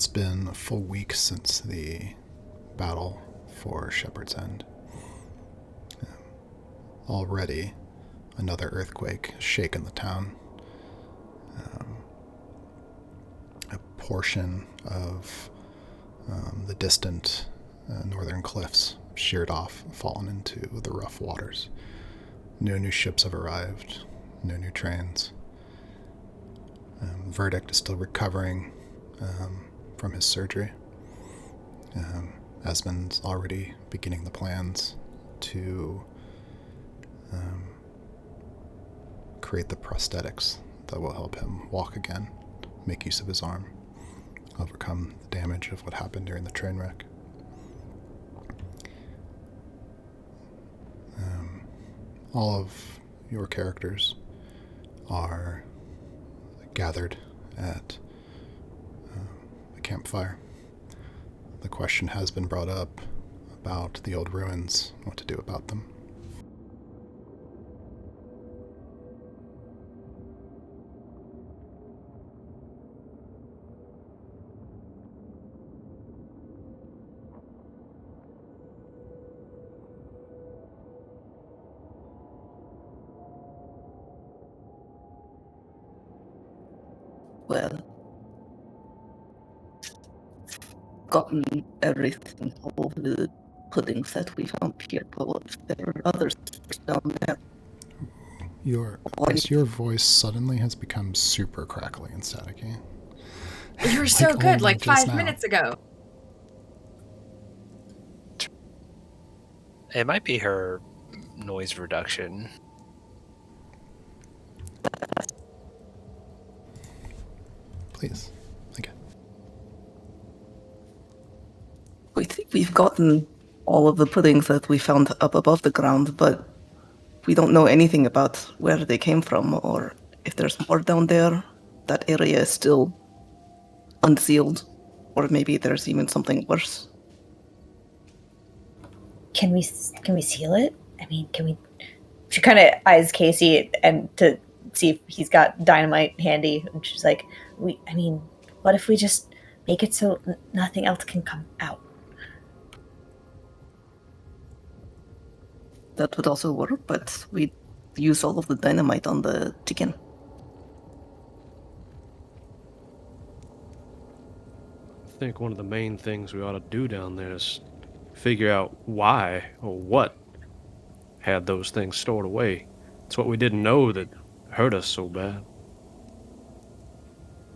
It's been a full week since the battle for Shepherd's End. Already, another earthquake has shaken the town. A portion of the distant northern cliffs sheared off, fallen into the rough waters. No new ships have arrived, no new trains. Verdict is still recovering from his surgery. Esmond's already beginning the plans to create the prosthetics that will help him walk again, make use of his arm, overcome the damage of what happened during the train wreck. All of your characters are gathered at a campfire. The question has been brought up about the old ruins, what to do about them. Well, gotten everything, all the puddings that we found here, but what if there are others down there? Your voice suddenly has become super crackly and staticky. You were so good, like 5 minutes ago. It might be her noise reduction. Please, again. We think we've gotten all of the puddings that we found up above the ground, but we don't know anything about where they came from or if there's more down there. That area is still unsealed, or maybe there's even something worse. Can we seal it? I mean, can we? She kind of eyes Casey and to see if he's got dynamite handy, and she's like, what if we just make it so nothing else can come out? That would also work, but we'd use all of the dynamite on the chicken. I think one of the main things we ought to do down there is figure out why or what had those things stored away. It's what we didn't know that hurt us so bad.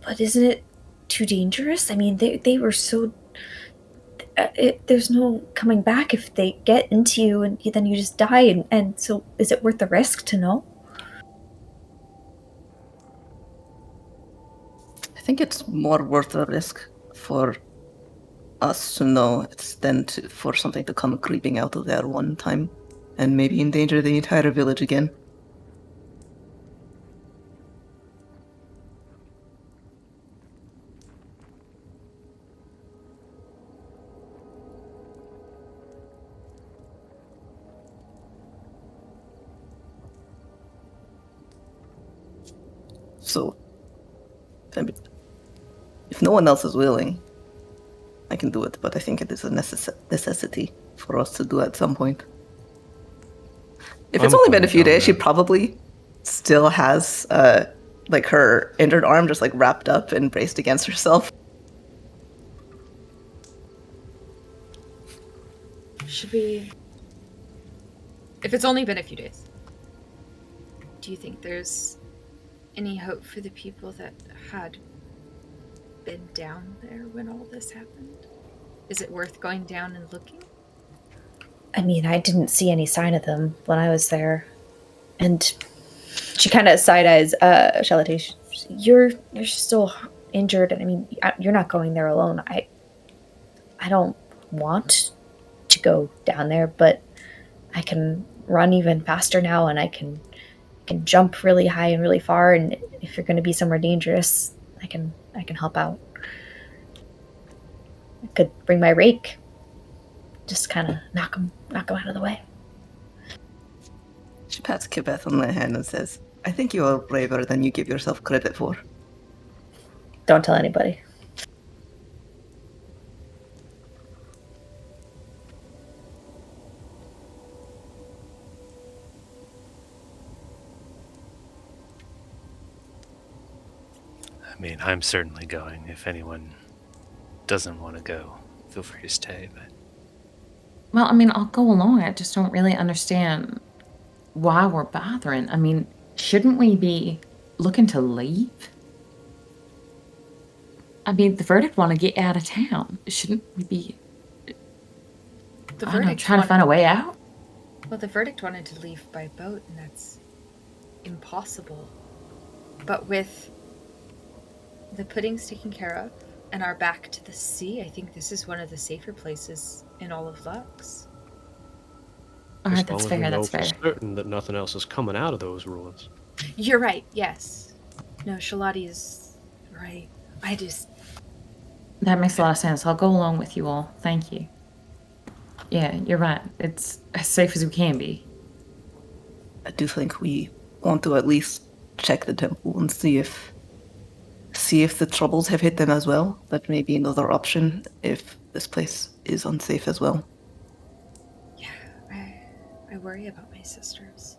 But isn't it too dangerous? I mean, they were so... there's no coming back if they get into you and then you just die. And so is it worth the risk to know? I think it's more worth the risk for us to know than for something to come creeping out of there one time and maybe endanger the entire village again. So, if no one else is willing, I can do it, but I think it is a necessity for us to do at some point. If it's only been a few days, she probably still has her injured arm just wrapped up and braced against herself. Should we... If it's only been a few days, do you think there's any hope for the people that had been down there when all this happened? Is it worth going down and looking? I mean, I didn't see any sign of them when I was there. And she kind of side-eyes Shalatesh. You're still injured, and I mean, you're not going there alone. I don't want to go down there, but I can run even faster now, and I can jump really high and really far, and if you're going to be somewhere dangerous, I can help out. I could bring my rake, just kind of knock him out of the way. She pats Kibeth on the hand and says, I think you are braver than you give yourself credit for. Don't tell anybody. I mean, I'm certainly going. If anyone doesn't want to go, feel free to stay. But Well, I mean, I'll go along. I just don't really understand why we're bothering. I mean, shouldn't we be looking to leave? I mean, the verdict want to get out of town. Shouldn't we be, The I don't know, verdict trying to find a way out? Well, the verdict wanted to leave by boat, and that's impossible. But with the puddings taken care of and our back to the sea, I think this is one of the safer places in all of Lux. All right, As long that's as we fair. know That's for fair. certain that nothing else is coming out of those ruins. You're right, yes. No, Shalati is right. That makes a lot of sense. I'll go along with you all. Thank you. Yeah, you're right. It's as safe as we can be. I do think we want to at least check the temple and see if the troubles have hit them as well. That may be another option if this place is unsafe as well. Yeah, I worry about my sisters.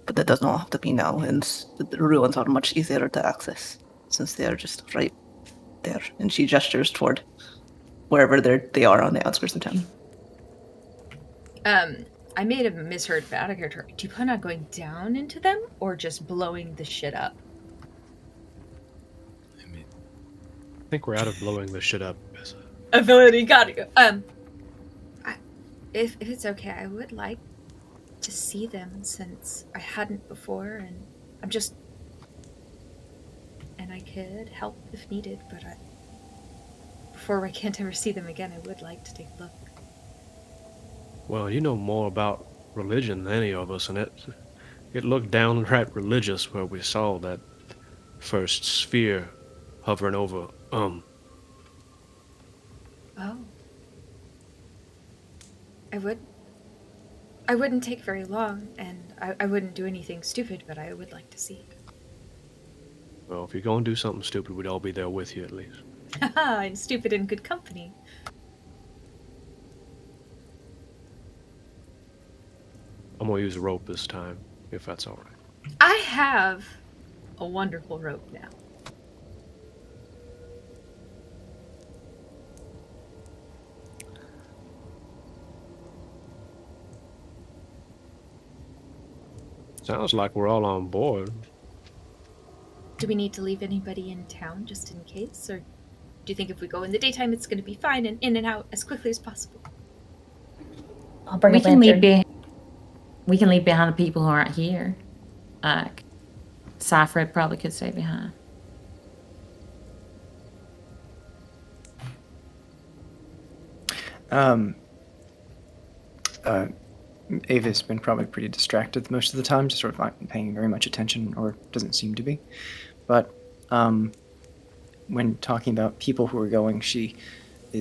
But that does not have to be now, and the ruins are much easier to access since they are just right there. And she gestures toward wherever they are on the outskirts of town. I may have misheard Vatican. Do you plan on going down into them or just blowing the shit up? I mean, I think we're out of blowing this shit up. Ability, got you. If it's okay, I would like to see them since I hadn't before, and I could help if needed, but before I can't ever see them again, I would like to take a look. Well, you know more about religion than any of us, and it looked downright religious where we saw that first sphere hovering over. Oh. I wouldn't take very long, and I wouldn't do anything stupid, but I would like to see it. Well, if you're gonna do something stupid, we'd all be there with you at least. Haha, I'm stupid in good company. I'm gonna use a rope this time, if that's all right. I have a wonderful rope now. Sounds like we're all on board. Do we need to leave anybody in town just in case, or do you think if we go in the daytime, it's going to be fine and in and out as quickly as possible? I'll bring We a can lantern. leave behind the people who aren't here. Cyfred probably could stay behind. Ava's been probably pretty distracted most of the time, just sort of not paying very much attention, or doesn't seem to be. But when talking about people who are going, she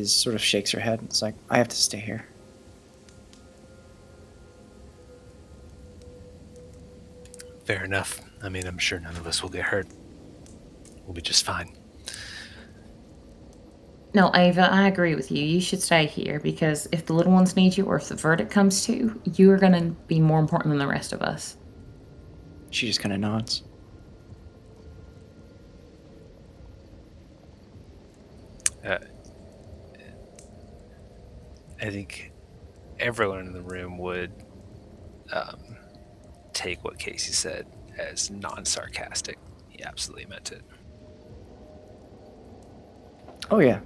sort of shakes her head. It's like, I have to stay here. fair enough. I mean, I'm sure none of us will get hurt. We'll be just fine. No, Ava, I agree with you. You should stay here because if the little ones need you or if the verdict comes to, you are going to be more important than the rest of us. She just kind of nods. I think everyone in the room would take what Casey said as non-sarcastic. He absolutely meant it. Oh yeah.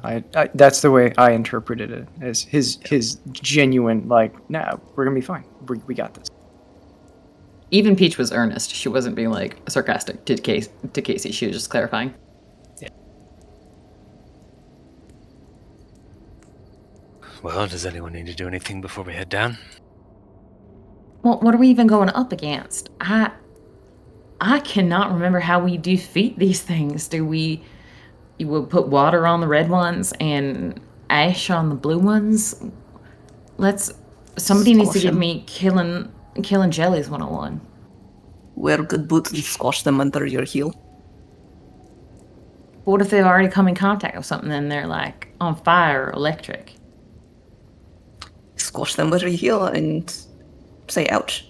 I that's the way I interpreted it, as his genuine, like, nah, we're gonna be fine. We got this. Even Peach was earnest. She wasn't being like sarcastic to Casey. She was just clarifying. Well, does anyone need to do anything before we head down? Well, what are we even going up against? I cannot remember how we defeat these things. You will put water on the red ones and ash on the blue ones? Somebody needs to give me killing jellies 101. Wear good boots and squash them under your heel. What if they've already come in contact with something and they're like on fire or electric. Squash them with a heel and say ouch.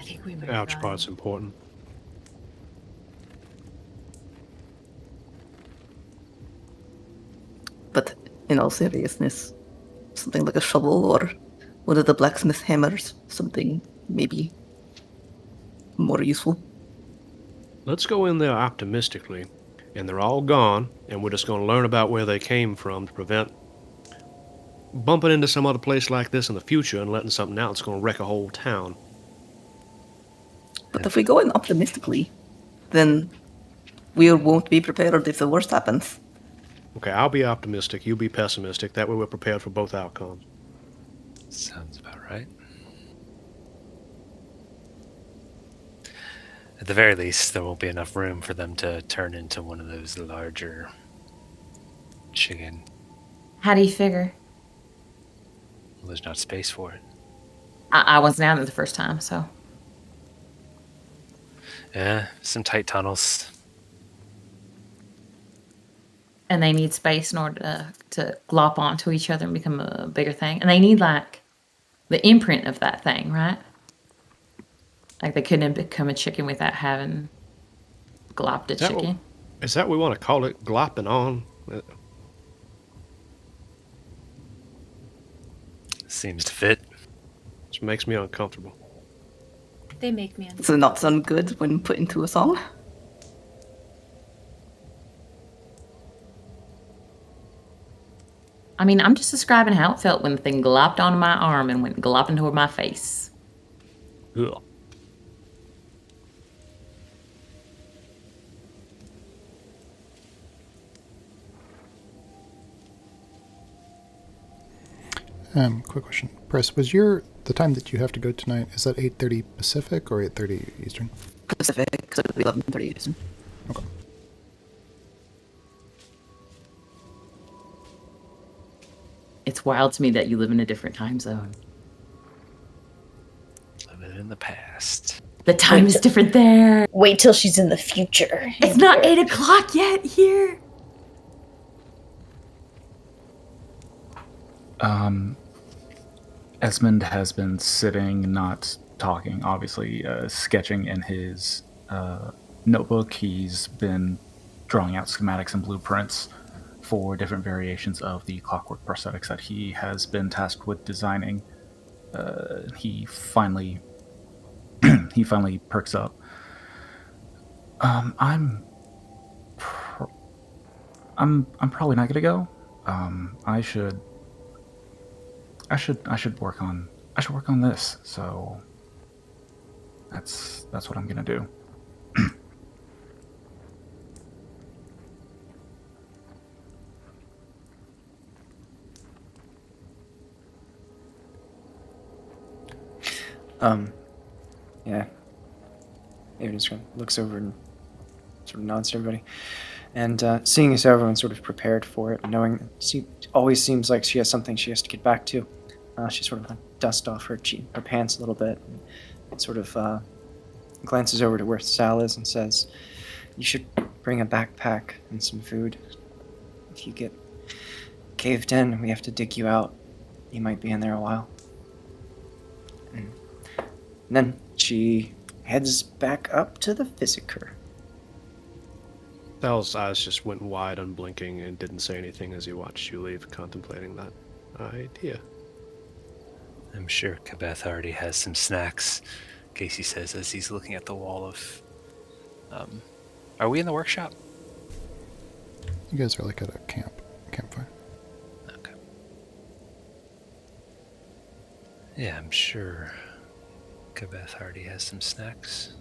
I think we might Ouch run. part's important. But in all seriousness, something like a shovel or one of the blacksmith hammers, something maybe more useful. Let's go in there optimistically, and they're all gone, and we're just going to learn about where they came from to prevent bumping into some other place like this in the future and letting something out that's going to wreck a whole town. But if we go in optimistically, then we won't be prepared if the worst happens. Okay, I'll be optimistic, you be pessimistic. That way we're prepared for both outcomes. Sounds about right. At the very least, there won't be enough room for them to turn into one of those larger chicken. How do you figure? Well, there's not space for it. I wasn't out there the first time, so. Yeah, some tight tunnels. And they need space in order to glop onto each other and become a bigger thing. And they need, like, the imprint of that thing, right? Like, they couldn't become a chicken without having glopped a chicken. Is that what we want to call it? Glopping on? Seems to fit. Which makes me uncomfortable. They make me Does it not sound good when put into a song? I mean, I'm just describing how it felt when the thing glopped onto my arm and went glopping toward my face. Ugh. Quick question. Press, was the time that you have to go tonight, is that 8:30 Pacific or 8:30 Eastern? Pacific, so it'll be 11:30 Eastern. Okay. It's wild to me that you live in a different time zone. Living in the past. The time is different there. Wait till she's in the future. It's not 8 o'clock yet here. Esmond has been sitting, not talking, obviously, sketching in his notebook. He's been drawing out schematics and blueprints for different variations of the clockwork prosthetics that he has been tasked with designing. He finally perks up. I'm probably not gonna go. I should work on this. So that's what I'm gonna do. Yeah. Aiden just kind of looks over and sort of nods to everybody. And seeing as everyone's sort of prepared for it, knowing she always seems like she has something she has to get back to, she sort of like dusts off her pants a little bit and sort of glances over to where Sal is and says, "You should bring a backpack and some food. If you get caved in and we have to dig you out, you might be in there a while." And then she heads back up to the Physiker. Sal's eyes just went wide, unblinking, and didn't say anything as he watched you leave, contemplating that idea. I'm sure Kabeth already has some snacks, Casey says as he's looking at the wall of... are we in the workshop? You guys are like at a campfire. Okay. Yeah, I'm sure Kabeth already has some snacks.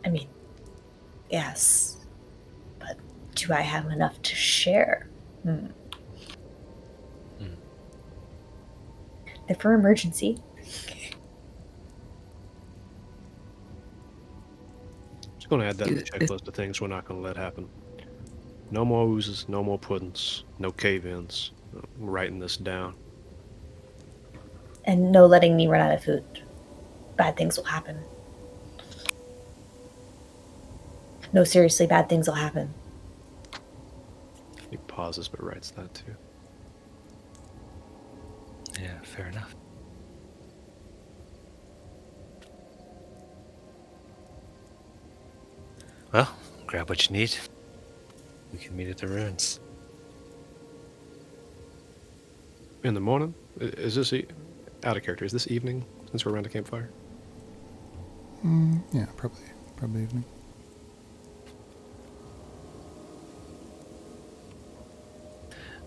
I mean, yes. But do I have enough to share? They're for emergency. Just going to add that to the checklist of things we're not going to let happen. No more oozes, no more puddings, no cave-ins. I'm writing this down. And no letting me run out of food. Bad things will happen. No, seriously, bad things will happen. pauses but writes that too. Yeah, fair enough. Well, grab what you need. We can meet at the ruins. In the morning? Is this out of character? Is this evening since we're around a campfire? Yeah, probably evening.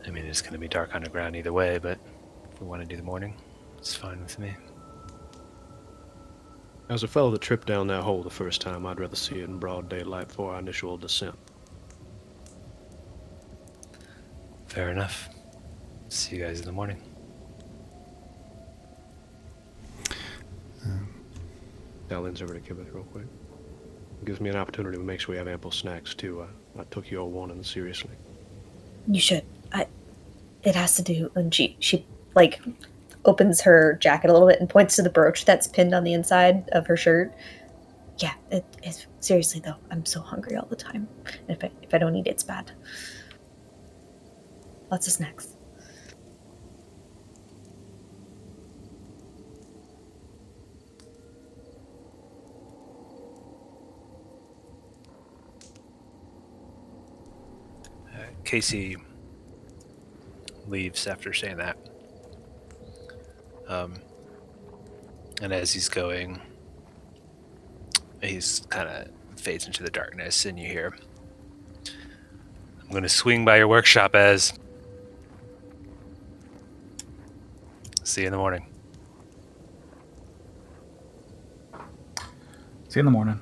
I mean, it's going to be dark underground either way, but if we want to do the morning, it's fine with me. As a fellow that tripped down that hole the first time, I'd rather see it in broad daylight for our initial descent. Fair enough. See you guys in the morning. Dal leans over to Kibith real quick. Gives me an opportunity to make sure we have ample snacks too. I took your warning seriously. You should. It has to do. And she like opens her jacket a little bit and points to the brooch that's pinned on the inside of her shirt. Yeah, it's seriously though. I'm so hungry all the time. If I don't eat, it's bad. Lots of snacks. Casey leaves after saying that. And as he's going, he's kind of fades into the darkness, and you hear, "I'm going to swing by your workshop, Ez. See you in the morning." See you in the morning.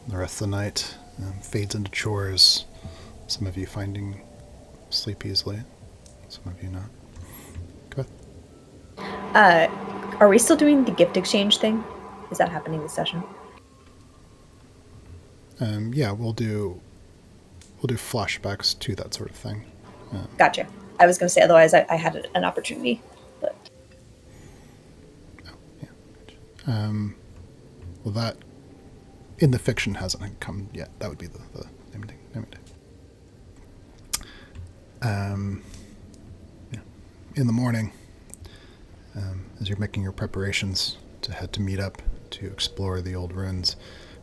The rest of the night fades into chores. Some of you finding sleep easily, some of you not. Go ahead. Are we still doing the gift exchange thing? Is that happening this session? Yeah, we'll do flashbacks to that sort of thing. Gotcha. I was going to say otherwise I had an opportunity, but Well, that in the fiction hasn't come yet. That would be the name of it. Yeah. In the morning, as you're making your preparations to head to meet up to explore the old ruins,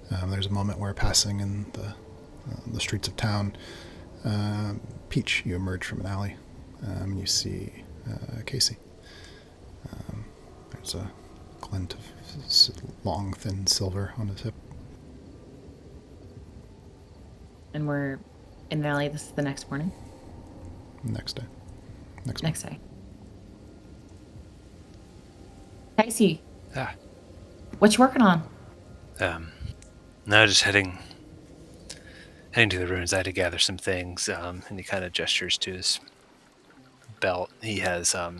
there's a moment where passing in the streets of town, Peach, you emerge from an alley, and you see Casey. There's a glint of long, thin silver on his hip. And we're in an alley. This is the next morning. Next day. Next day. Casey. Ah. What you working on? No, just heading to the ruins. I had to gather some things, and he kind of gestures to his belt. He has a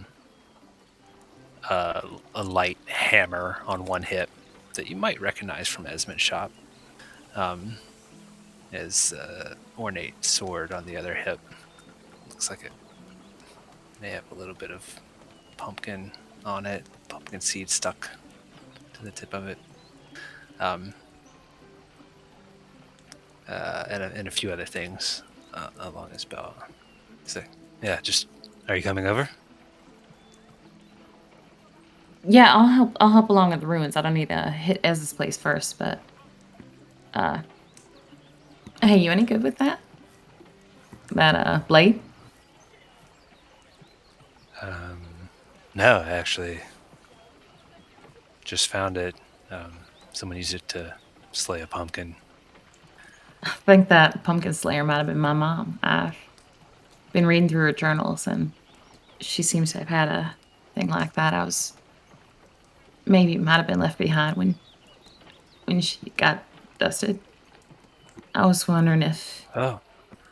light hammer on one hip that you might recognize from Esmond's shop. His ornate sword on the other hip. Looks like it may have a little bit of pumpkin on it, pumpkin seed stuck to the tip of it. And a few other things along his belt. So, yeah, are you coming over? Yeah, I'll help along at the ruins. I don't need to hit Ez's place first, but hey, you any good with that? That blade? No, actually. Just found it. Someone used it to slay a pumpkin. I think that pumpkin slayer might have been my mom. I've been reading through her journals, and she seems to have had a thing like that. Maybe it might have been left behind when she got dusted. I was wondering if I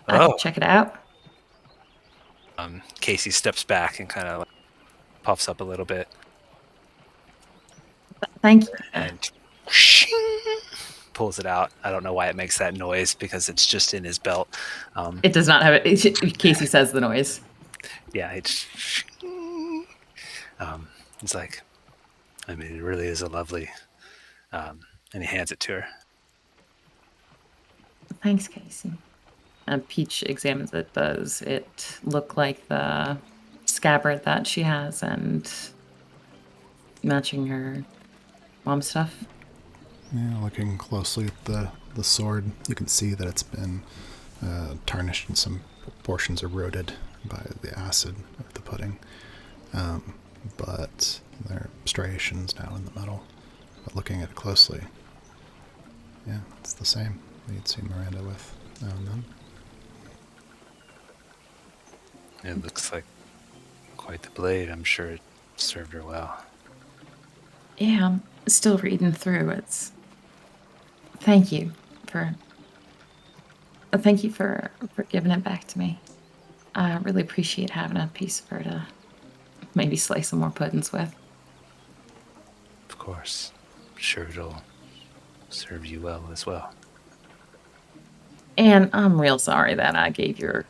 could check it out. Casey steps back and kind of puffs up a little bit. Thank you. And pulls it out. I don't know why it makes that noise because it's just in his belt. It does not have it. Casey says the noise. Yeah, it's. It's like, I mean, it really is a lovely. And he hands it to her. Thanks, Casey. Peach examines it. Does it look like the scabbard that she has and matching her mom's stuff? Yeah, looking closely at the sword, you can see that it's been tarnished and some portions eroded by the acid of the pudding. But there are striations now in the metal. But looking at it closely, yeah, it's the same that you'd seen Miranda with now and then. It looks like quite the blade. I'm sure it served her well. Yeah, I'm still reading through. Thank you for giving it back to me. I really appreciate having a piece of her to maybe slice some more puddings with. Of course. I'm sure it'll serve you well as well. And I'm real sorry that I gave your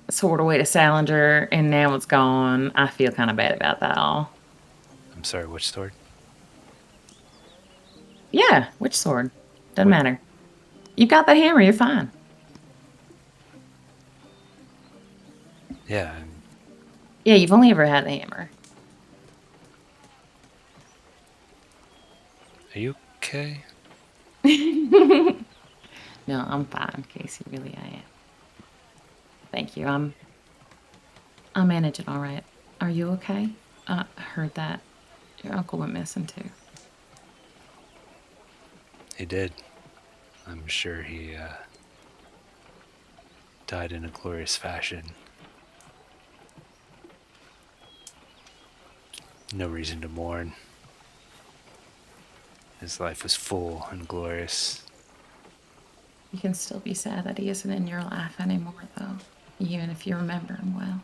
sword away to Salinger and now it's gone. I feel kind of bad about that all. I'm sorry, which sword? Yeah, which sword? Doesn't matter. You got that hammer, you're fine. Yeah. Yeah, you've only ever had the hammer. Are you okay? No, I'm fine, Casey. Really, I am. Thank you. I'm managing all right. Are you okay? I heard that your uncle went missing too. He did. I'm sure he died in a glorious fashion. No reason to mourn. His life was full and glorious. You can still be sad that he isn't in your life anymore, though, even if you remember him well.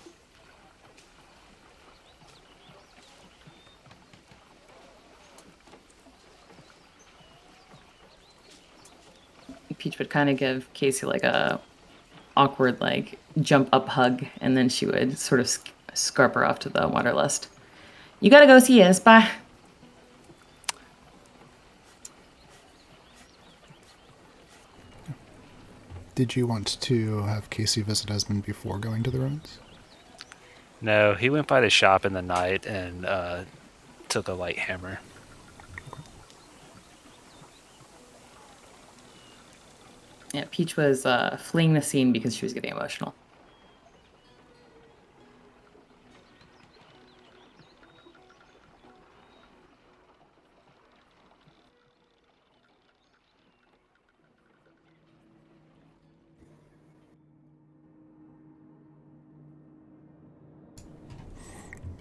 Peach would kind of give Casey like a awkward like jump up hug, and then she would sort of scarp her off to the Wanderlust. You gotta go see us. Bye. Did you want to have Casey visit Esmond before going to the ruins? No, he went by the shop in the night and took a light hammer. Yeah, Peach was fleeing the scene because she was getting emotional.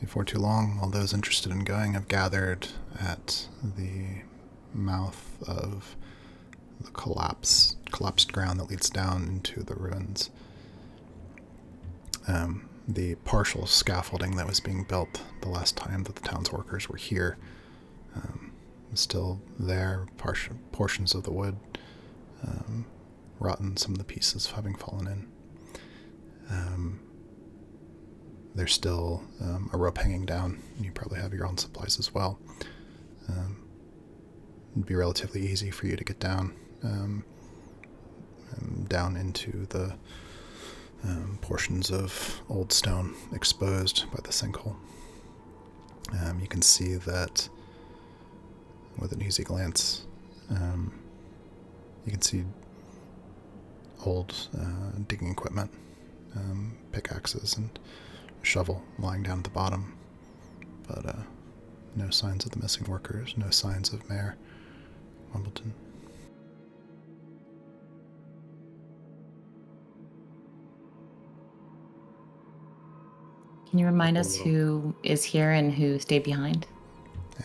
Before too long, all those interested in going have gathered at the mouth of the collapsed ground that leads down into the ruins. The partial scaffolding that was being built the last time that the town's workers were here is still there. Portions of the wood rotten, some of the pieces having fallen in. There's still a rope hanging down. You probably have your own supplies as well. It'd be relatively easy for you to get down into the portions of old stone exposed by the sinkhole. You can see that with an easy glance. You can see old digging equipment, pickaxes and shovel lying down at the bottom, but no signs of the missing workers, no signs of Mayor Wimbledon. Can you remind us who is here and who stayed behind?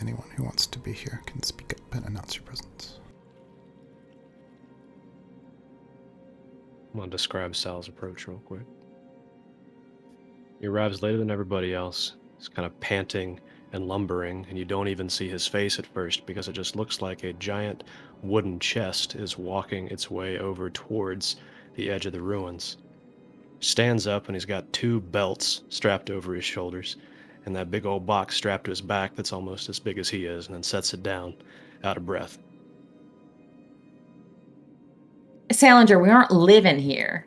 Anyone who wants to be here can speak up and announce your presence. I'm going to describe Sal's approach real quick. He arrives later than everybody else. He's kind of panting and lumbering, and you don't even see his face at first because it just looks like a giant wooden chest is walking its way over towards the edge of the ruins. Stands up, and he's got 2 belts strapped over his shoulders and that big old box strapped to his back that's almost as big as he is, and then sets it down, out of breath. Salinger, we aren't living here.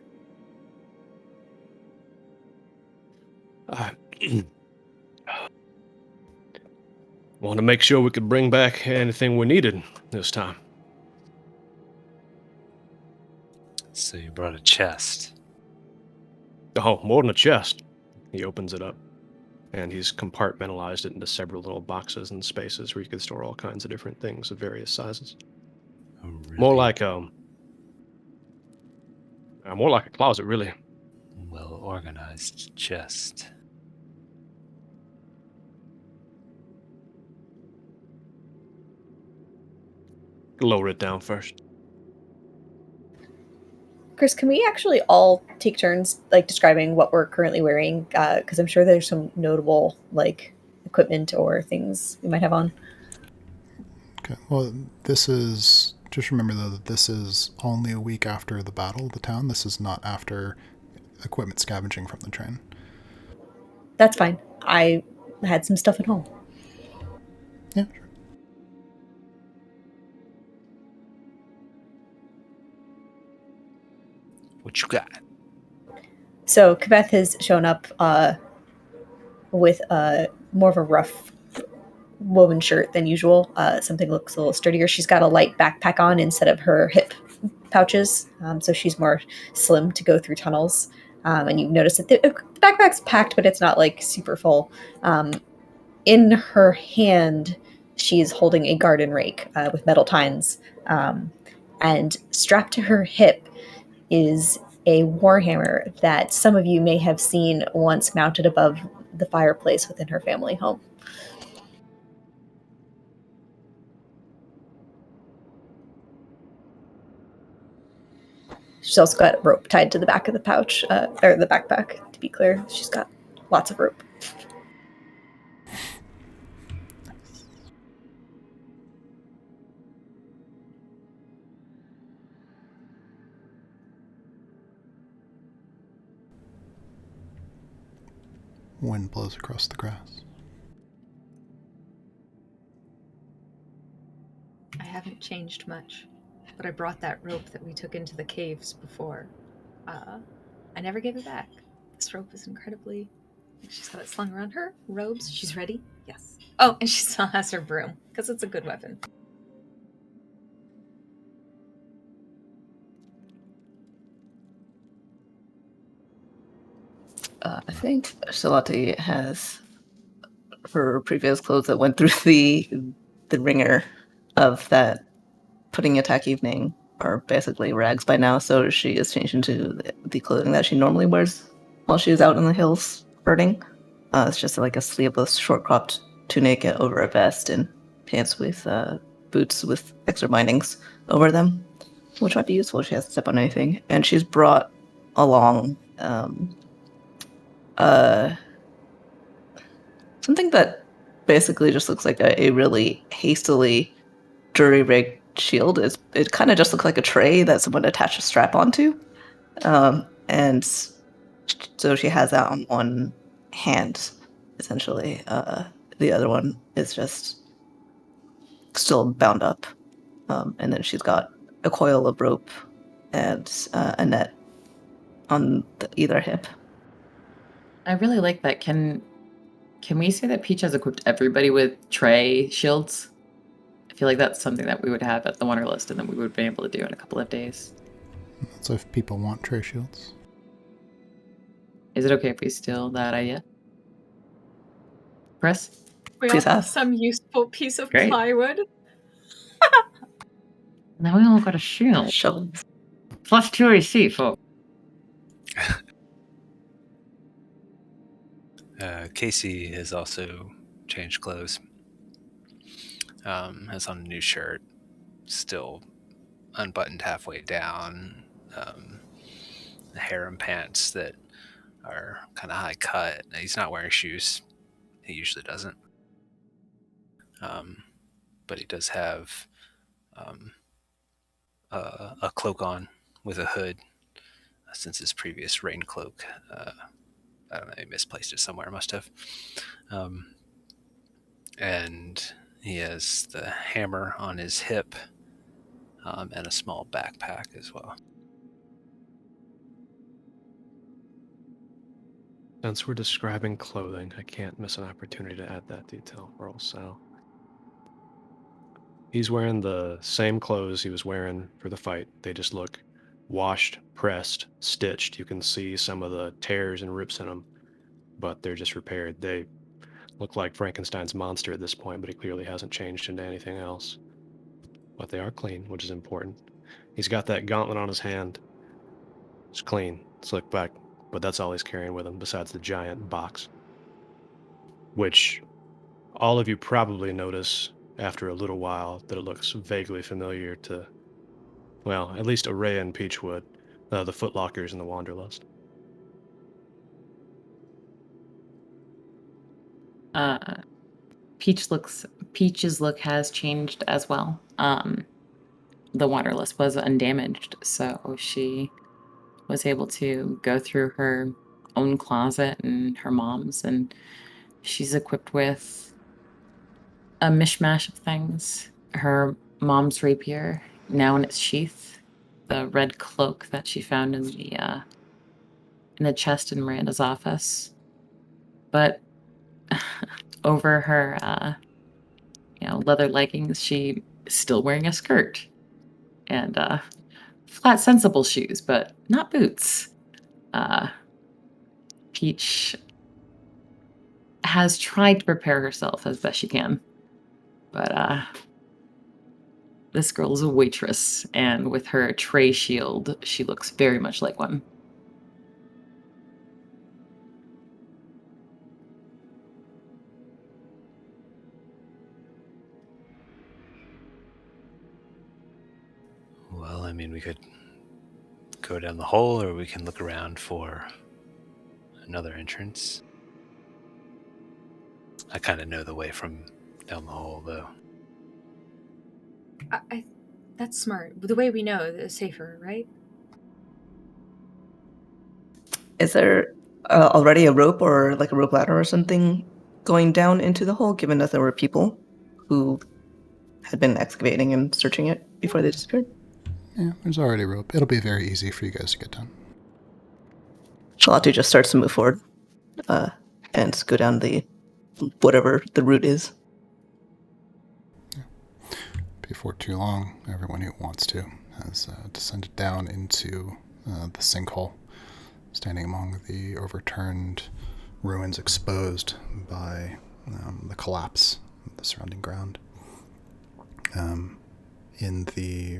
Want to make sure we could bring back anything we needed this time. So you brought a chest. Oh, more than a chest. He opens it up, and he's compartmentalized it into several little boxes and spaces where you could store all kinds of different things of various sizes. Oh, really? More like a closet, really. Well-organized chest. Lower it down first. Chris, can we actually all take turns like describing what we're currently wearing? Because I'm sure there's some notable like equipment or things we might have on. Okay. Well, this is just remember though that this is only a week after the battle of the town. This is not after equipment scavenging from the train. That's fine. I had some stuff at home. Yeah, sure. What you got? So Kveth has shown up with more of a rough woven shirt than usual. Something looks a little sturdier. She's got a light backpack on instead of her hip pouches, so she's more slim to go through tunnels. And you notice that the backpack's packed, but it's not like super full. In her hand, she's holding a garden rake with metal tines, and strapped to her hip is a warhammer that some of you may have seen once mounted above the fireplace within her family home. She's also got rope tied to the back of the pouch, or the backpack, to be clear. She's got lots of rope. Wind blows across the grass. I haven't changed much, but I brought that rope that we took into the caves before. I never gave it back. This rope is incredibly... She's got it slung around her robes. She's ready. Yes. Oh, and she still has her broom, because it's a good weapon. I think Shalati has her previous clothes that went through the ringer of that pudding attack evening are basically rags by now, so she is changed into the clothing that she normally wears while she is out in the hills birding. It's just like a sleeveless, short-cropped tunic over a vest and pants with boots with extra bindings over them, which might be useful if she has to step on anything. And she's brought along something that basically just looks like a really hastily jury-rigged shield. It kind of just looks like a tray that someone attached a strap onto. And so she has that on one hand, essentially. The other one is just still bound up. And then she's got a coil of rope and a net on either hip. I really like that. Can we say that Peach has equipped everybody with tray shields? I feel like that's something that we would have at the Wonder List and then we would be able to do in a couple of days. So if people want tray shields. Is it okay if we steal that idea? Chris? We all have some useful piece of plywood. Now we all got a shield. Shovels. Plus 2 AC, folks. Casey has also changed clothes. Has on a new shirt, still unbuttoned halfway down. Harem pants that are kind of high cut. He's not wearing shoes. He usually doesn't. But he does have a cloak on with a hood since his previous rain cloak. I don't know, he misplaced it somewhere, must have. And he has the hammer on his hip and a small backpack as well. Since we're describing clothing, I can't miss an opportunity to add that detail. Roll Sal. He's wearing the same clothes he was wearing for the fight. They just look washed, pressed, stitched. You can see some of the tears and rips in them, but they're just repaired. They look like Frankenstein's monster at this point, but he clearly hasn't changed into anything else. But they are clean, which is important. He's got that gauntlet on his hand. It's clean, slick back, but that's all he's carrying with him besides the giant box. Which all of you probably notice after a little while that it looks vaguely familiar to, well, at least Araya and Peachwood, the Footlockers and the Wanderlust. Peach's look has changed as well. The Wanderlust was undamaged, so she was able to go through her own closet and her mom's, and she's equipped with a mishmash of things. Her mom's rapier, now in its sheath, the red cloak that she found in the chest in Miranda's office. But over her, leather leggings, she is still wearing a skirt and flat, sensible shoes, but not boots. Peach has tried to prepare herself as best she can, but this girl is a waitress, and with her tray shield, she looks very much like one. Well, I mean, we could go down the hole, or we can look around for another entrance. I kind of know the way from down the hole, though. That's smart. The way we know, the safer, right? Is there already a rope or like a rope ladder or something going down into the hole, given that there were people who had been excavating and searching it before they disappeared? Yeah, there's already a rope. It'll be very easy for you guys to get down. Shalatu just starts to move forward and go down the whatever the route is. Before too long, everyone who wants to has descended down into the sinkhole, standing among the overturned ruins exposed by the collapse of the surrounding ground. In the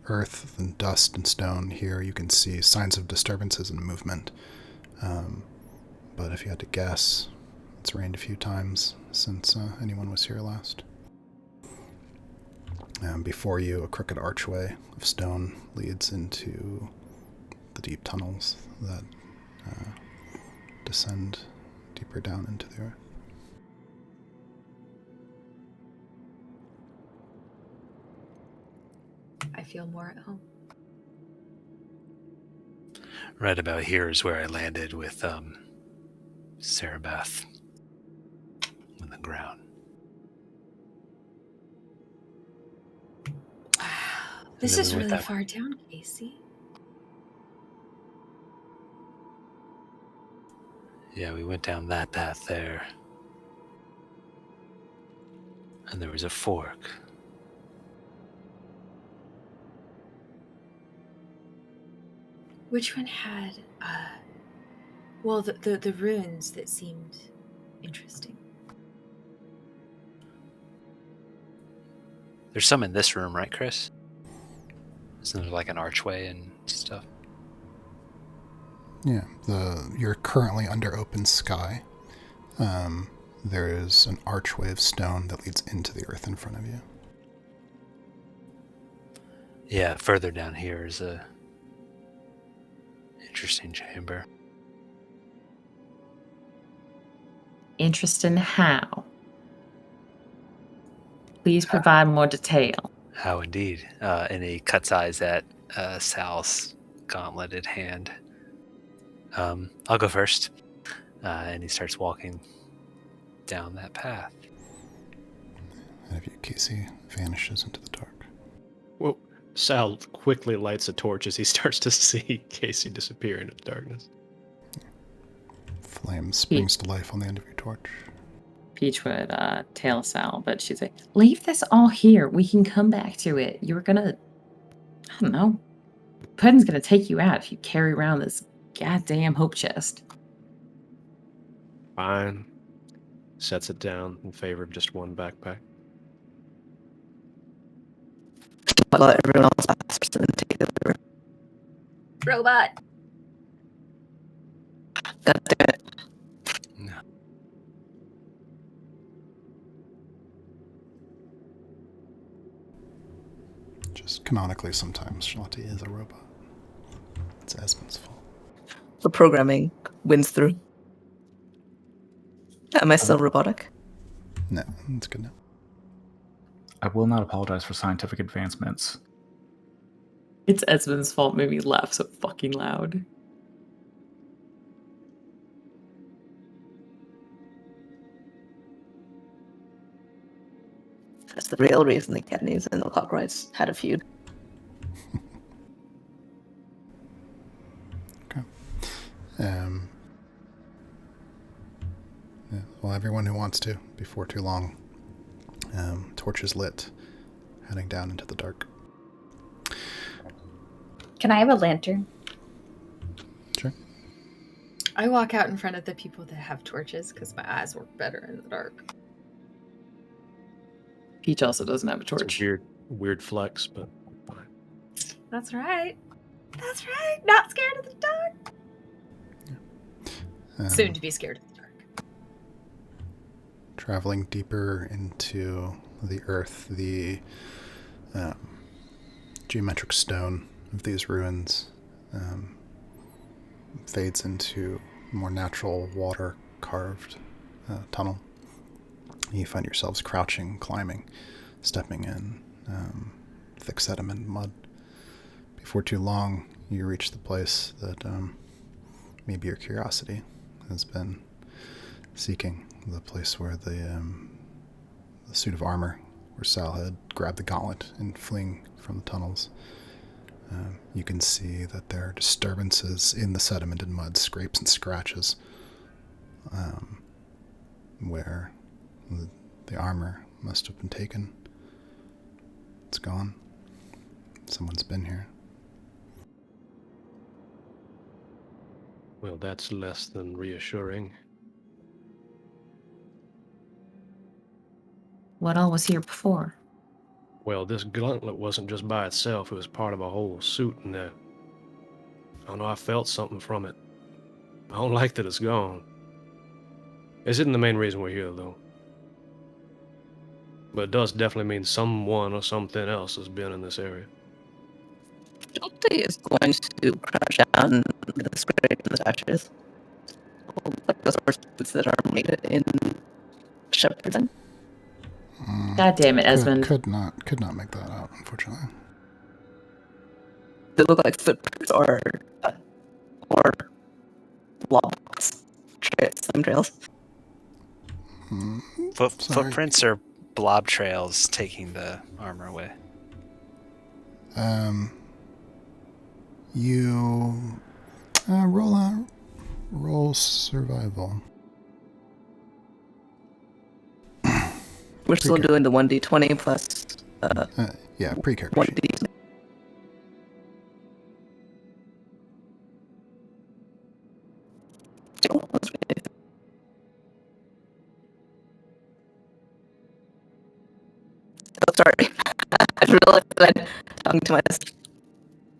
earth and dust and stone here, you can see signs of disturbances and movement. But if you had to guess, it's rained a few times since anyone was here last. Before you, a crooked archway of stone leads into the deep tunnels that descend deeper down into the earth. I feel more at home. Right about here is where I landed with Sarabeth on the ground. Wow, this then is we went really that far down, Casey. Yeah, we went down that path there. And there was a fork. Which one had, well, the runes that seemed interesting? There's some in this room, right, Chris? Isn't there like an archway and stuff? Yeah, you're currently under open sky. There is an archway of stone that leads into the earth in front of you. Yeah, further down here is a interesting chamber. Interesting how? Please provide more detail. How indeed. And he cuts eyes at Sal's gauntleted hand. I'll go first. And he starts walking down that path. Ahead of you, Casey vanishes into the dark. Whoa, Sal quickly lights a torch as he starts to see Casey disappear into the darkness. Flame springs to life on the end of your torch. Peach would tail Sal, but she's like, leave this all here. We can come back to it. You're gonna, I don't know. Puddin's gonna take you out if you carry around this goddamn hope chest. Fine. Sets it down in favor of just one backpack. I'll let everyone else pass and then take it over. Robot. God damn it. No. Just canonically, sometimes Charlotte is a robot. It's Esmond's fault. The programming wins through. Am I still robotic? No, it's good now. I will not apologize for scientific advancements. It's Esmond's fault made me laugh so fucking loud. That's the real reason the Kennedys and the Cockrights had a feud. Okay. Yeah, well, everyone who wants to, before too long. Torches lit, heading down into the dark. Can I have a lantern? Sure. I walk out in front of the people that have torches because my eyes work better in the dark. Peach also doesn't have a It's torch. a weird flex, but fine. That's right. That's right. Not scared of the dark. Soon to be scared of the dark. Traveling deeper into the earth, the geometric stone of these ruins fades into more natural water-carved tunnel. You find yourselves crouching, climbing, stepping in thick sediment and mud. Before too long, you reach the place that maybe your curiosity has been seeking, the place where the suit of armor where Sal had grabbed the gauntlet in fleeing from the tunnels. You can see that there are disturbances in the sediment and mud, scrapes and scratches, where the armor must have been taken. It's gone. Someone's been here. Well, that's less than reassuring. What all was here before? Well, this gauntlet wasn't just by itself, it was part of a whole suit in there. I don't know, I felt something from it. I don't like that it's gone. This isn't the main reason we're here, though. But it does definitely mean someone or something else has been in this area. Shelty is going to crouch down the scrape and the ashes. Like those horses that are made in Shepherdson. God damn it, Esmond. Could not make that out, unfortunately. They look like footprints or blocks, slim trails. Sorry. Footprints or blob trails taking the armor away? You roll survival. We're still doing the 1d20 plus Yeah, pre-character sheet. 1d. Oh, sorry. I realized that I'm talking to myself.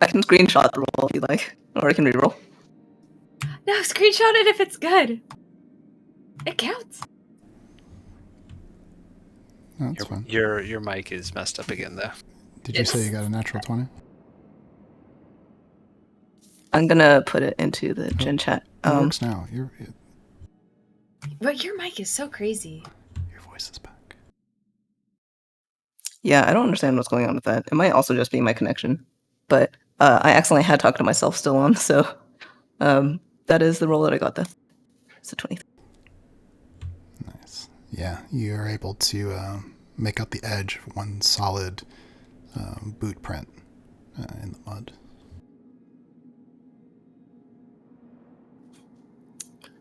I can screenshot the roll if you like, or I can reroll. No, screenshot it if it's good. It counts. No, that's fine. Your mic is messed up again, though. Did you say you got a natural 20? I'm gonna put it into the gen chat. It works now. Your But your mic is so crazy. voice is back. Yeah, I don't understand what's going on with that. It might also just be my connection, but I accidentally had talked to myself still on, so that is the roll that I got. It's a 20. Nice. Yeah, you're able to make out the edge of one solid boot print in the mud.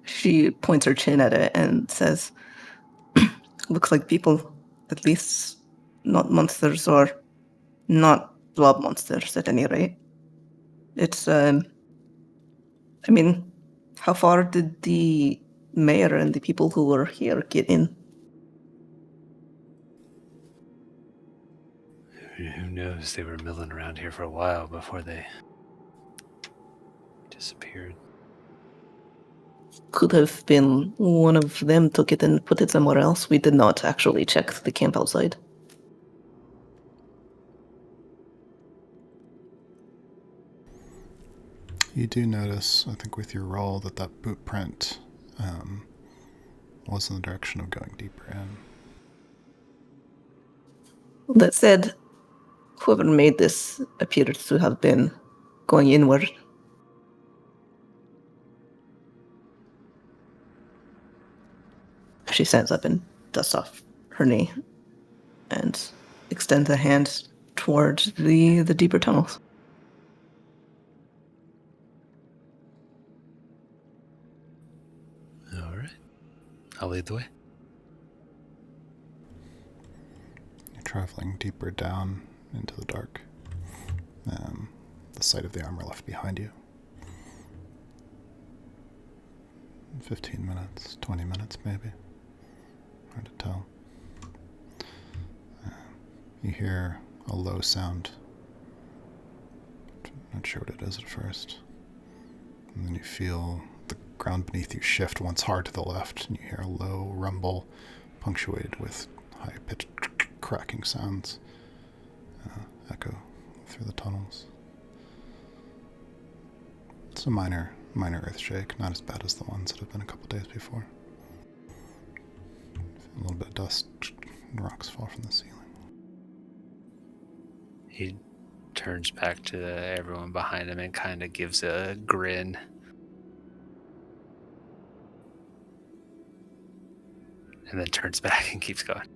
She points her chin at it and says, looks like people, at least not monsters or not blob monsters at any rate. It's, I mean, how far did the mayor and the people who were here get in? Who knows? They were milling around here for a while before they disappeared. Could have been one of them took it and put it somewhere else. We did not actually check the camp outside. You do notice, I think with your roll, that boot print was in the direction of going deeper in. That said, whoever made this appears to have been going inward. She stands up and dusts off her knee and extends a hand towards the deeper tunnels. All right. I'll lead the way. You're traveling deeper down into the dark. The sight of the armor left behind you. 15 minutes, 20 minutes maybe. Hard to tell. You hear a low sound. Not sure what it is at first. And then you feel the ground beneath you shift once hard to the left, and you hear a low rumble punctuated with high-pitched cracking sounds echo through the tunnels. It's a minor earth shake, not as bad as the ones that have been a couple days before. A little bit of dust and rocks fall from the ceiling. He turns back to everyone behind him and kind of gives a grin. And then turns back and keeps going.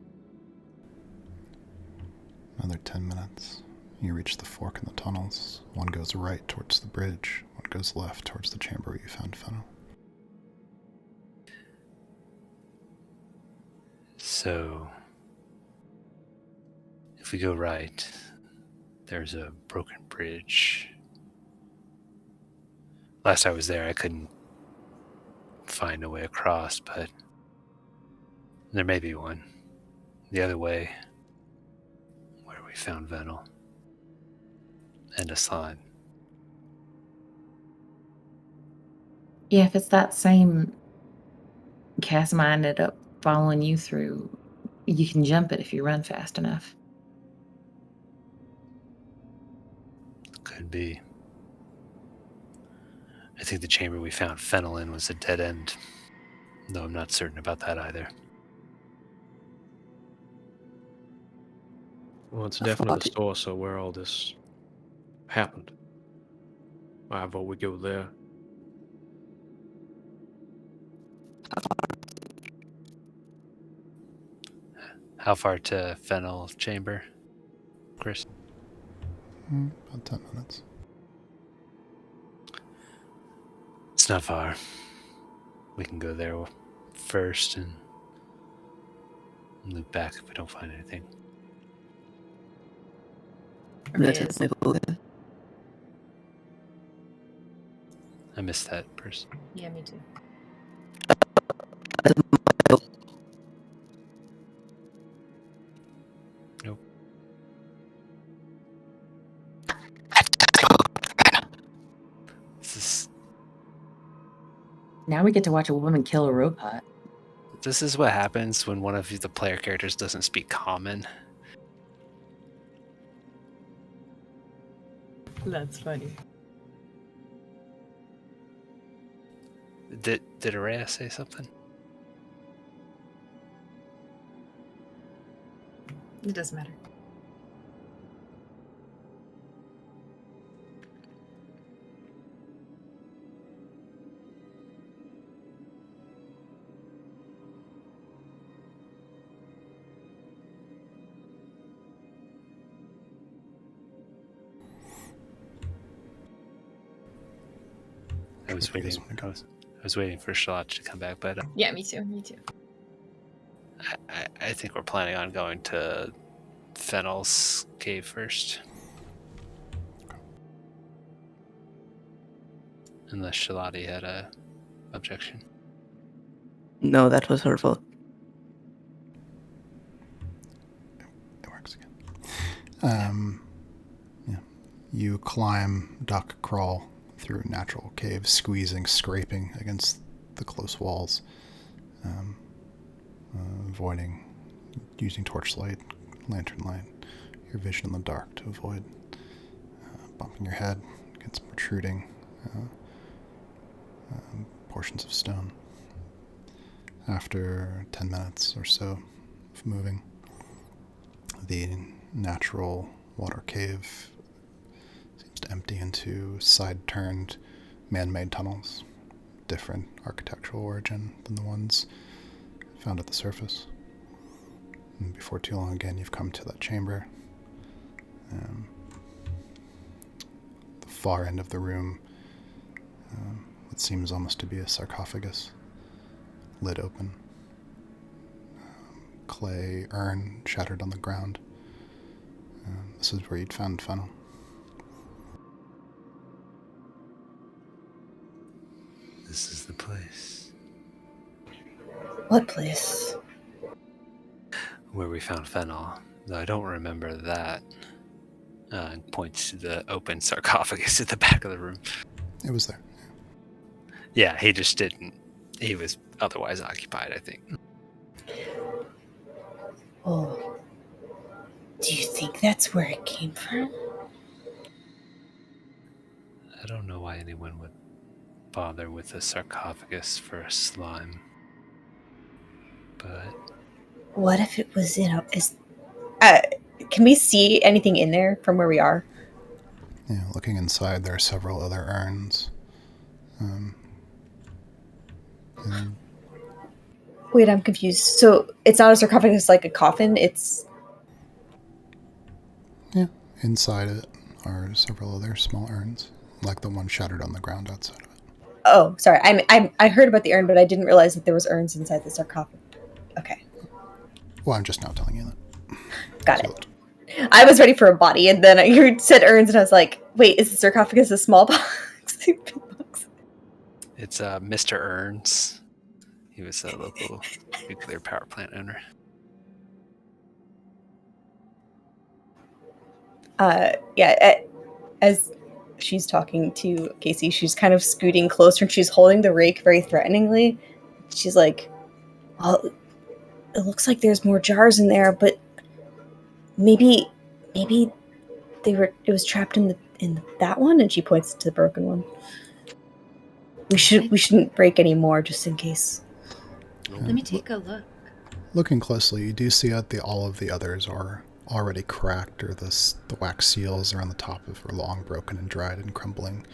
Another 10 minutes. You reach the fork in the tunnels. One goes right towards the bridge. One goes left towards the chamber where you found Fennel. So, if we go right, there's a broken bridge. Last I was there, I couldn't find a way across, but there may be one. The other way, where we found Venel. And a slime. Yeah, if it's that same chasm I ended up following you through, you can jump it if you run fast enough. Could be. I think the chamber we found Fennel in was a dead end, though I'm not certain about that either. Well, it's definitely the source of where all this happened. I vote we go there. How far to Fennel chamber, Chris? About 10 minutes. It's not far. We can go there first and loop back if we don't find anything. I missed that person. Yeah, me too. Nope. Now we get to watch a woman kill a robot. This is what happens when one of the player characters doesn't speak common. That's funny. Did Araya say something? It doesn't matter. I was Whichever you guys waiting. want to go. I was waiting for Shalot to come back, but Yeah, me too. Me too. I think we're planning on going to Fennel's cave first. Unless Shalati had a objection. No, that was her fault. It works again. Yeah. You climb, duck, crawl through natural caves, squeezing, scraping against the close walls, avoiding using torchlight, lantern light, your vision in the dark to avoid bumping your head against protruding portions of stone. After 10 minutes or so of moving, the natural water cave seems to empty into side-turned man-made tunnels, different architectural origin than the ones found at the surface. And before too long again, you've come to that chamber. The far end of the room, what seems almost to be a sarcophagus, lid open. Clay urn shattered on the ground. This is where you'd found Fennel. This is the place What place? where we found Fennel. Though I don't remember that. And points to the open sarcophagus at the back of the room. It was there. Yeah, he just didn't. He was otherwise occupied, I think. Oh. Do you think that's where it came from? I don't know why anyone would bother with a sarcophagus for a slime. But What if it was in a... can we see anything in there from where we are? Yeah, looking inside, there are several other urns. And Wait, I'm confused. So it's not a sarcophagus like a coffin, it's... yeah, inside it are several other small urns, like the one shattered on the ground outside of it. Oh, sorry. I heard about the urn, but I didn't realize that there was urns inside the sarcophagus. Okay. Well, I'm just now telling you that. Got it. I was ready for a body, and then you said urns, and I was like, wait, is the sarcophagus a small box? Big box? it's Mr. Earns. He was a local nuclear power plant owner. As she's talking to Casey, she's kind of scooting closer, and she's holding the rake very threateningly. She's like, well, it looks like there's more jars in there, but maybe it was trapped in that one, and she points to the broken one. We shouldn't break any more just in case. Let me take a look. Looking closely, you do see that all of the others are already cracked, or the wax seals around the top of are long broken and dried and crumbling.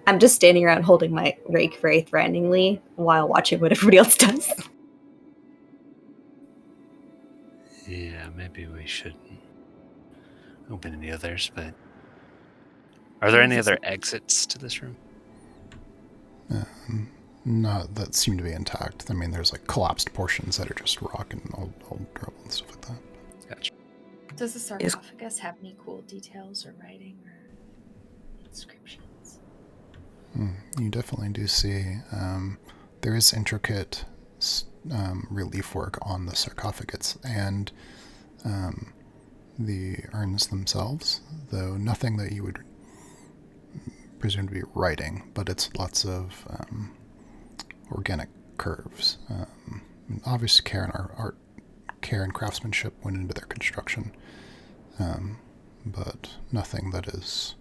I'm just standing around holding my rake very threateningly while watching what everybody else does. Yeah, maybe we shouldn't open any others, but... Are there any other exits to this room? Not that seem to be intact. I mean, there's like collapsed portions that are just rock and old rubble and stuff like that. Gotcha. Does the sarcophagus have any cool details or writing or inscriptions? You definitely do see. There is intricate relief work on the sarcophagus and the urns themselves, though nothing that you would presume to be writing, but it's lots of organic curves. Obvious care and craftsmanship went into their construction, but nothing that is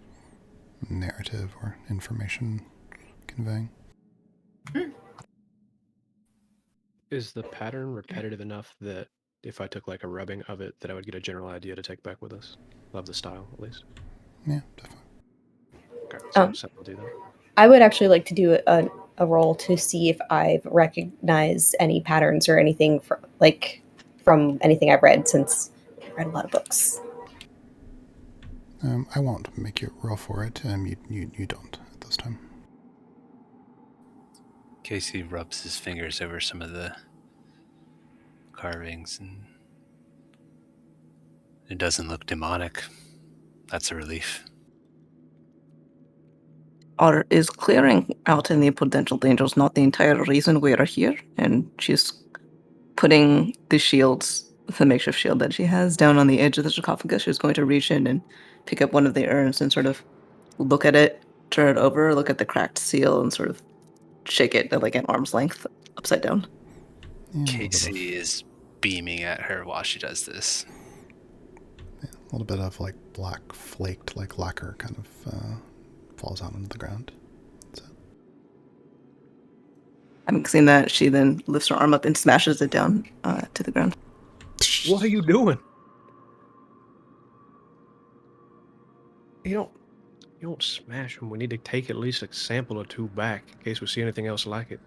narrative or information conveying. Is the pattern repetitive enough that if I took like a rubbing of it, that I would get a general idea to take back with us? Love the style, at least. Yeah, definitely. Okay, so I'll do that. I would actually like to do a roll to see if I've recognized any patterns or anything from anything I've read, since I've read a lot of books. I won't make you roll for it. You don't at this time. Casey rubs his fingers over some of the carvings, and it doesn't look demonic. That's a relief. Is clearing out any potential dangers not the entire reason we are here? And she's putting the shields, the makeshift shield that she has, down on the edge of the sarcophagus. She's going to reach in and pick up one of the urns and sort of look at it, turn it over, look at the cracked seal, and sort of shake it at like an arm's length upside down. Yeah, Casey is beaming at her while she does this. A little bit of like black flaked like lacquer kind of falls out onto the ground. Having seen that, she then lifts her arm up and smashes it down to the ground. What are you doing? You don't smash them. We need to take at least a sample or two back in case we see anything else like it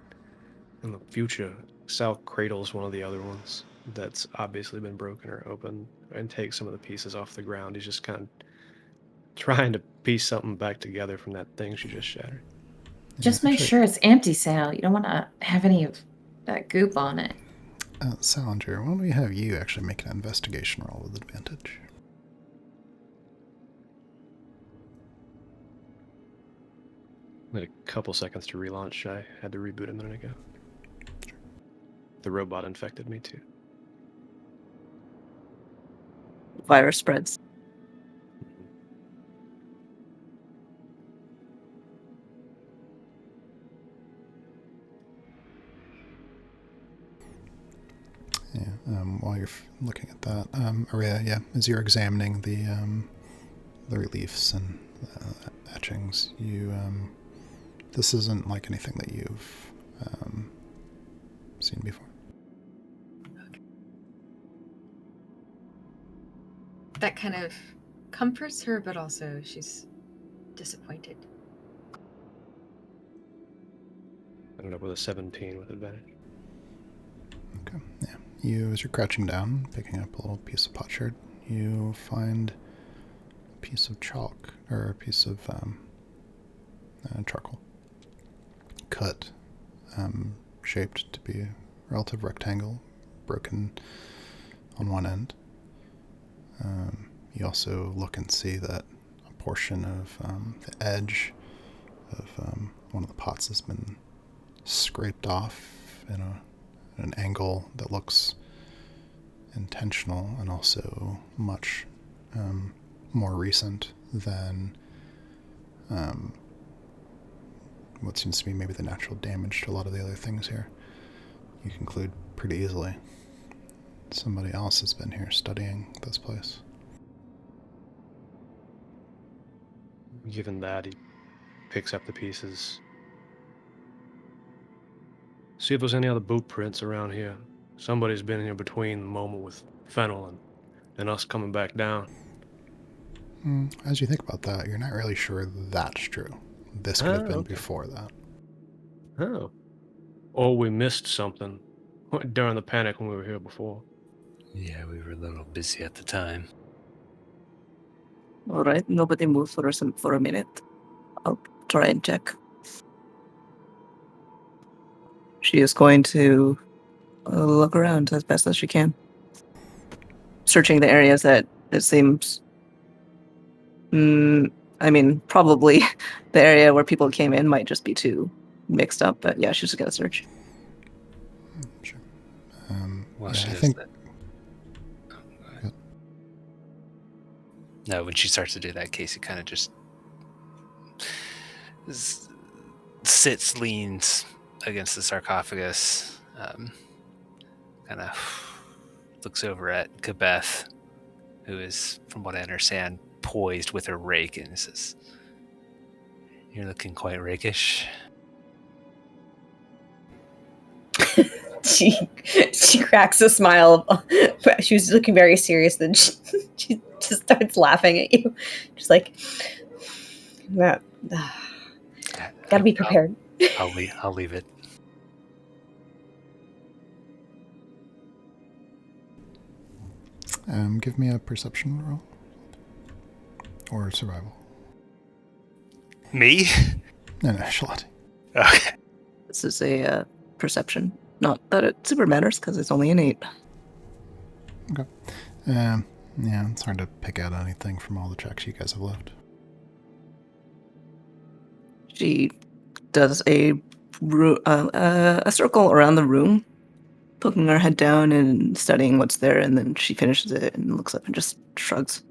in the future. Sal cradles one of the other ones that's obviously been broken or open and take some of the pieces off the ground. He's just kind of trying to piece something back together from that thing she just shattered. Just make sure it's empty, Sal. You don't want to have any of that goop on it. Salinger, why don't we have you actually make an investigation roll with advantage? I had a couple seconds to relaunch. I had to reboot a minute ago. The robot infected me too. Virus spreads. Yeah. While you're looking at that, Aria, yeah, as you're examining the reliefs and etchings, you this isn't like anything that you've seen before. That kind of comforts her, but also she's disappointed. Ended up with a 17 with advantage. Okay, yeah. You, as you're crouching down, picking up a little piece of potsherd, you find a piece of chalk, or a piece of charcoal. Cut, shaped to be a relative rectangle, broken on one end. You also look and see that a portion of the edge of one of the pots has been scraped off in an angle that looks intentional and also much more recent than what seems to be maybe the natural damage to a lot of the other things here. You conclude pretty easily somebody else has been here studying this place. Given that, he picks up the pieces. See if there's any other boot prints around here. Somebody's been here between the moment with Fennel and us coming back down. As you think about that, you're not really sure that's true. This could have been before that. Oh. Or we missed something during the panic when we were here before. Yeah, we were a little busy at the time. All right, nobody move for a minute. I'll try and check. She is going to look around as best as she can, searching the areas that it seems. Probably the area where people came in might just be too mixed up, but yeah, she's just gonna search. Sure. Well, yeah, she I does think. that. No, when she starts to do that, Casey kind of just sits, leans against the sarcophagus, kind of looks over at Kabeth, who is, from what I understand, poised with her rake, and says, "You're looking quite rakish." She cracks a smile. She was looking very serious, then she just starts laughing at you. Just like, gotta be prepared. I'll leave it. Give me a perception roll. Or survival. Me? No, Charlotte. Okay. This is a perception. Not that it super matters, because it's only an 8. Okay. Yeah, it's hard to pick out anything from all the checks you guys have left. She does a circle around the room, poking her head down and studying what's there, and then she finishes it and looks up and just shrugs.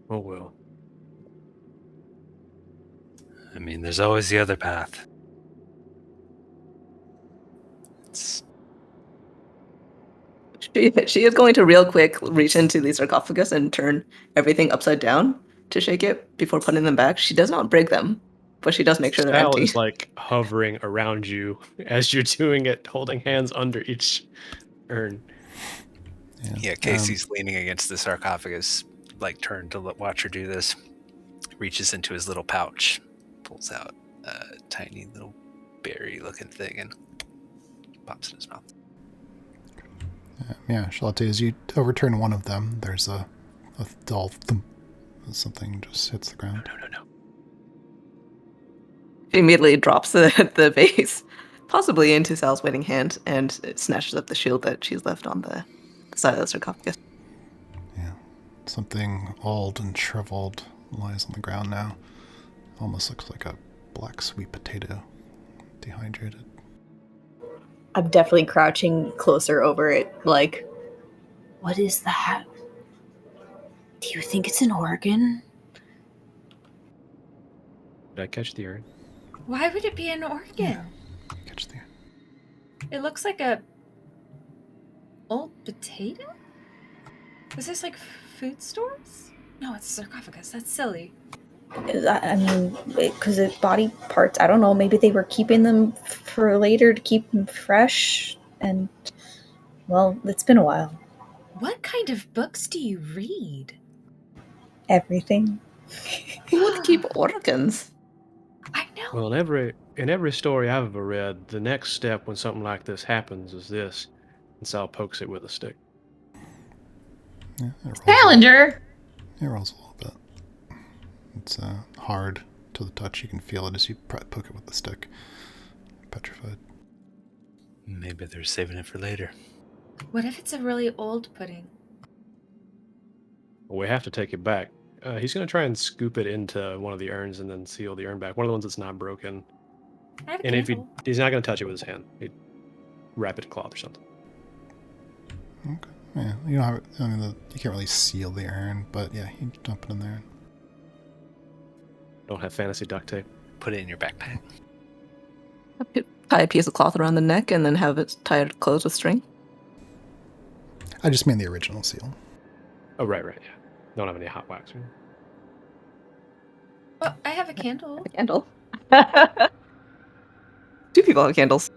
Oh well. I mean, there's always the other path. She is going to real quick reach into the sarcophagus and turn everything upside down to shake it before putting them back. She does not break them, but she does make sure they're Sal empty. is like hovering around you as you're doing it, holding hands under each urn. Yeah, Casey's leaning against the sarcophagus, like turned to watch her do this. Reaches into his little pouch, pulls out a tiny little berry-looking thing, and pops in his mouth. Yeah, Charlotte, as you overturn one of them, there's a dull thump. Something just hits the ground. No. She immediately drops the vase, possibly into Sal's waiting hand, and it snatches up the shield that she's left on the side of the sarcophagus. Yeah. Something old and shriveled lies on the ground now. Almost looks like a black sweet potato, dehydrated. I'm definitely crouching closer over it, like, what is that? Do you think it's an organ? Did I catch the urn? Why would it be an organ? Yeah. Catch the urn. It looks like a old potato? Is this like food stores? No, it's a sarcophagus. That's silly. I mean, because it's body parts. I don't know. Maybe they were keeping them for later to keep them fresh. And, well, it's been a while. What kind of books do you read? Everything. Who would keep organs? I know. Well, in every story I've ever read, the next step when something like this happens is this, and Sal pokes it with a stick. Yeah, it rolls Challenger! It rolls a little bit. It's hard to the touch. You can feel it as you poke it with the stick. Petrified. Maybe they're saving it for later. What if it's a really old pudding? We have to take it back. He's going to try and scoop it into one of the urns and then seal the urn back. One of the ones that's not broken. I have a And if candle. he's not going to touch it with his hand, he'd wrap it in cloth or something. Okay. Yeah, you don't have. I mean, you can't really seal the urn, but yeah, you dump it in there. Don't have fantasy duct tape. Put it in your backpack. Tie a piece of cloth around the neck and then have it tied closed with string. I just mean the original seal. Oh, right, yeah. Don't have any hot wax. Right? Well, I have a candle. A candle. 2 people have candles.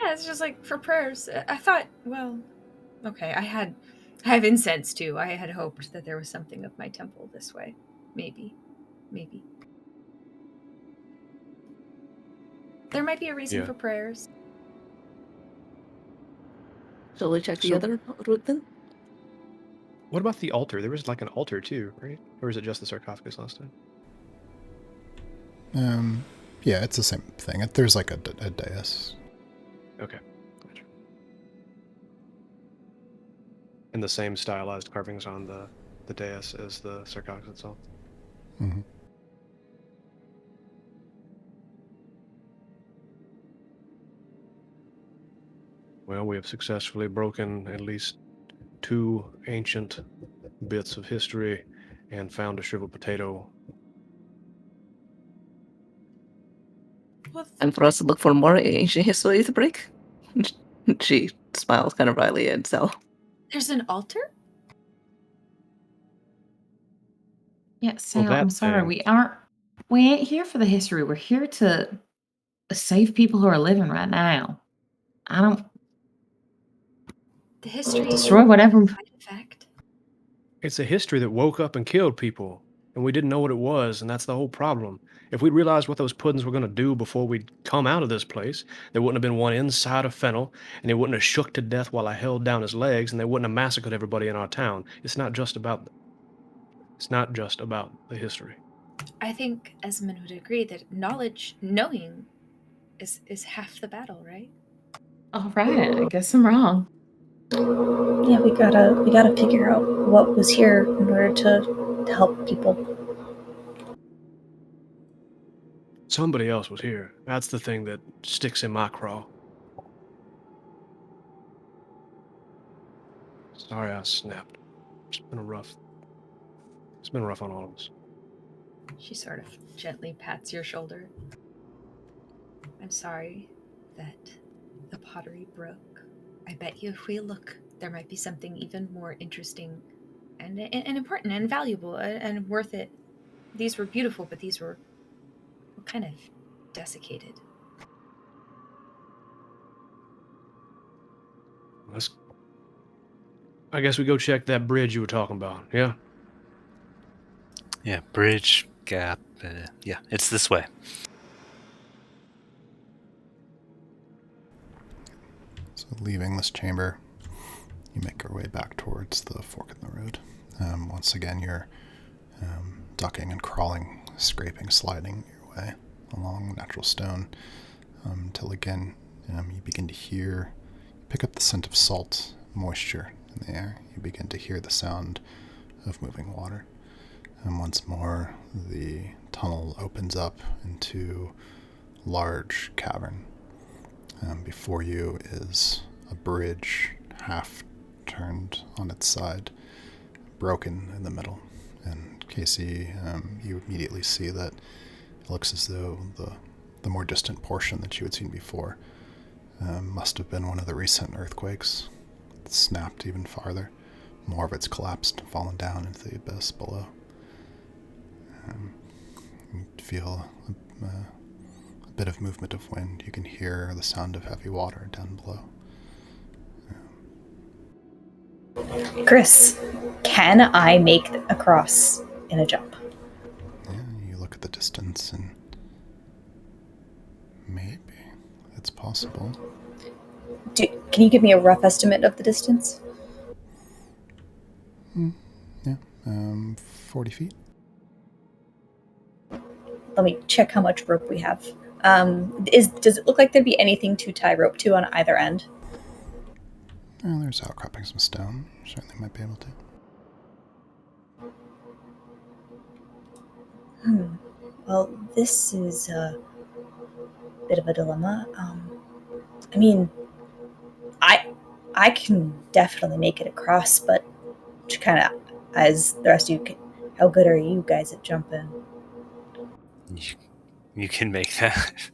Yeah, it's just like for prayers. I thought, well, okay, I have incense too. I had hoped that there was something of my temple this way. Maybe. There might be a reason for prayers. Shall we check the other route then? What about the altar? There was like an altar too, right? Or is it just the sarcophagus last time? Yeah, it's the same thing. There's like a dais. Okay. Gotcha. And the same stylized carvings on the dais as the sarcophagus itself. Mm-hmm. Well, we have successfully broken at least 2 ancient bits of history and found a shriveled potato. And for us to look for more ancient history to break? She smiles kind of wryly at Sal. There's an altar? Yeah, Sal, that I'm sorry. thing. We ain't here for the history. We're here to save people who are living right now. I don't The history destroy whatever. Effect. It's a history that woke up and killed people. and we didn't know what it was, and that's the whole problem. If we'd realized what those puddings were going to do before we'd come out of this place, there wouldn't have been one inside of Fennel, and he wouldn't have shook to death while I held down his legs, and they wouldn't have massacred everybody in our town. It's not just about the history. I think Esmond would agree that knowing is half the battle, right? All right, I guess I'm wrong. Yeah, we gotta figure out what was here in order to help people. Somebody else was here. That's the thing that sticks in my craw. Sorry I snapped. It's been rough on all of us. She sort of gently pats your shoulder. I'm sorry that the pottery broke. I bet you if we look, there might be something even more interesting and important and valuable and worth it. These were beautiful, but these were kind of desiccated. I guess we go check that bridge you were talking about, yeah? Yeah, bridge, gap. Yeah, it's this way. So leaving this chamber, you make your way back towards the fork in the road. Once again, you're ducking and crawling, scraping, sliding your way along natural stone until again you begin to pick up the scent of salt, moisture in the air. You begin to hear the sound of moving water. And once more, the tunnel opens up into a large cavern. Before you is a bridge half turned on its side, broken in the middle. And Casey, you immediately see that it looks as though the more distant portion that you had seen before must have been one of the recent earthquakes. It snapped even farther. More of it's collapsed and fallen down into the abyss below. You feel a bit of movement of wind. You can hear the sound of heavy water down below. Chris, can I make a cross in a jump? Yeah, you look at the distance and maybe it's possible. Can you give me a rough estimate of the distance? Yeah, 40 feet. Let me check how much rope we have. Does it look like there'd be anything to tie rope to on either end? Well, there's outcroppings of stone. You certainly might be able to. Well, this is a bit of a dilemma. I mean, I can definitely make it across, but kind of as the rest of you, how good are you guys at jumping? You can make that.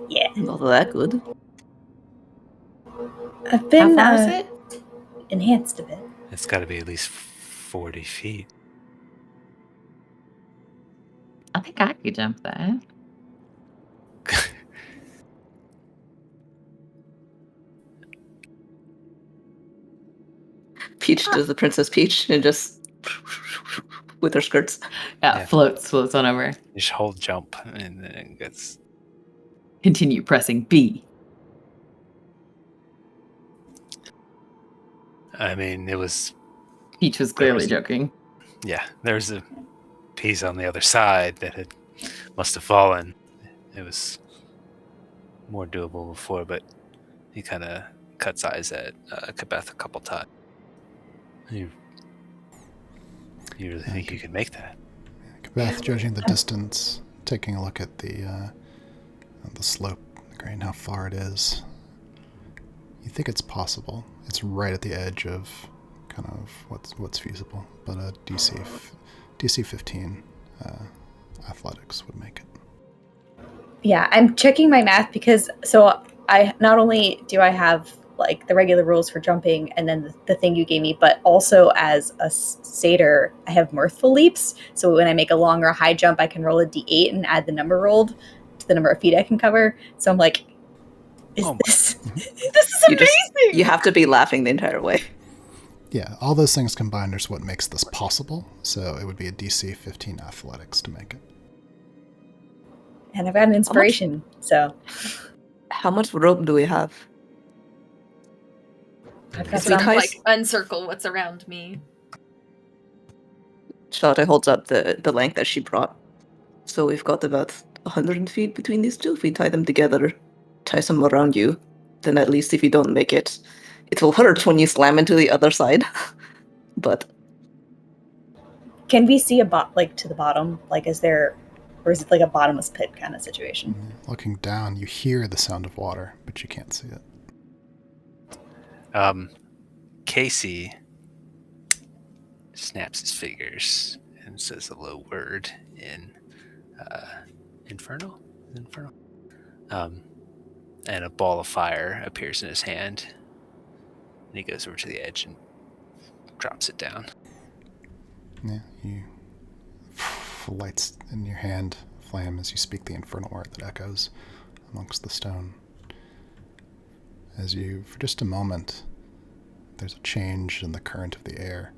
Yeah, Not that good. I've been How far is it? enhanced a bit. It's got to be at least 40 feet. I think I could jump that. Peach does the Princess Peach and just with her skirts. Yeah, Yeah. floats on over. You just hold jump and then it gets. Continue pressing B. I mean, it was. Peach was clearly joking. Yeah, there's a piece on the other side that must have fallen. It was more doable before, but he kind of cuts eyes at Kabeth a couple times. You really think you can make that? Kabeth, judging the distance, taking a look at the slope, the grade, and how far it is, you think it's possible. It's right at the edge of kind of what's feasible, but a DC 15 athletics would make it. Yeah, I'm checking my math because I not only do I have like the regular rules for jumping and then the thing you gave me, but also as a satyr, I have mirthful leaps. So when I make a long or a high jump, I can roll a d8 and add the number rolled to the number of feet I can cover. So I'm like, this is amazing. You have to be laughing the entire way. Yeah, all those things combined is what makes this possible. So it would be a DC 15 athletics to make it. And I've got an inspiration, so How much rope do we have? I've got So we some. can like encircle what's around me. Charlotte holds up the length that she brought. So we've got about 100 feet between these two. If we tie them together, tie some around you, then at least if you don't make it, it will hurt when you slam into the other side. But Can we see like to the bottom? Like, is there, or is it like a bottomless pit kind of situation? Looking down, you hear the sound of water, but you can't see it. Casey snaps his fingers and says a low word in Infernal? And a ball of fire appears in his hand. And he goes over to the edge and drops it down. Yeah, you lights in your hand flame as you speak the infernal word that echoes amongst the stone. As you, for just a moment, there's a change in the current of the air.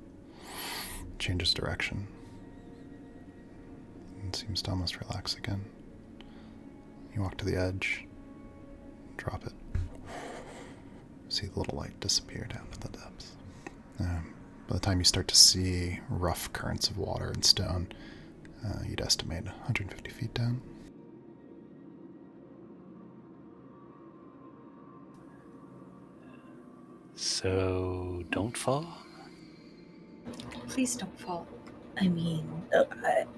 It changes direction. And seems to almost relax again. You walk to the edge, drop it. See the little light disappear down to the depths. By the time you start to see rough currents of water and stone, you'd estimate 150 feet down. So, don't fall? Please don't fall. I mean,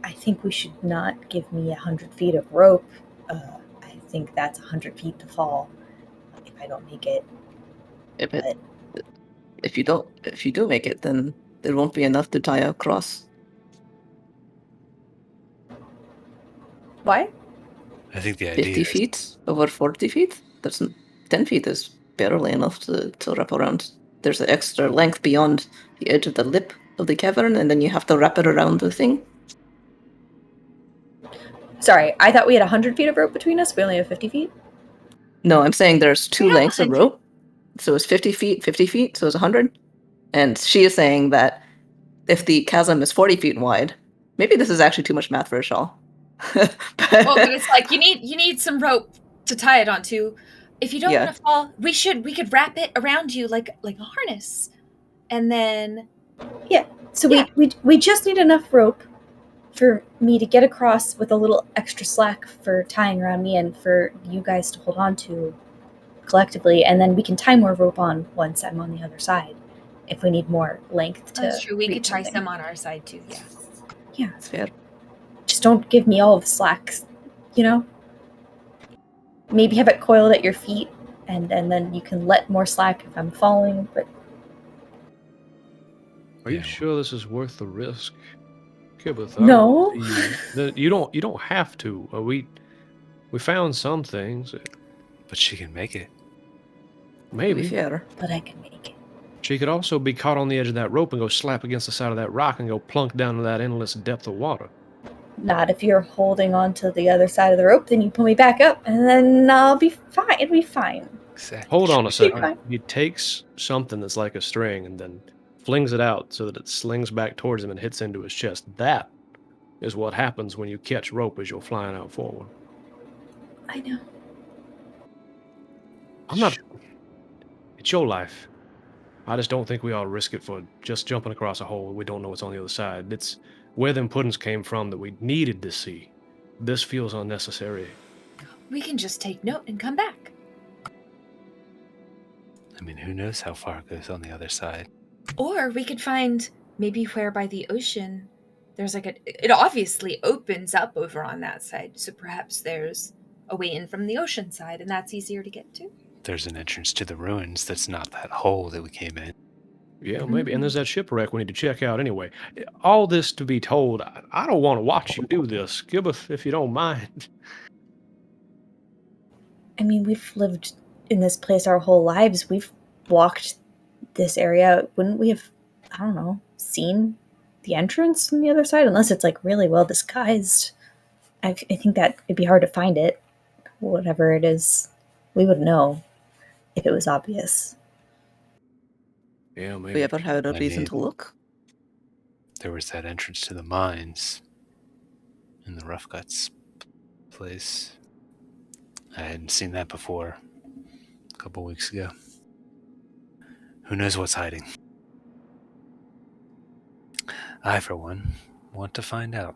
I think we should not give me 100 feet of rope. I think that's 100 feet to fall if I don't make it. If you do make it, then there won't be enough to tie across. Why? I think the idea 50 is feet over 40 feet? That's 10 feet is barely enough to wrap around. There's an extra length beyond the edge of the lip of the cavern, and then you have to wrap it around the thing. Sorry, I thought we had 100 feet of rope between us. We only have 50 feet. No, I'm saying there's two have lengths of 100. rope. So it's 50 feet, so it's 100. And she is saying that if the chasm is 40 feet wide, maybe this is actually too much math for a shawl. Well, but it's like you need some rope to tie it onto. If you don't Yeah. want to fall, we could wrap it around you like a harness, and then So Yeah. we just need enough rope for me to get across with a little extra slack for tying around me and for you guys to hold on to collectively, and then we can tie more rope on once I'm on the other side if we need more length to that's true. We could reach tie something. some on our side too. Yeah. Yeah, That's fair. just don't give me all of the slacks, you know? Maybe have it coiled at your feet, and then you can let more slack if I'm falling, but Are you Yeah. sure this is worth the risk? Kibith, No. you don't have to. We found some things. but she can make it. To be Maybe. fair. But I can make it. She could also be caught on the edge of that rope and go slap against the side of that rock and go plunk down to that endless depth of water. Not if you're holding on to the other side of the rope, then you pull me back up, and then I'll be fine. It'll be fine. Exactly. Hold on a She'll be second. fine. He takes something that's like a string and then flings it out so that it slings back towards him and hits into his chest. That is what happens when you catch rope as you're flying out forward. I know. I'm not. It's your life. I just don't think we ought to risk it for just jumping across a hole. We don't know what's on the other side. It's where them puddings came from that we needed to see. This feels unnecessary. We can just take note and come back. I mean, who knows how far it goes on the other side? Or we could find maybe where by the ocean there's it obviously opens up over on that side. So perhaps there's a way in from the ocean side and that's easier to get to. There's an entrance to the ruins that's not that hole that we came in. Yeah, maybe. And there's that shipwreck we need to check out anyway. All this to be told, I don't want to watch you do this. Gibbeth, if you don't mind. I mean, we've lived in this place our whole lives. We've walked this area. Wouldn't we have, I don't know, seen the entrance on the other side? Unless it's like really well disguised. I think that it'd be hard to find it. Whatever it is, we would know if it was obvious. Yeah, Have we maybe. ever had a I reason mean- to look? There was that entrance to the mines in the Rough Guts place. I hadn't seen that before a couple weeks ago. Who knows what's hiding? I, for one, want to find out.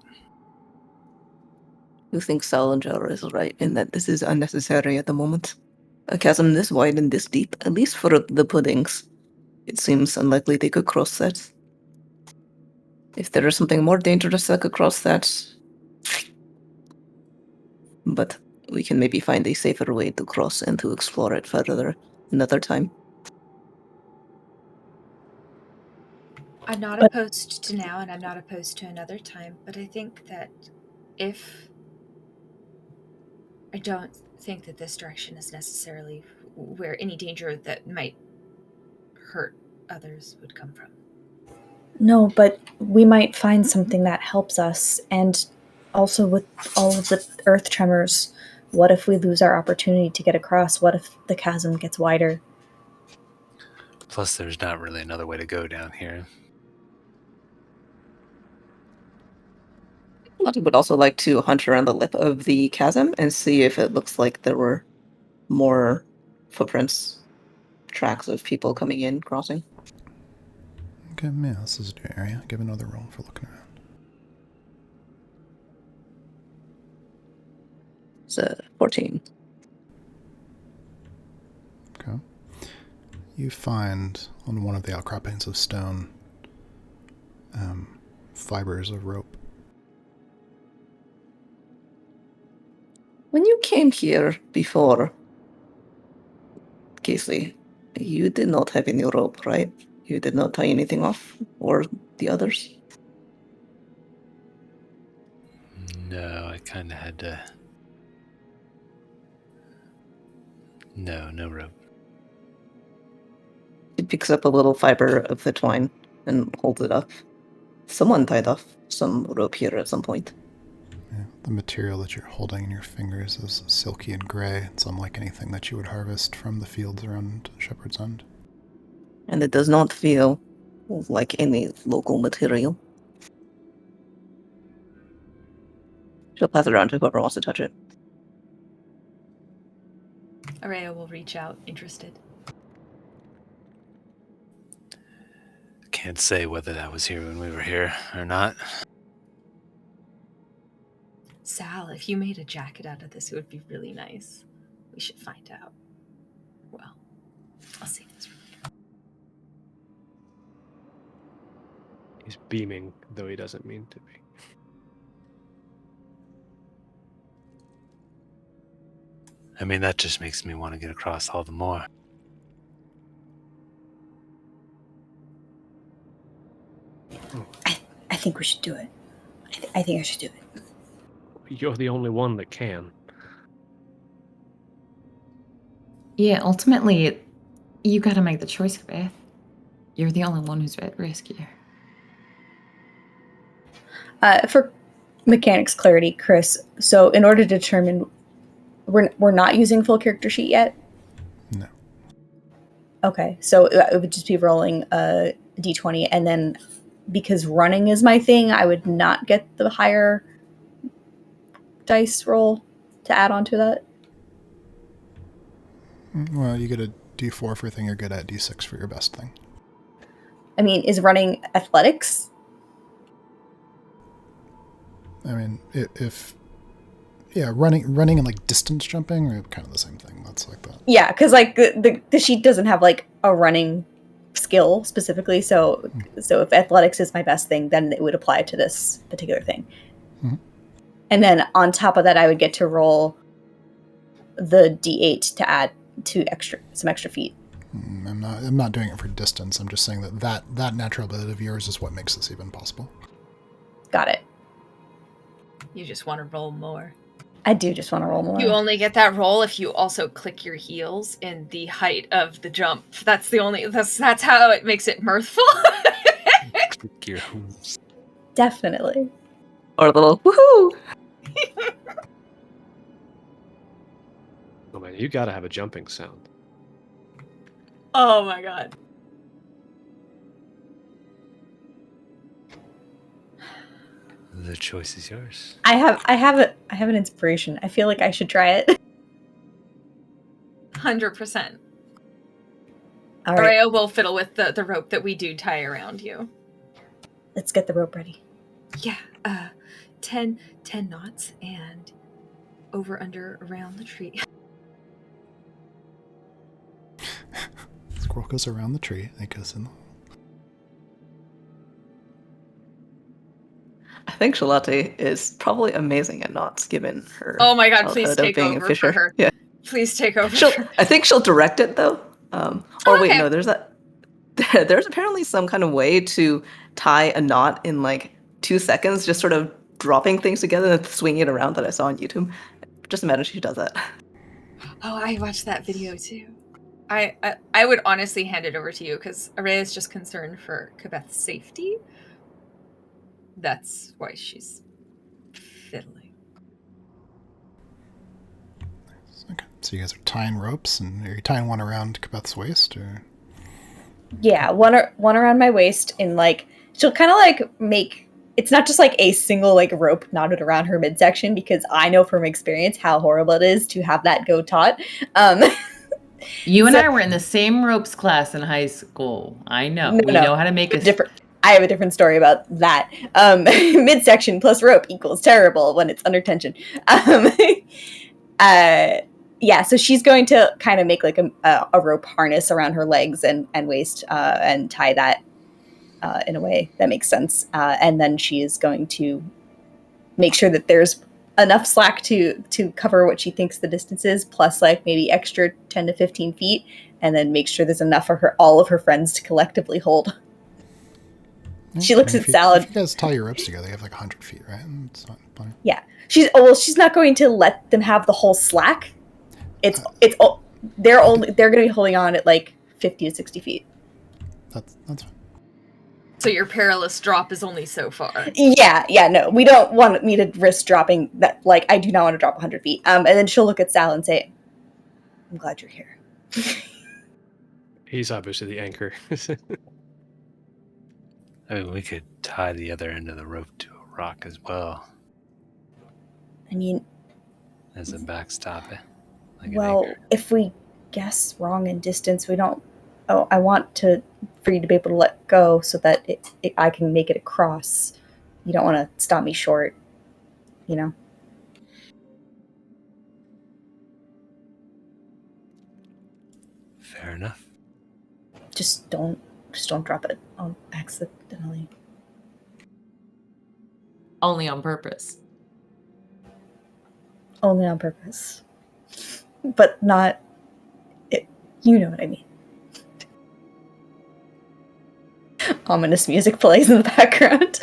You think Salinger is right in that this is unnecessary at the moment? A chasm this wide and this deep, at least for the puddings. It seems unlikely they could cross that. If there is something more dangerous that could cross that... But we can maybe find a safer way to cross and to explore it further another time. I'm not But- opposed to now, and I'm not opposed to another time, but I think that if... I don't think that this direction is necessarily where any danger that might hurt others would come from. No, but we might find something that helps us. And also, with all of the earth tremors, what if we lose our opportunity to get across? What if the chasm gets wider? Plus, there's not really another way to go down here. I would also like to hunt around the lip of the chasm and see if it looks like there were more footprints, tracks of people coming in, crossing. Okay, yeah, this is a new area. Give another roll for looking around. So 14. Okay. You find on one of the outcroppings of stone fibers of rope. When you came here before, Casey, you did not have any rope, right? You did not tie anything off, or the others? No, I kind of had to... No rope. He picks up a little fiber of the twine and holds it up. Someone tied off some rope here at some point. Yeah, the material that you're holding in your fingers is silky and gray. It's unlike anything that you would harvest from the fields around Shepherd's End. And it does not feel like any local material. She'll pass it around to whoever wants to touch it. Araya will reach out, interested. Can't say whether that was here when we were here or not. Sal, if you made a jacket out of this, it would be really nice. We should find out. Well, I'll see this. He's beaming, though he doesn't mean to be. I mean, that just makes me want to get across all the more. I think we should do it. I think I should do it. You're the only one that can. Yeah, ultimately, you gotta make the choice, Beth. You're the only one who's at risk here. For mechanics clarity, Chris, so in order to determine, we're not using full character sheet yet? No. Okay, so it would just be rolling a d20, and then because running is my thing, I would not get the higher dice roll to add on to that. Well, you get a D4 for everything you're good at, D6 for your best thing. I mean, is running athletics? I mean, running and like distance jumping are kind of the same thing. That's like that. Yeah, because like the sheet doesn't have like a running skill specifically, so if athletics is my best thing, then it would apply to this particular thing. Mhm. And then on top of that, I would get to roll the d8 to add some extra feet. I'm not doing it for distance. I'm just saying that natural ability of yours is what makes this even possible. Got it. You just want to roll more. I do just want to roll more. You only get that roll if you also click your heels in the height of the jump. That's how it makes it mirthful. Click your hooves. Definitely. Or a little woohoo! Oh man, you gotta have a jumping sound. Oh my god. The choice is yours. I have an inspiration. I feel like I should try it. 100%. All right, Araya will fiddle with the rope that we do tie around you. let's get the rope ready. Yeah, 10 knots and over, under, around the tree. Squirrel goes around the tree. It goes in the hole. I think Shalate is probably amazing at knots, given her. Oh my god, please childhood of take being a over fisher. for her. Yeah, Please take over. I think she'll direct it though. Or wait, okay. no, there's that. There's apparently some kind of way to tie a knot in like 2 seconds, just sort of dropping things together and swinging it around that I saw on YouTube. Just imagine she does that. Oh, I watched that video too. I would honestly hand it over to you because Araya is just concerned for Kabeth's safety. That's why she's fiddling. Okay. So you guys are tying ropes, and are you tying one around Kabeth's waist, or? Yeah, one around my waist, and like she'll kind of like make. It's not just like a single like rope knotted around her midsection, because I know from experience how horrible it is to have that go taut. You and I were in the same ropes class in high school. I know. We know how to make a different. I have a different story about that. Midsection plus rope equals terrible when it's under tension. Yeah, so she's going to kind of make like a rope harness around her legs and waist and tie that in a way that makes sense. And then she is going to make sure that there's enough slack to cover what she thinks the distance is, plus like maybe extra 10 to 15 feet, and then make sure there's enough for all of her friends to collectively hold. She looks at Salad. If you guys tie your ropes together, you have like 100 feet, right? It's not funny. Yeah, she's not going to let them have the whole slack. They're going to be holding on at like 50 to 60 feet. That's fine. So your perilous drop is only so far. Yeah, no, we don't want me to risk dropping that. Like, I do not want to drop 100 feet. And then she'll look at Sal and say, "I'm glad you're here." He's obviously the anchor. I mean, we could tie the other end of the rope to a rock as well I mean, as a backstop. Like well, if we guess wrong in distance, we don't. Oh, I want for you to be able to let go so that I can make it across. You don't want to stop me short, you know? Fair enough. Just don't drop it on accidentally. only on purpose. Only on purpose. But not... you know what I mean. Ominous music plays in the background.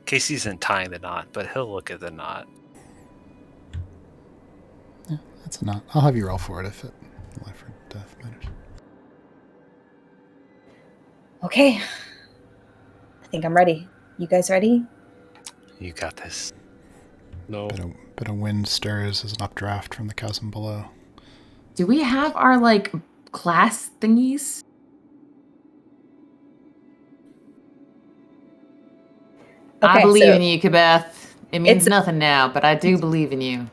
Casey isn't tying the knot, but he'll look at the knot. Yeah, that's a knot. I'll have you roll for it if it life or death matters. Okay. I think I'm ready. You guys ready? You got this. No. Bit of wind stirs as an updraft from the chasm below. Do we have our, like, class thingies? I believe in you, Kabeth. It means nothing now, but I do believe in you.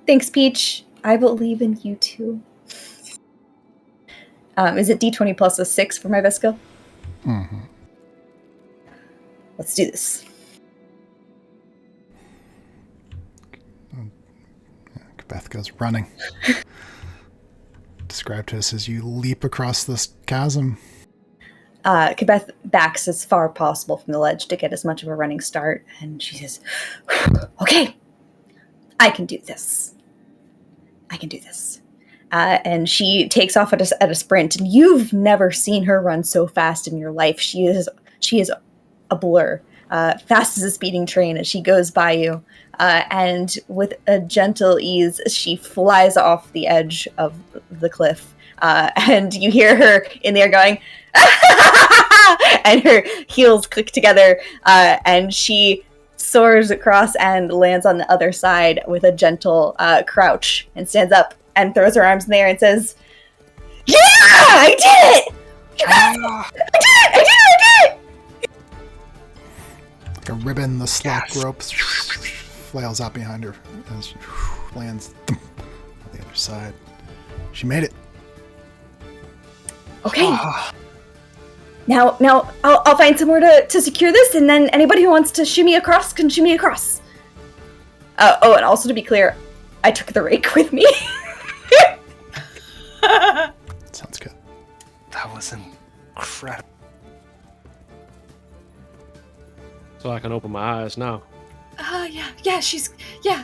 Thanks, Peach. I believe in you, too. Is it D20 plus a 6 for my best skill? Mm-hmm. Let's do this. Beth goes running. Describe to us as you leap across this chasm. Kabeth backs as far as possible from the ledge to get as much of a running start, and she says, okay, I can do this. I can do this. And she takes off at a sprint, and you've never seen her run so fast in your life. She is a blur, fast as a speeding train as she goes by you. And with a gentle ease, she flies off the edge of the cliff. And you hear her in there going, and her heels click together, and she soars across and lands on the other side with a gentle crouch and stands up and throws her arms in the air and says, "Yeah, I did it! You guys, I did it! Like a ribbon, the slack rope flails out behind her and lands on the other side. She made it. Okay. Now, I'll find somewhere to secure this, and then anybody who wants to shimmy across can shimmy across. Oh, and also to be clear, I took the rake with me. Sounds good. That was incredible. So I can open my eyes now. Yeah, yeah.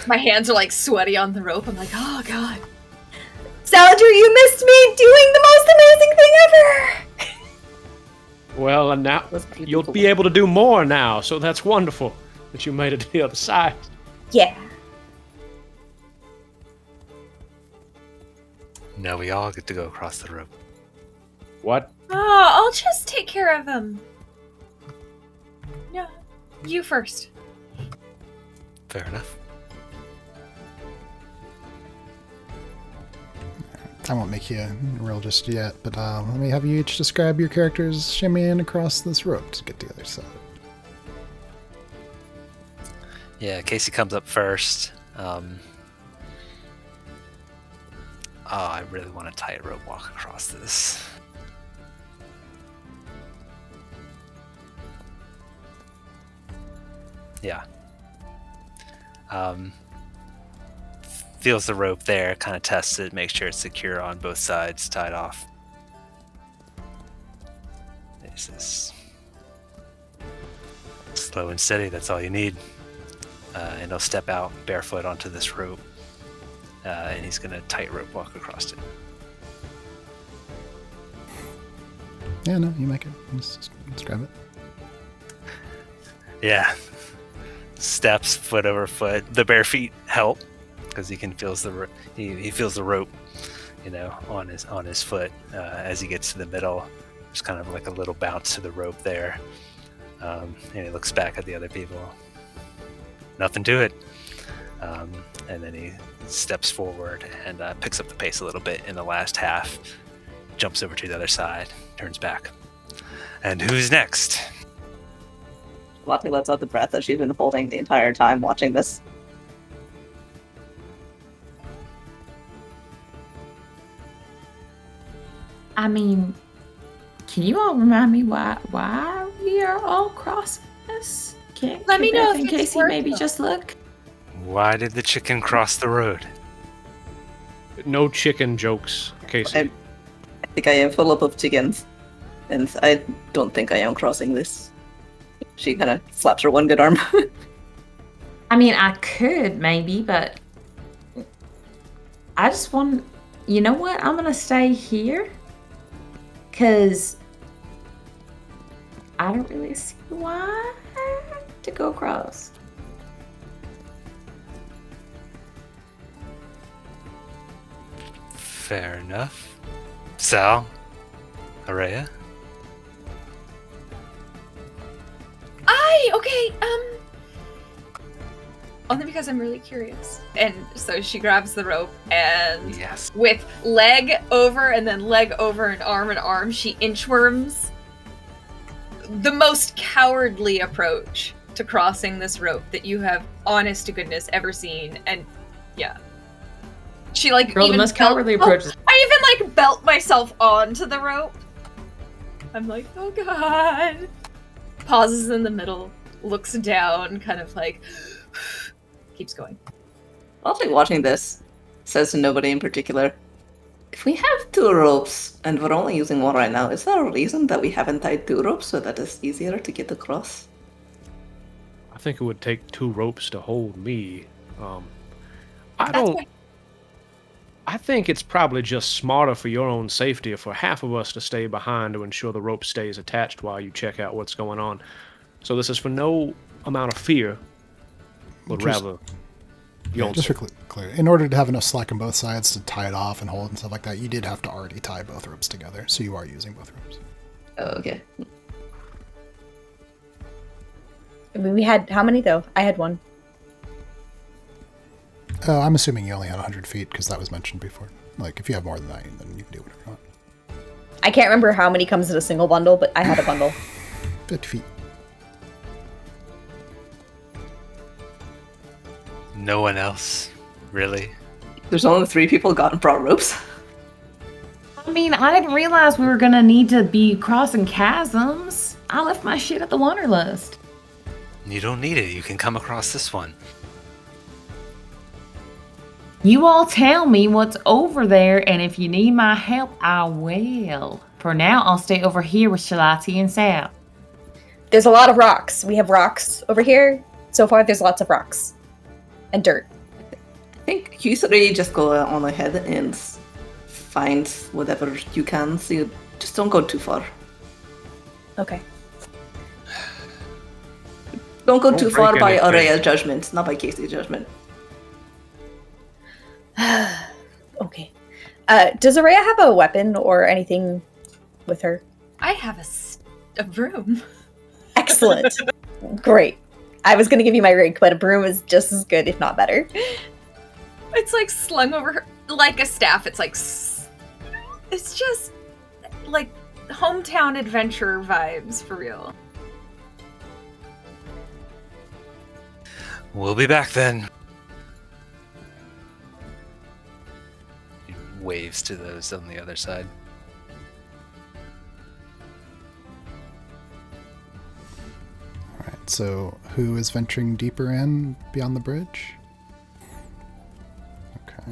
My hands are like sweaty on the rope. I'm like, oh god. Salander, you missed me doing the most amazing thing ever! Well, and now you'll be able to do more now, so that's wonderful that you made it to the other side. Yeah. Now we all get to go across the rope. What? Oh, I'll just take care of them. No, you first. Fair enough. I won't make you roll just yet, but let me have you each describe your characters shimmying across this rope to get to the other side. Yeah, Casey comes up first. I really want to tightrope walk across this. Yeah. Feels the rope there, kind of tests it, makes sure it's secure on both sides, tied off. This is slow and steady, that's all you need. And he'll step out barefoot onto this rope, and he's going to tightrope walk across it. Yeah, no, you make it. Let's grab it. Yeah. Steps foot over foot. The bare feet help because he can feels the he feels the rope, on his foot as he gets to the middle. There's kind of like a little bounce to the rope there, and he looks back at the other people. Nothing to it, and then he steps forward and picks up the pace a little bit in the last half. Jumps over to the other side, turns back, and who's next? Lottie lets out the breath that she's been holding the entire time watching this. I mean, can you all remind me why we are all crossing this? Let me know if in it's case you maybe just look. Why did the chicken cross the road? No chicken jokes, Casey. I think I am full up of chickens, and I don't think I am crossing this. She kind of slaps her one good arm. I mean, I could maybe, but I just want. You know what? I'm gonna stay here because I don't really see why to go across. Fair enough. Sal? Araya? Okay, only because I'm really curious. And so she grabs the rope and Yes. with leg over and arm, she inchworms the most cowardly approach to crossing this rope that you have, honest to goodness, ever seen. And yeah. She Girl, the most cowardly approach. I even belt myself onto the rope. I'm like, oh god. Pauses in the middle, looks down, kind of keeps going. Lottie watching this says to nobody in particular, if we have 2 ropes and we're only using 1 right now, is there a reason that we haven't tied 2 ropes so that it's easier to get across? I think it would take 2 ropes to hold me. I think it's probably just smarter for your own safety for half of us to stay behind to ensure the rope stays attached while you check out what's going on. So this is for no amount of fear, but rather your own Just for clear, in order to have enough slack on both sides to tie it off and hold and stuff like that, you did have to already tie both ropes together, so you are using both ropes. Oh, okay. I mean, we had how many though? I had 1. I'm assuming you only had 100 feet because that was mentioned before. Like, if you have more than that, then you can do whatever you want. I can't remember how many comes in a single bundle, but I had a bundle. 50 feet. No one else, really? There's only 3 people got and brought ropes. I mean, I didn't realize we were gonna need to be crossing chasms. I left my shit at the Wanderlust. You don't need it. You can come across this one. You all tell me what's over there, and if you need my help, I will. For now, I'll stay over here with Shalati and Sal. There's a lot of rocks. We have rocks over here. So far, there's lots of rocks. And dirt. I think you should really just go on ahead and find whatever you can. So just don't go too far. Okay. Don't go Don't too far break by anything. Araya's judgment, not by Casey's judgment. Okay. Does Araya have a weapon or anything with her? I have a broom. Excellent. Great. I was going to give you my rig, but a broom is just as good, if not better. It's like slung over her like a staff. It's like it's just like hometown adventure vibes for real. We'll be back then. He waves to those on the other side. All right, so who is venturing deeper in beyond the bridge? Okay.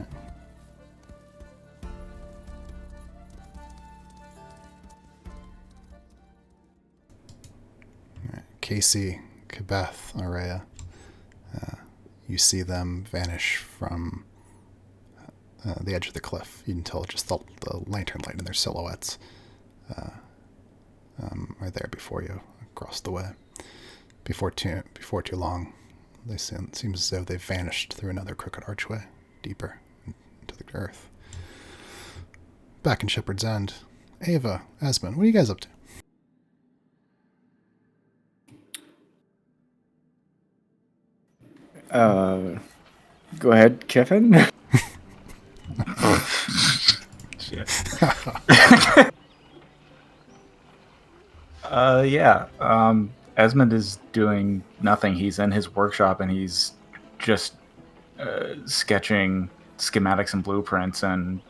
All right, Casey, Kabeth, Araya. You see them vanish from the edge of the cliff. You can tell just the lantern light in their silhouettes are there before you across the way. Before too long, they seems as though they've vanished through another crooked archway, deeper into the earth. Back in Shepherd's End, Ava, Esmond, what are you guys up to? Go ahead, Kevin. Shit. Yeah. Esmond is doing nothing. He's in his workshop and he's just sketching schematics and blueprints and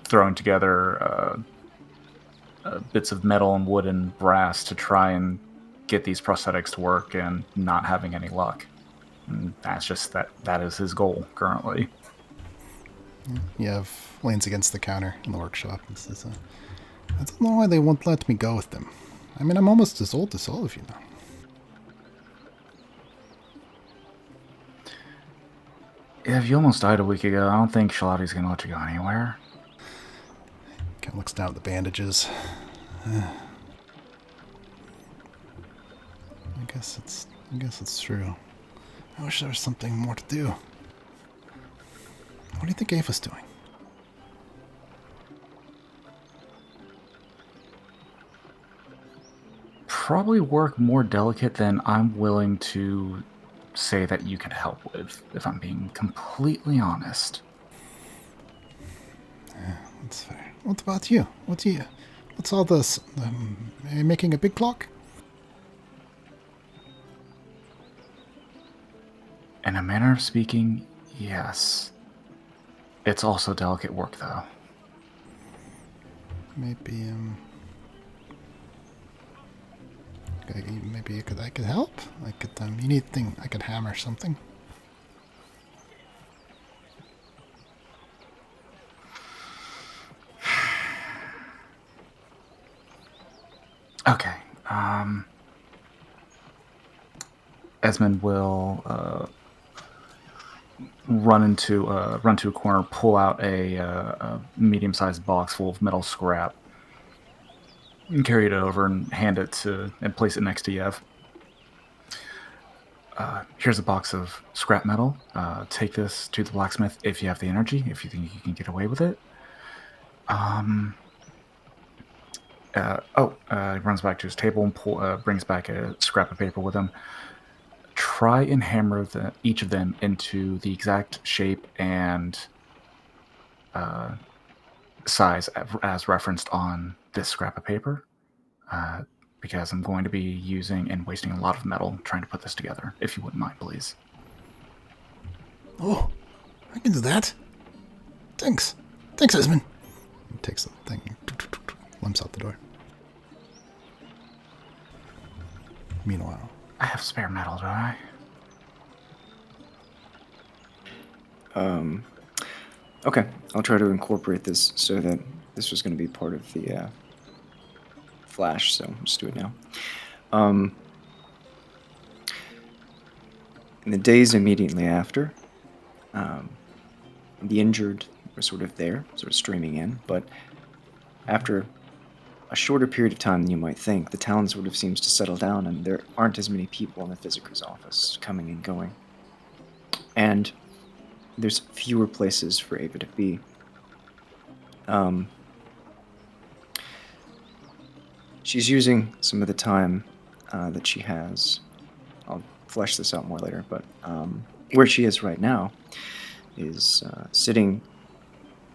throwing together bits of metal and wood and brass to try and get these prosthetics to work, and not having any luck. And that's just that is his goal currently. Yev leans against the counter in the workshop and says, I don't know why they won't let me go with them. I mean, I'm almost as old as all of you now. If you almost died a week ago, I don't think Shalati's gonna let you go anywhere. Kind of looks down at the bandages. I guess it's true. I wish there was something more to do. What do you think Ava's doing? Probably work more delicate than I'm willing to say that you could help with, if I'm being completely honest. Yeah, that's fair. What about you? What's all this? Are you making a big clock? In a manner of speaking, yes. It's also delicate work, though. Maybe I could help. You need thing I could hammer something. Okay. Esmond will run to a corner, pull out a medium-sized box full of metal scrap, and carry it over and hand it to and place it next to Yev. Here's a box of scrap metal. Take this to the blacksmith if you have the energy, if you think you can get away with it. He runs back to his table and brings back a scrap of paper with him. try and hammer each of them into the exact shape and size as referenced on this scrap of paper, because I'm going to be using and wasting a lot of metal trying to put this together, if you wouldn't mind, please. Oh, I can do that. Thanks. Thanks, Esmond. He takes the thing, limps out the door. Meanwhile, I have spare metal, don't I? Okay, I'll try to incorporate this so that this was going to be part of the flash, so let's do it now. In the days immediately after, the injured were sort of there, sort of streaming in, but after a shorter period of time than you might think, the town sort of seems to settle down, and there aren't as many people in the Physicker's office coming and going. And there's fewer places for Ava to be. She's using some of the time that she has. I'll flesh this out more later, but where she is right now is sitting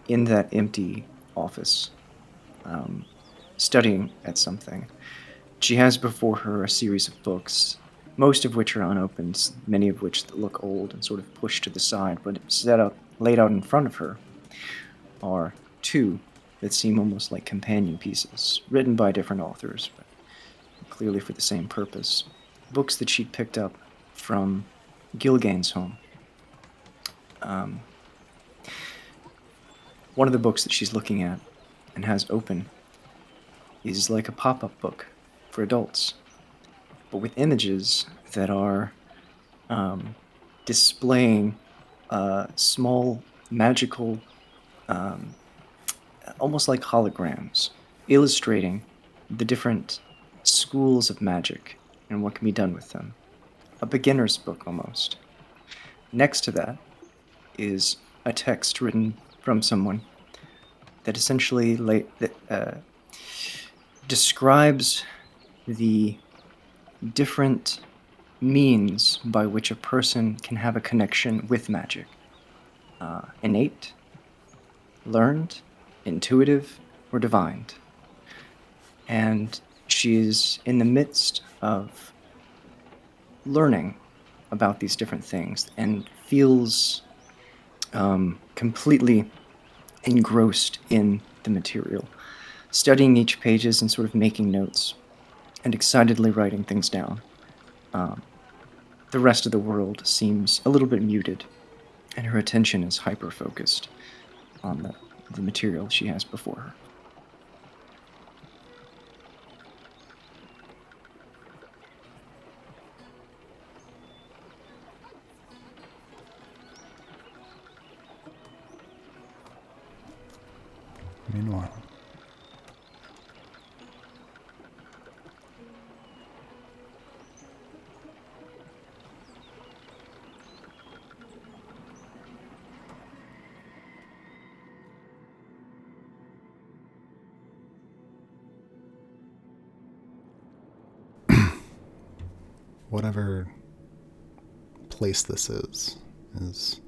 in that empty office, studying at something. She has before her a series of books, most of which are unopened, many of which look old and sort of pushed to the side, but laid out in front of her are two that seem almost like companion pieces, written by different authors, but clearly for the same purpose. Books that she'd picked up from Gilgain's home. One of the books that she's looking at and has open is like a pop-up book for adults, but with images that are displaying small magical, almost like holograms, illustrating the different schools of magic and what can be done with them. A beginner's book almost. Next to that is a text written from someone that essentially describes the different means by which a person can have a connection with magic. Innate, learned, intuitive, or divined. And she's in the midst of learning about these different things and feels completely engrossed in the material, studying each pages and sort of making notes and excitedly writing things down. The rest of the world seems a little bit muted, and her attention is hyper-focused on the material she has before her. meanwhile, whatever place this is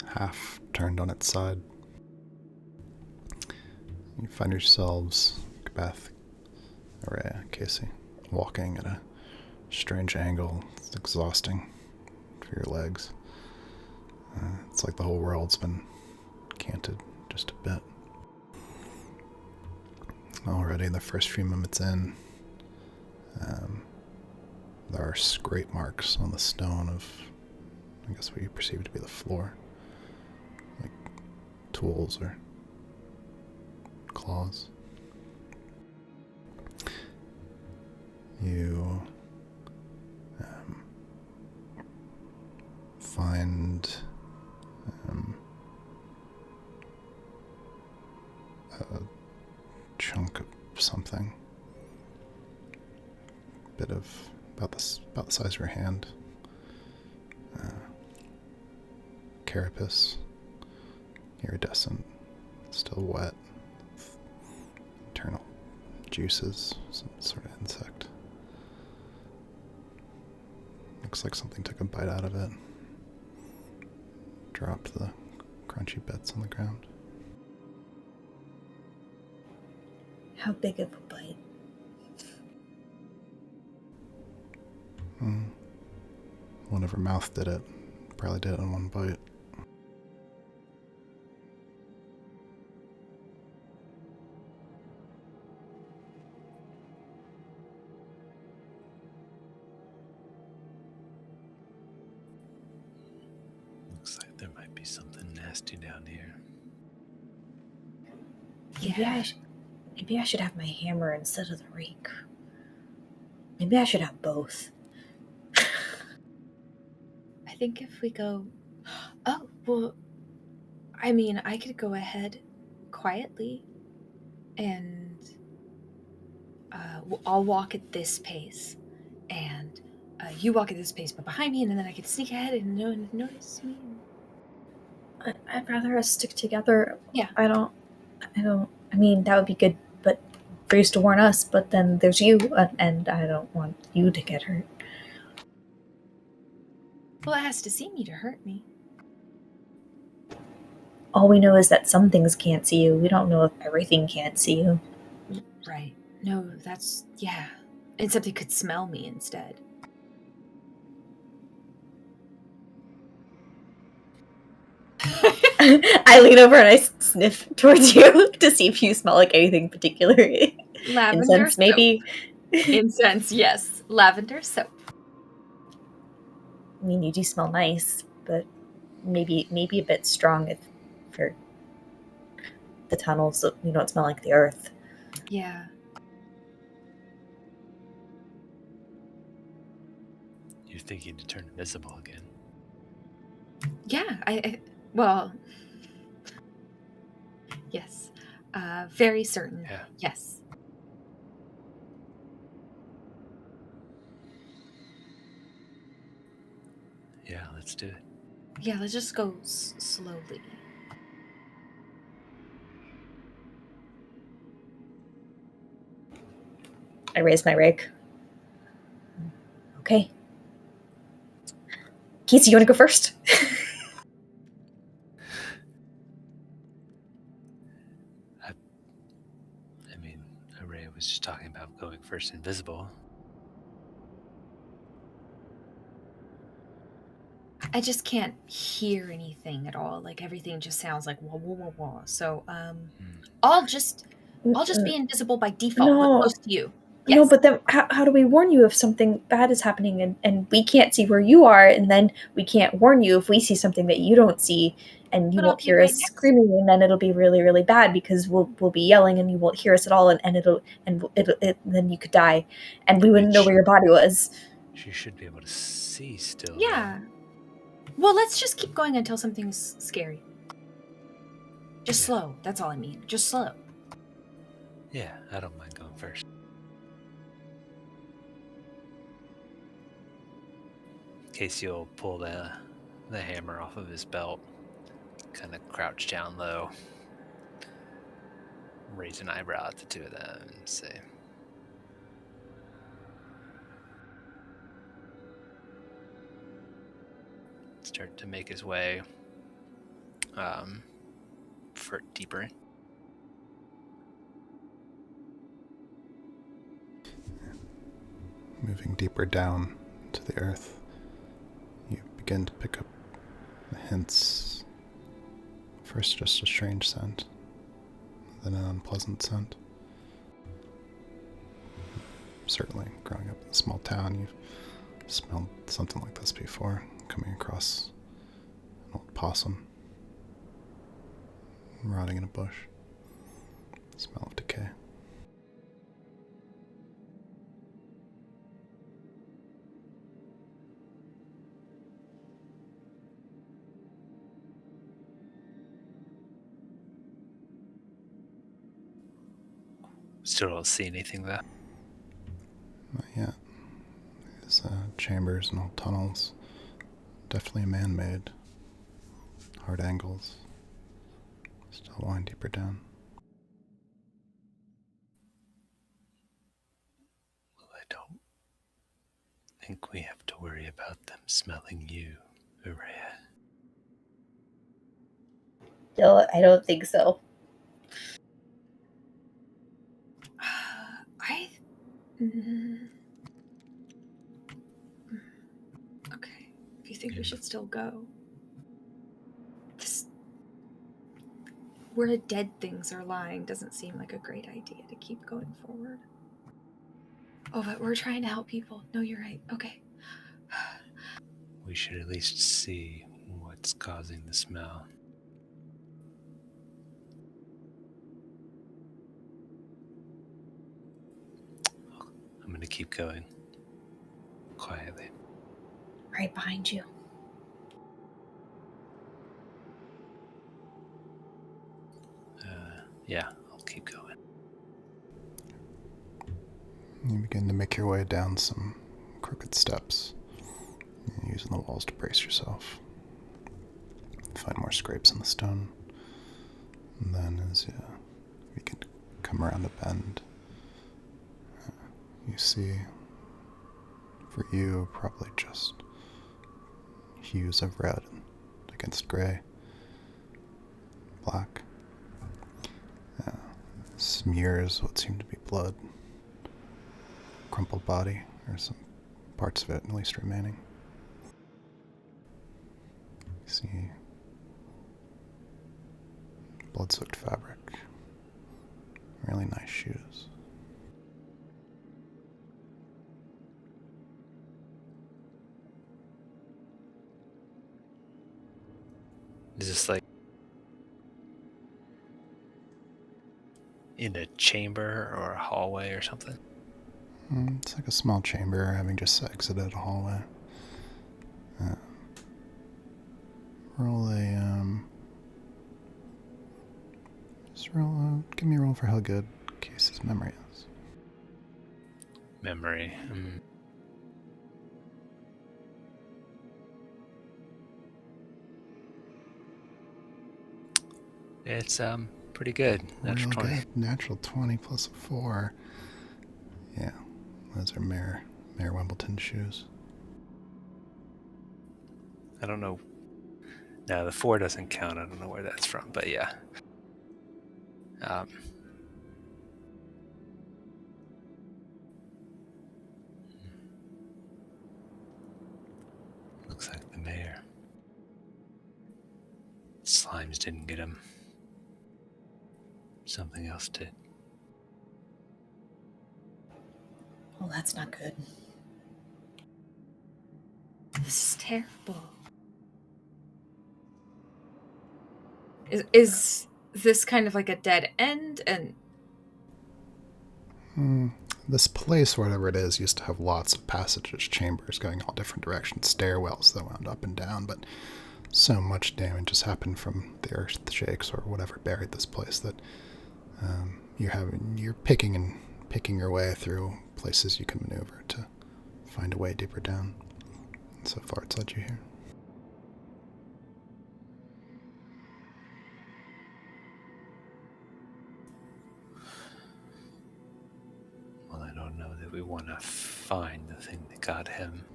half turned on its side. You find yourselves, Beth, Araya, Casey, walking at a strange angle. It's exhausting for your legs. It's like the whole world's been canted just a bit. Already, the first few moments in, there are scrape marks on the stone of, I guess, what you perceive to be the floor. Like tools or claws. You find a chunk of something, bit of about the size of your hand, carapace, iridescent, still wet, internal juices, some sort of insect. Looks like something took a bite out of it. Dropped the crunchy bits on the ground. How big of a bite? Whatever mouth did it, probably did it in one bite. Looks like there might be something nasty down here. Maybe I should have my hammer instead of the rake. Maybe I should have both. I think if we go... Oh, well, I mean, I could go ahead quietly and I'll walk at this pace and you walk at this pace, but behind me, and then I could sneak ahead and no one notice me. I'd rather us stick together. Yeah. I mean, that would be good, but for you to warn us, but then there's you, and I don't want you to get hurt. Well, it has to see me to hurt me. All we know is that some things can't see you. We don't know if everything can't see you. Right. No, that's... Yeah. And something could smell me instead. I lean over and I sniff towards you to see if you smell like anything particular. Lavender Incense, soap. maybe? Incense, yes. Lavender soap. I mean, you do smell nice, but maybe a bit strong for the tunnels, so you don't smell like the earth. Yeah. You're thinking to turn invisible again? Yeah, well... Yes. Very certain. Yeah. Yes. Yeah, let's do it. Yeah, let's just go slowly. I raise my rake. Okay. Casey, you want to go first? I mean, Araya was just talking about going first invisible. I just can't hear anything at all. Like everything just sounds like wah wah wah wah. So I'll just be invisible by default, but No. close to you. Yes. No, but then how do we warn you if something bad is happening and we can't see where you are, and then we can't warn you if we see something that you don't see, and you But I'll won't be hear right us next. screaming, and then it'll be really, really bad because we'll be yelling and you won't hear us at all, and then you could die, and we wouldn't know where your body was. She should be able to see still. Yeah. Well, let's just keep going until something's scary. Just slow. That's all I mean. Just slow. Yeah, I don't mind going first. Casey will pull the hammer off of his belt, kind of crouch down low, raise an eyebrow at the two of them, and say, start to make his way deeper in. Moving deeper down to the earth, you begin to pick up the hints. First just a strange scent, then an unpleasant scent. Certainly, growing up in a small town, you've smelled something like this before, coming across an old possum rotting in a bush. Smell of decay. Still don't see anything though. Not yet. These chambers and old tunnels, definitely man-made. Hard angles. Still wind deeper down. Well, I don't think we have to worry about them smelling you, Urea. No, I don't think so. Okay, if you think we should still go. Where dead things are lying doesn't seem like a great idea to keep going forward. Oh, but we're trying to help people. No, you're right. Okay. We should at least see what's causing the smell. I'm going to keep going. Quietly. Right behind you. Yeah, I'll keep going. You begin to make your way down some crooked steps, using the walls to brace yourself. Find more scrapes in the stone. And then as you begin to come around a bend, you see, for you, probably just hues of red against gray, black. Smears what seem to be blood. Crumpled body, or some parts of it at least remaining. You see blood-soaked fabric. Really nice shoes. Is this like in a chamber or a hallway or something? It's like a small chamber, having just exited a hallway. Give me a roll for how good Case's memory is. Memory. It's pretty good. Natural 20. Good. Natural 20 plus a 4. Yeah, those are Mayor Wimbledon shoes. I don't know. No, the 4 doesn't count. I don't know where that's from, but yeah. Looks like the mayor. Slimes didn't get him. Something else did. Oh, that's not good. This is terrible. Is this kind of like a dead end? And This place, whatever it is, used to have lots of passages, chambers going all different directions, stairwells that wound up and down, but so much damage has happened from the earth shakes or whatever buried this place that you're picking your way through places you can maneuver to find a way deeper down. And so far, it's led you here. Well, I don't know that we want to find the thing that got him.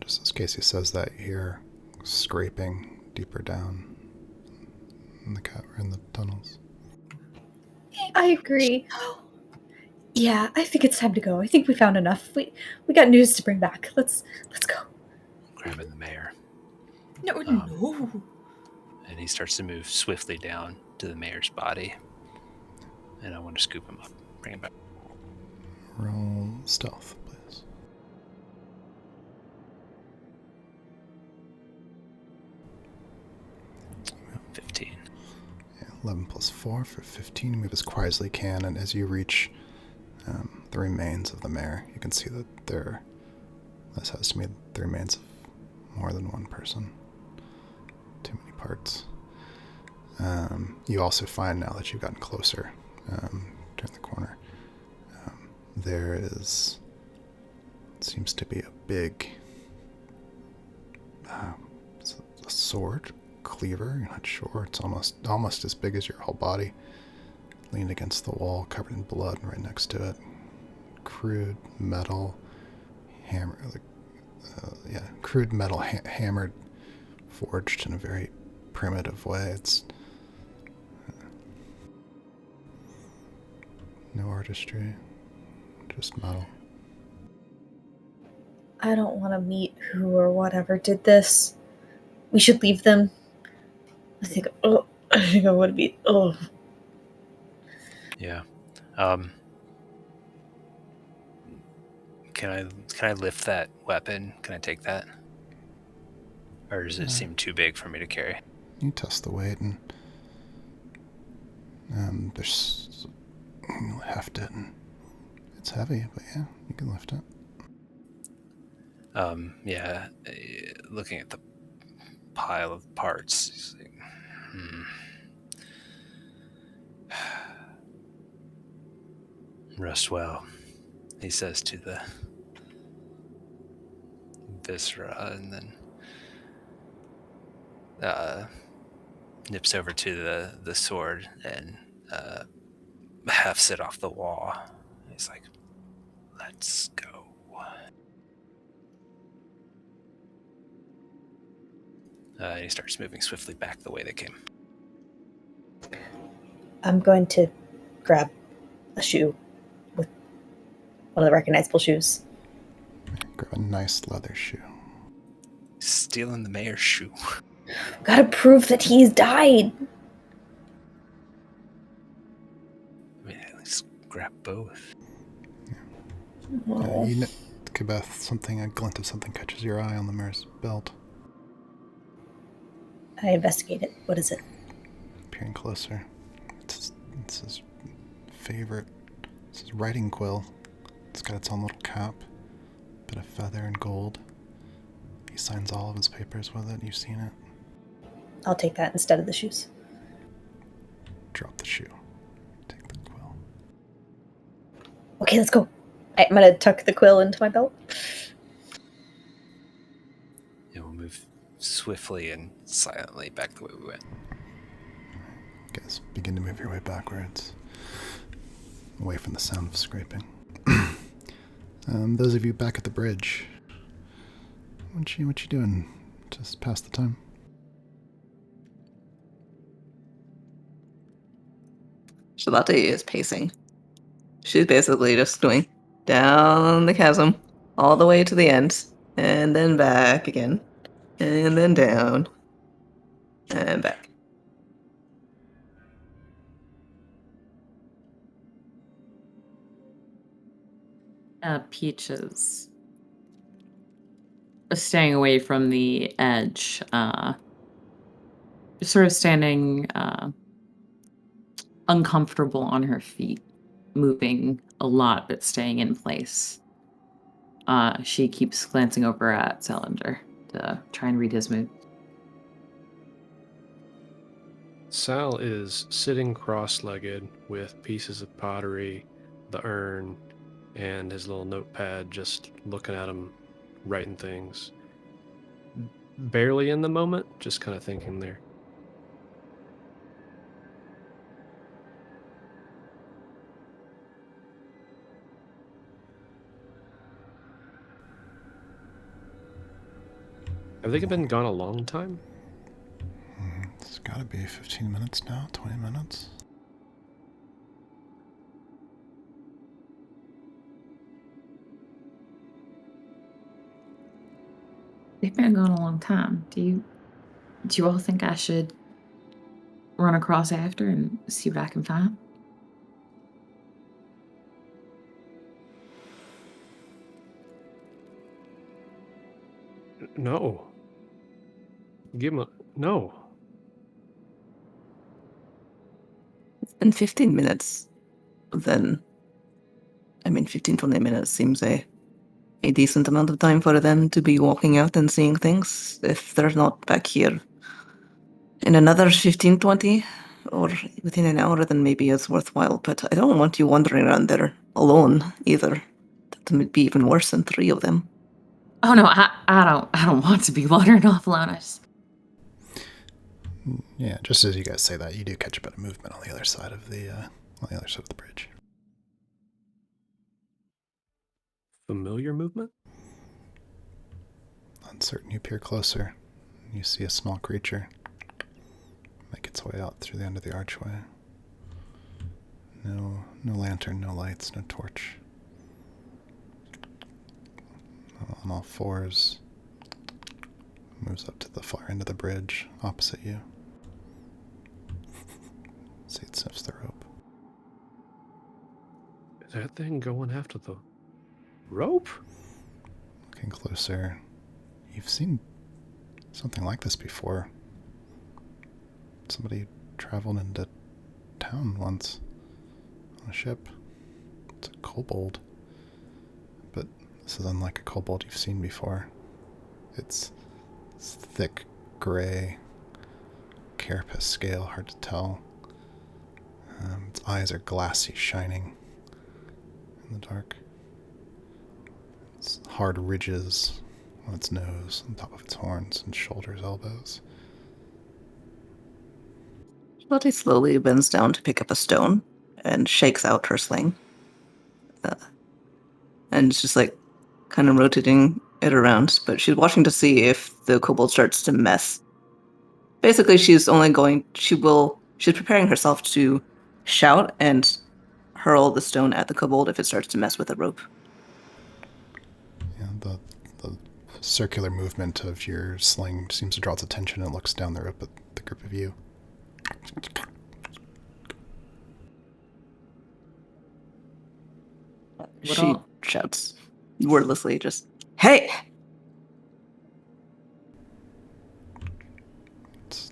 Just as Casey says that, you hear scraping deeper down in the tunnels. I agree. Yeah, I think it's time to go. I think we found enough. We got news to bring back. Let's go. Grabbing the mayor. no. And he starts to move swiftly down to the mayor's body. And I want to scoop him up, bring him back. Roll stealth, please. Yeah, 15. 11 plus 4 for 15. You move as quiet as you can, and as you reach the remains of the mayor, you can see that this has to be the remains of more than one person. Too many parts. You also find, now that you've gotten closer, turn the corner, seems to be a big it's a sword, cleaver, you're not sure. It's almost as big as your whole body, leaned against the wall, covered in blood right next to it. Crude metal hammer, crude metal hammered, forged in a very primitive way. It's no artistry, just metal. I don't want to meet who or whatever did this. We should leave them. I think I would be. Yeah. Can I lift that weapon? Can I take that? Or does it seem too big for me to carry? You test the weight and there's heft it, and it's heavy, but yeah, you can lift it. Yeah. Looking at the pile of parts, he's like, Rust well, he says to the viscera, and then nips over to the sword and hefts it off the wall. He's like, let's go. And he starts moving swiftly back the way they came. I'm going to grab a shoe with one of the recognizable shoes. Grab a nice leather shoe. Stealing the mayor's shoe. Gotta prove that he's died. I mean, at least grab both. Kabeth, a glint of something catches your eye on the mayor's belt. I investigate it. What is it? Peering closer. It's his favorite. It's his writing quill. It's got its own little cap, bit of feather and gold. He signs all of his papers with it. You've seen it. I'll take that instead of the shoes. Drop the shoe. Take the quill. Okay, let's go. I'm gonna tuck the quill into my belt. And we'll move swiftly and silently back the way we went. You guys begin to move your way backwards, away from the sound of scraping. Those of you back at the bridge, what you doing? Just pass the time? Charlotte is pacing. She's basically just going down the chasm all the way to the end, and then back again, and then down, and back. Peach is staying away from the edge, sort of standing uncomfortable on her feet, moving a lot but staying in place. She keeps glancing over at Salinger to try and read his mood. Sal is sitting cross-legged with pieces of pottery, the urn, and his little notepad, just looking at him, writing things. Barely in the moment, just kind of thinking there. Have they been gone a long time? It's gotta be 15 minutes now, 20 minutes. They've been gone a long time. Do you all think I should run across after and see what I can find? No. Give him a... No. It's been 15 minutes. Then, 15, 20 minutes seems a decent amount of time for them to be walking out and seeing things. If they're not back here in another 15, 20, or within an hour, then maybe it's worthwhile. But I don't want you wandering around there alone either. That would be even worse than 3 of them. Oh no, I don't want to be wandering off alone. Yeah, just as you guys say that, you do catch a bit of movement on the other side of the bridge. Familiar movement? Uncertain, you peer closer. You see a small creature make its way out through the end of the archway. No lantern, no lights, no torch. On all fours, moves up to the far end of the bridge opposite you. See, it sniffs the rope. Is that thing going after the rope? Looking closer, you've seen something like this before. Somebody traveled into town once on a ship. It's a kobold. But this is unlike a kobold you've seen before. It's thick, gray, carapace scale, hard to tell. Its eyes are glassy, shining in the dark. It's hard ridges on its nose, on top of its horns and shoulders, elbows. Lottie slowly bends down to pick up a stone and shakes out her sling. And it's just like kind of rotating it around, but she's watching to see if the kobold starts to mess. Basically, she's preparing herself to shout and hurl the stone at the kobold if it starts to mess with the rope. Yeah, the circular movement of your sling seems to draw its attention and looks down the rope at the group of you. She shouts wordlessly, just, "Hey!" Its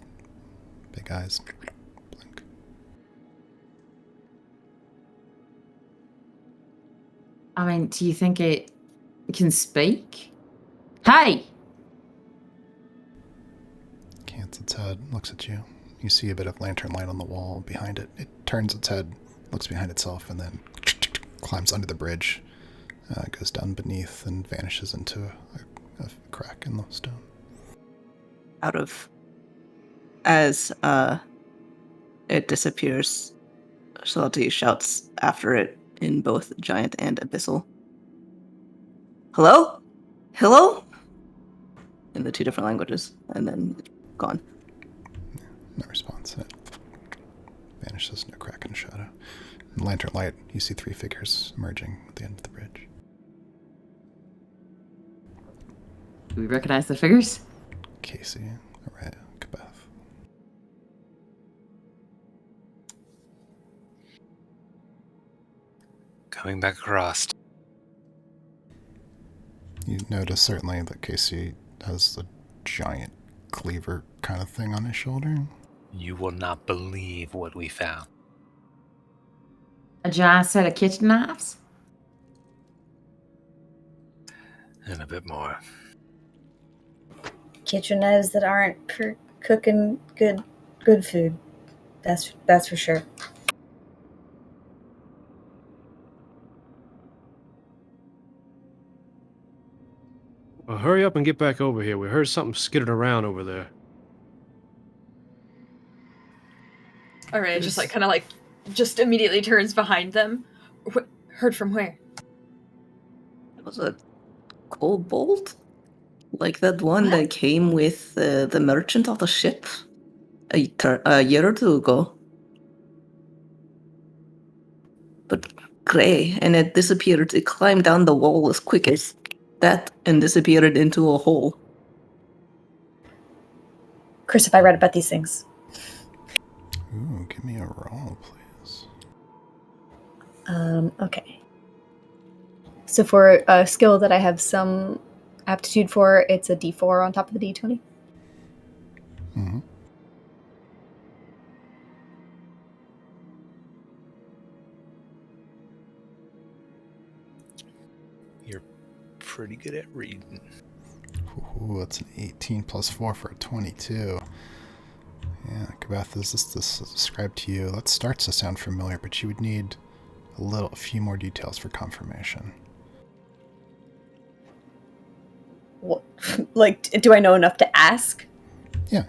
big eyes blink. I mean, do you think it can speak? Hey! Cants its head, looks at you. You see a bit of lantern light on the wall behind it. It turns its head, looks behind itself, and then climbs under the bridge, goes down beneath, and vanishes into a crack in the stone. As it disappears, Charlotte shouts after it in both giant and abyssal. "Hello? Hello?" In the two different languages, and then gone. No response. It vanishes into a crack in the shadow. In lantern light, you see 3 figures emerging at the end of the bridge. Do we recognize the figures? Casey, Araya, Kabeth. Coming back across. You notice certainly that Casey has the giant cleaver kind of thing on his shoulder. You will not believe what we found. A giant set of kitchen knives? And a bit more. Kitchen knives that aren't for cooking good food. That's for sure. Well, hurry up and get back over here. We heard something skittering around over there. Alright, just immediately turns behind them. Heard from where? It was a kobold? Like that one that came with the merchant of the ship a year or two ago. But gray, and it disappeared. It climbed down the wall as quick as that and disappeared into a hole. Chris, have I read about these things? Ooh, give me a roll, please. Okay. So for a skill that I have some aptitude for, it's a D4 on top of the D20. Mm-hmm. You're pretty good at reading. Ooh, that's an 18 plus 4 for a 22. Yeah, Kabeth, as this is described to you, that starts to sound familiar, but you would need a few more details for confirmation. What, like, do I know enough to ask? Yeah.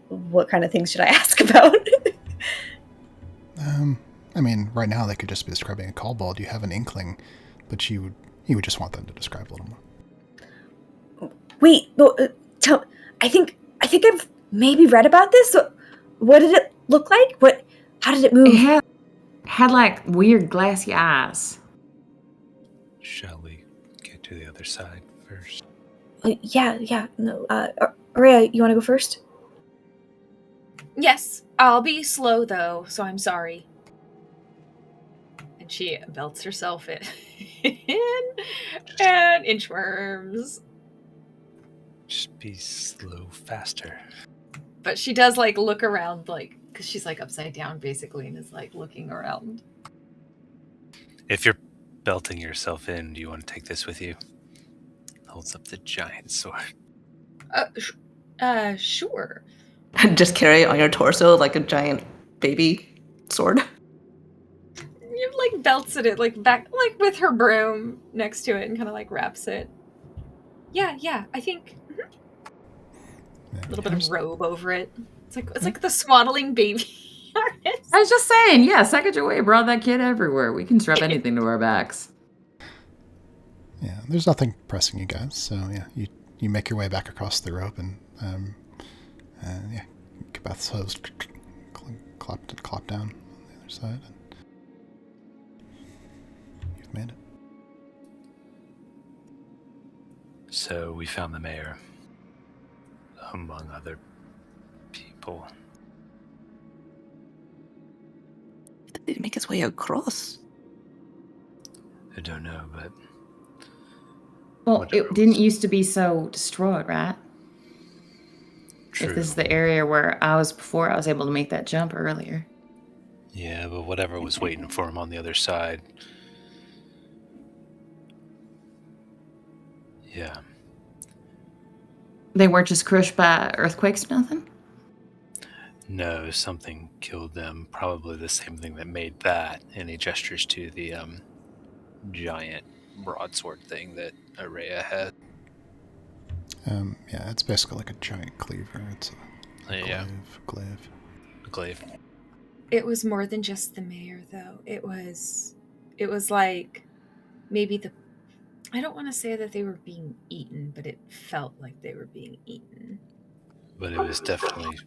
What kind of things should I ask about? I mean, right now they could just be describing a kobold. You have an inkling, but you You would just want them to describe a little more. Wait, no, I think I've maybe read about this. So what did it look like? How did it move? It had like weird glassy eyes. Shall we get to the other side first? Yeah. No, Araya, you want to go first? Yes, I'll be slow though, so I'm sorry. And she belts herself in and inchworms. Just be slow, faster. But she does like look around, like, because she's like upside down basically, and is like looking around. If you're belting yourself in, do you want to take this with you? Holds up the giant sword. Sure. Just carry it on your torso like a giant baby sword. You like belts at it like back, like with her broom next to it, and kind of like wraps it. Yeah. I think a little bit of robe over it. It's like the swaddling baby artist. I was just saying, yeah, Sacagaway brought that kid everywhere. We can strap anything to our backs. Yeah, there's nothing pressing you guys, so yeah, you make your way back across the rope, and yeah, Beth's hose clop down on the other side, and you've made it. So we found the mayor, among other people. Did he make his way across? I don't know, but... Well, whatever it didn't used to be so destroyed, right? True. If this is the area where I was before, I was able to make that jump earlier. Yeah, but whatever was waiting for him on the other side. Yeah. They weren't just crushed by earthquakes or nothing? No, something killed them. Probably the same thing that made that. And he gestures to the giant broadsword thing that Araya had. Yeah, it's basically like a giant cleaver. It's a glaive. A glaive. It was more than just the mayor, though. It was like maybe I don't want to say that they were being eaten, but it felt like they were being eaten. But it was definitely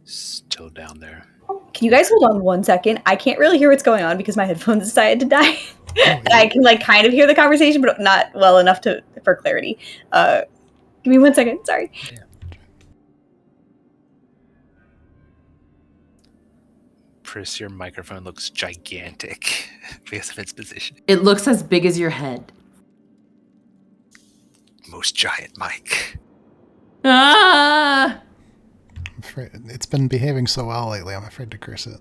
still down there. Can you guys hold on 1 second? I can't really hear what's going on because my headphones decided to die. And I can like kind of hear the conversation, but not well enough for clarity. Give me 1 second. Sorry. Yeah. Chris, your microphone looks gigantic because of its position. It looks as big as your head. Most giant mic. Ah! I'm afraid it's been behaving so well lately. I'm afraid to curse it.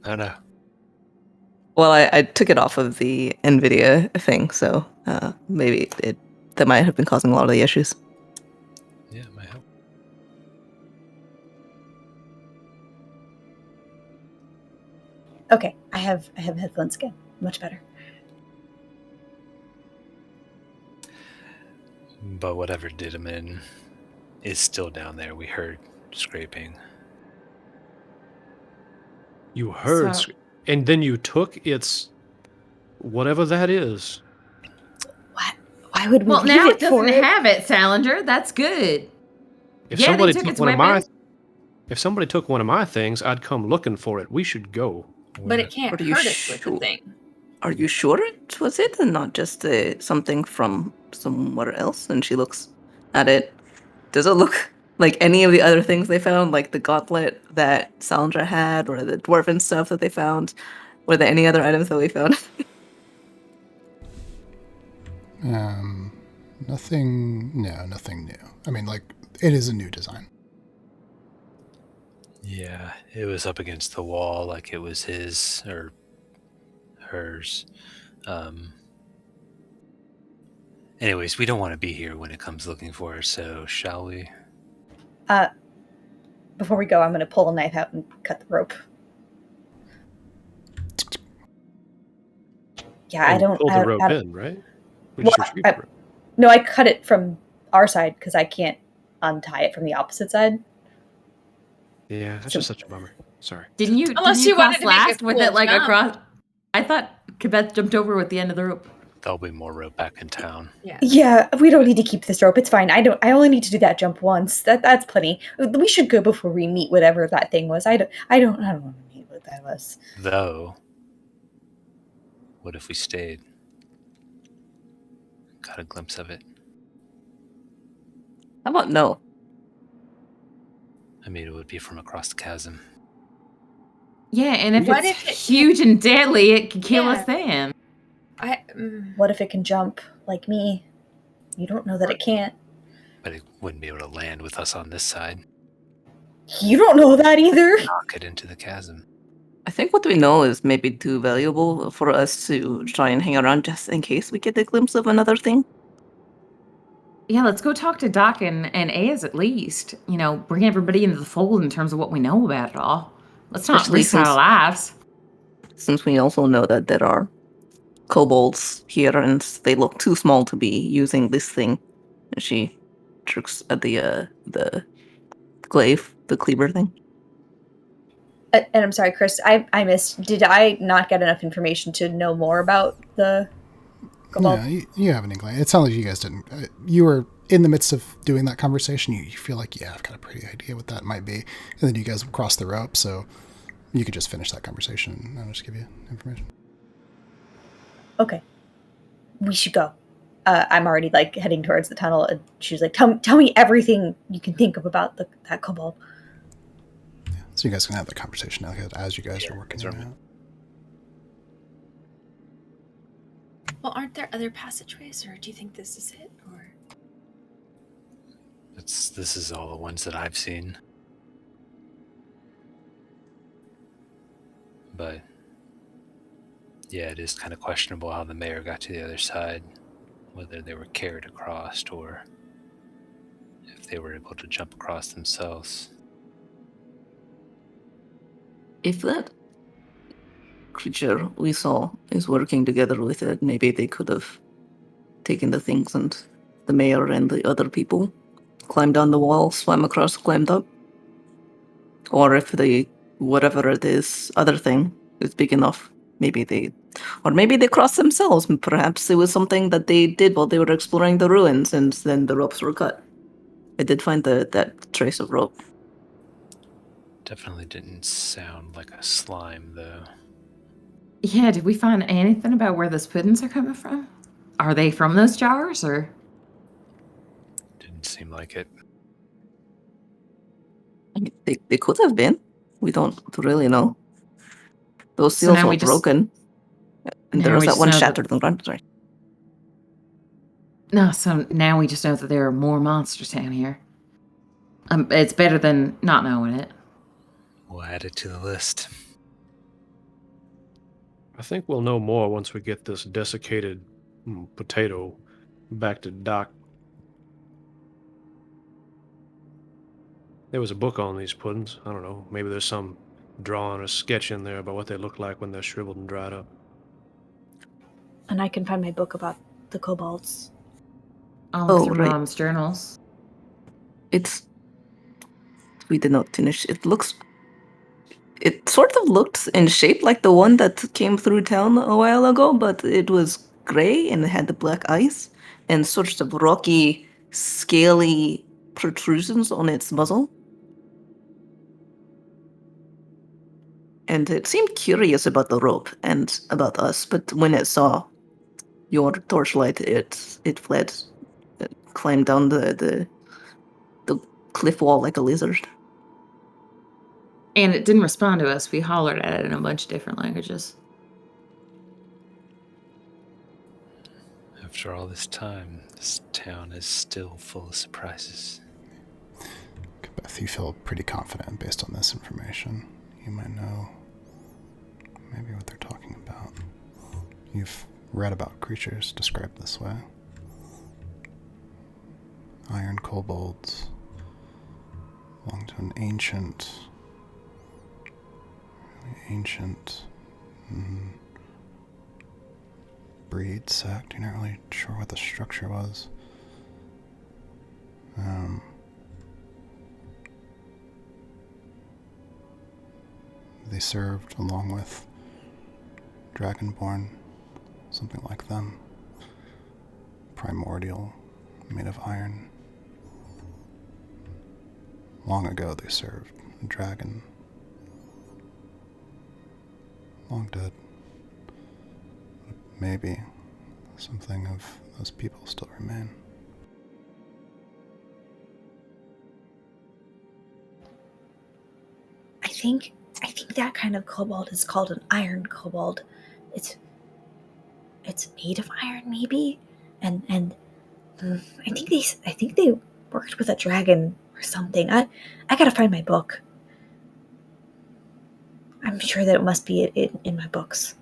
Oh no. Well, I took it off of the NVIDIA thing, so maybe that might have been causing a lot of the issues. Yeah, it might help. Okay, I have headphones again. Much better. But whatever did him in is still down there. We heard scraping. You heard, and then you took its whatever that is. Why would we Well, leave now it it doesn't for it? have it, Salinger. That's good. If Yeah, somebody they took took its one of weapon. if somebody took one of my things, I'd come looking for it. We should go. But it can't Are you hurt us with the sure? thing. Are you sure it was it and not just something from somewhere else? And she looks at it. Does it look like any of the other things they found, like the gauntlet that Sandra had, or the dwarven stuff that they found? Were there any other items that we found? Nothing new. I mean, like, it is a new design. Yeah, it was up against the wall like it was his or hers. Anyways, we don't want to be here when it comes looking for us, so shall we? Before we go, I'm going to pull a knife out and cut the rope. Yeah, And I don't. pull the rope in, right? We Well, just retrieve the rope. No, I cut it from our side because I can't untie it from the opposite side. Yeah, that's just such a bummer. Sorry. Didn't you? Unless Didn't you you wanted cross to make a last with cool it like jump. across? I thought Quebec jumped over with the end of the rope. There'll be more rope back in town. Yeah. Yeah, we don't need to keep this rope. It's fine. I only need to do that jump once. That's plenty. We should go before we meet whatever that thing was. I don't want to meet what that was. Though, what if we stayed? Got a glimpse of it. How about no? I mean, it would be from across the chasm. Yeah, and if What it's if it huge and deadly, it could kill Yeah. us then. What if it can jump like me? You don't know that it can't. But it wouldn't be able to land with us on this side. You don't know that either. Knock it into the chasm. I think what we know is maybe too valuable for us to try and hang around just in case we get a glimpse of another thing. Yeah, let's go talk to Doc and Az at least. You know, bring everybody into the fold in terms of what we know about it all. Let's not Especially risk our since- lives. Since we also know that there are kobolds here and they look too small to be using this thing. And she jerks at the glaive, the cleaver thing. And I'm sorry, Chris. I missed. Did I not get enough information to know more about the kobold? Yeah, you have an inkling. It sounds like you guys didn't. You were in the midst of doing that conversation. You feel like, yeah, I've got a pretty idea what that might be. And then you guys cross the rope, so you could just finish that conversation and I'll just give you information. Okay, we should go. I'm already like heading towards the tunnel, and she's like, "Tell me everything you can think of about that kobold." Yeah, so you guys can have that conversation now as you guys are working it out. Well, aren't there other passageways, or do you think this is it? Or This is all the ones that I've seen. But yeah, it is kind of questionable how the mayor got to the other side, whether they were carried across or if they were able to jump across themselves. If that creature we saw is working together with it, maybe they could have taken the things and the mayor and the other people climbed down the wall, swam across, climbed up. Or if whatever it is, other thing is big enough, maybe they crossed themselves. Perhaps it was something that they did while they were exploring the ruins and then the ropes were cut. I did find that trace of rope. Definitely didn't sound like a slime, though. Yeah, did we find anything about where those puddings are coming from? Are they from those jars, or? Didn't seem like it. I mean, they could have been. We don't really know. Those So seals now were we just- broken. And there now was we that just one know that- shattered in the ground. Sorry. No, so now we just know that there are more monsters down here. It's better than not knowing it. We'll add it to the list. I think we'll know more once we get this desiccated potato back to Doc. There was a book on these puddings. I don't know. Maybe there's some drawing or sketch in there about what they look like when they're shriveled and dried up. And I can find my book about the kobolds. I'll look Oh, through right. Mom's journals. We did not finish. It sort of looked in shape like the one that came through town a while ago, but it was gray and it had the black eyes and sorts of rocky, scaly protrusions on its muzzle. And it seemed curious about the rope and about us, but when it saw your torchlight, it fled. It climbed down the cliff wall like a lizard. And it didn't respond to us. We hollered at it in a bunch of different languages. After all this time, this town is still full of surprises. Beth, you feel pretty confident based on this information. You might know maybe what they're talking about. You've read about creatures described this way. Iron kobolds belong to an ancient breed, sect. You're not really sure what the structure was. They served along with Dragonborn, something like them. primordial, made of iron. Long ago they served a dragon. Long dead. Maybe something of those people still remain. I think that kind of kobold is called an iron kobold. It's made of iron, maybe, and I think they worked with a dragon or something. I gotta find my book. I'm sure that it must be in my books.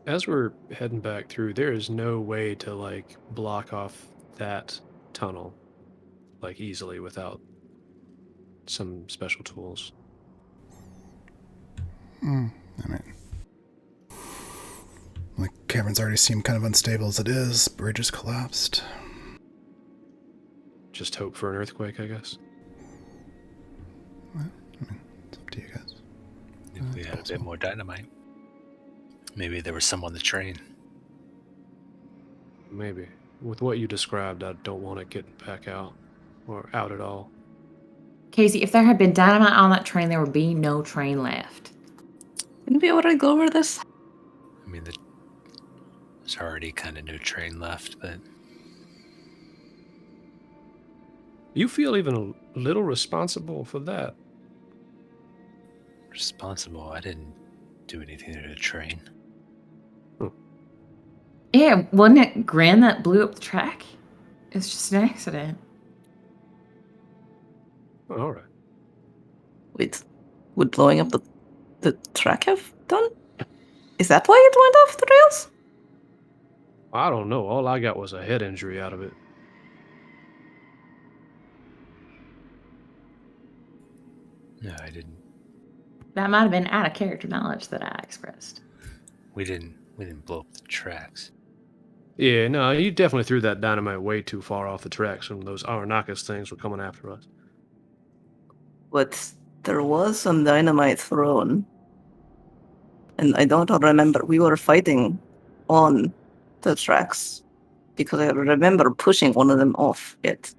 As we're heading back through, there is no way to like block off that tunnel like easily without some special tools. I mean, the caverns already seem kind of unstable as it is. Bridges collapsed. Just hope for an earthquake, I guess. Well, I mean, it's up to you guys. If we had a bit more dynamite, maybe there was some on the train. Maybe. With what you described, I don't want it getting back out or out at all. Casey, if there had been dynamite on that train, there would be no train left. Didn't we already go over this? I mean, there's already kind of no train left, but You feel even a little responsible for that. responsible. I didn't do anything to the train. Yeah, wasn't it Grin that blew up the track? It's just an accident. Oh, all right. Wait, would blowing up the track have done? Is that why it went off the rails? I don't know. All I got was a head injury out of it. No, I didn't. That might have been out of character knowledge that I expressed. We didn't blow up the tracks. Yeah, no, you definitely threw that dynamite way too far off the tracks when those Aranakas things were coming after us. But there was some dynamite thrown. And I don't remember. We were fighting on the tracks because I remember pushing one of them off it.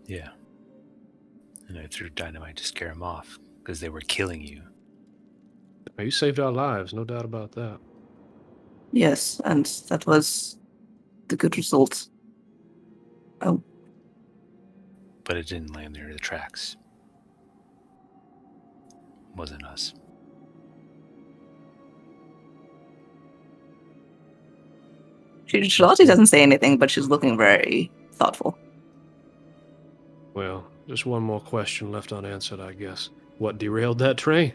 Yeah. And I threw dynamite to scare them off because they were killing you. You saved our lives, no doubt about that. Yes, and that was the good result. Oh, But it didn't land near the tracks. Wasn't us. Charlotte doesn't say anything, but she's looking very thoughtful. Well, just one more question left unanswered, I guess. What derailed that train?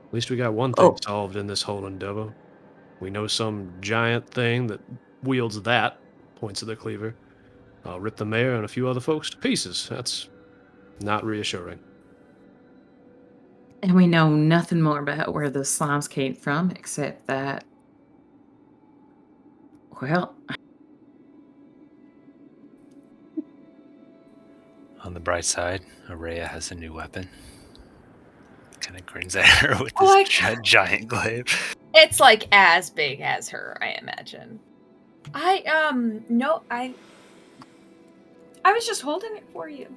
At least we got one thing solved in this whole endeavor. We know some giant thing that wields that, points to the cleaver. I'll rip the mayor and a few other folks to pieces. That's not reassuring. And we know nothing more about where those slimes came from, except that, well, On the bright side, Araya has a new weapon. Kind of grins at her with Oh, this giant glaive. It's like as big as her, I imagine. No, I was just holding it for you.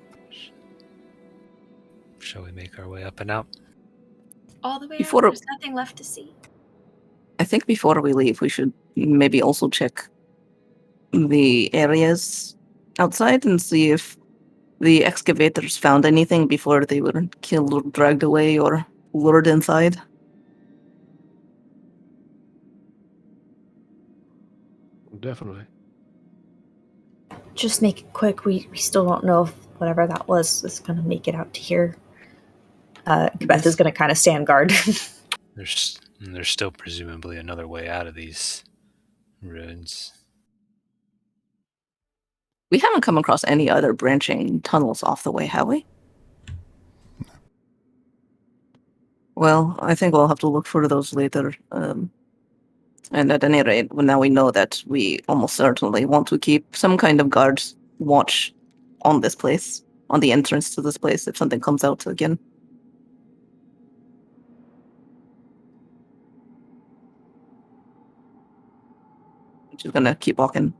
Shall we make our way up and out? All the way Before- up, there's nothing left to see. I think before we leave, we should maybe also check the areas outside and see if the excavators found anything before they were killed or dragged away or lured inside. Definitely. Just make it quick. We still don't know if whatever that was is going to make it out to here. Beth is going to kind of stand guard. There's still presumably another way out of these ruins. We haven't come across any other branching tunnels off the way, have we? Well, I think we'll have to look for those later. And at any rate, well, now we know that we almost certainly want to keep some kind of guards watch on this place, on the entrance to this place, if something comes out again. She's gonna keep walking.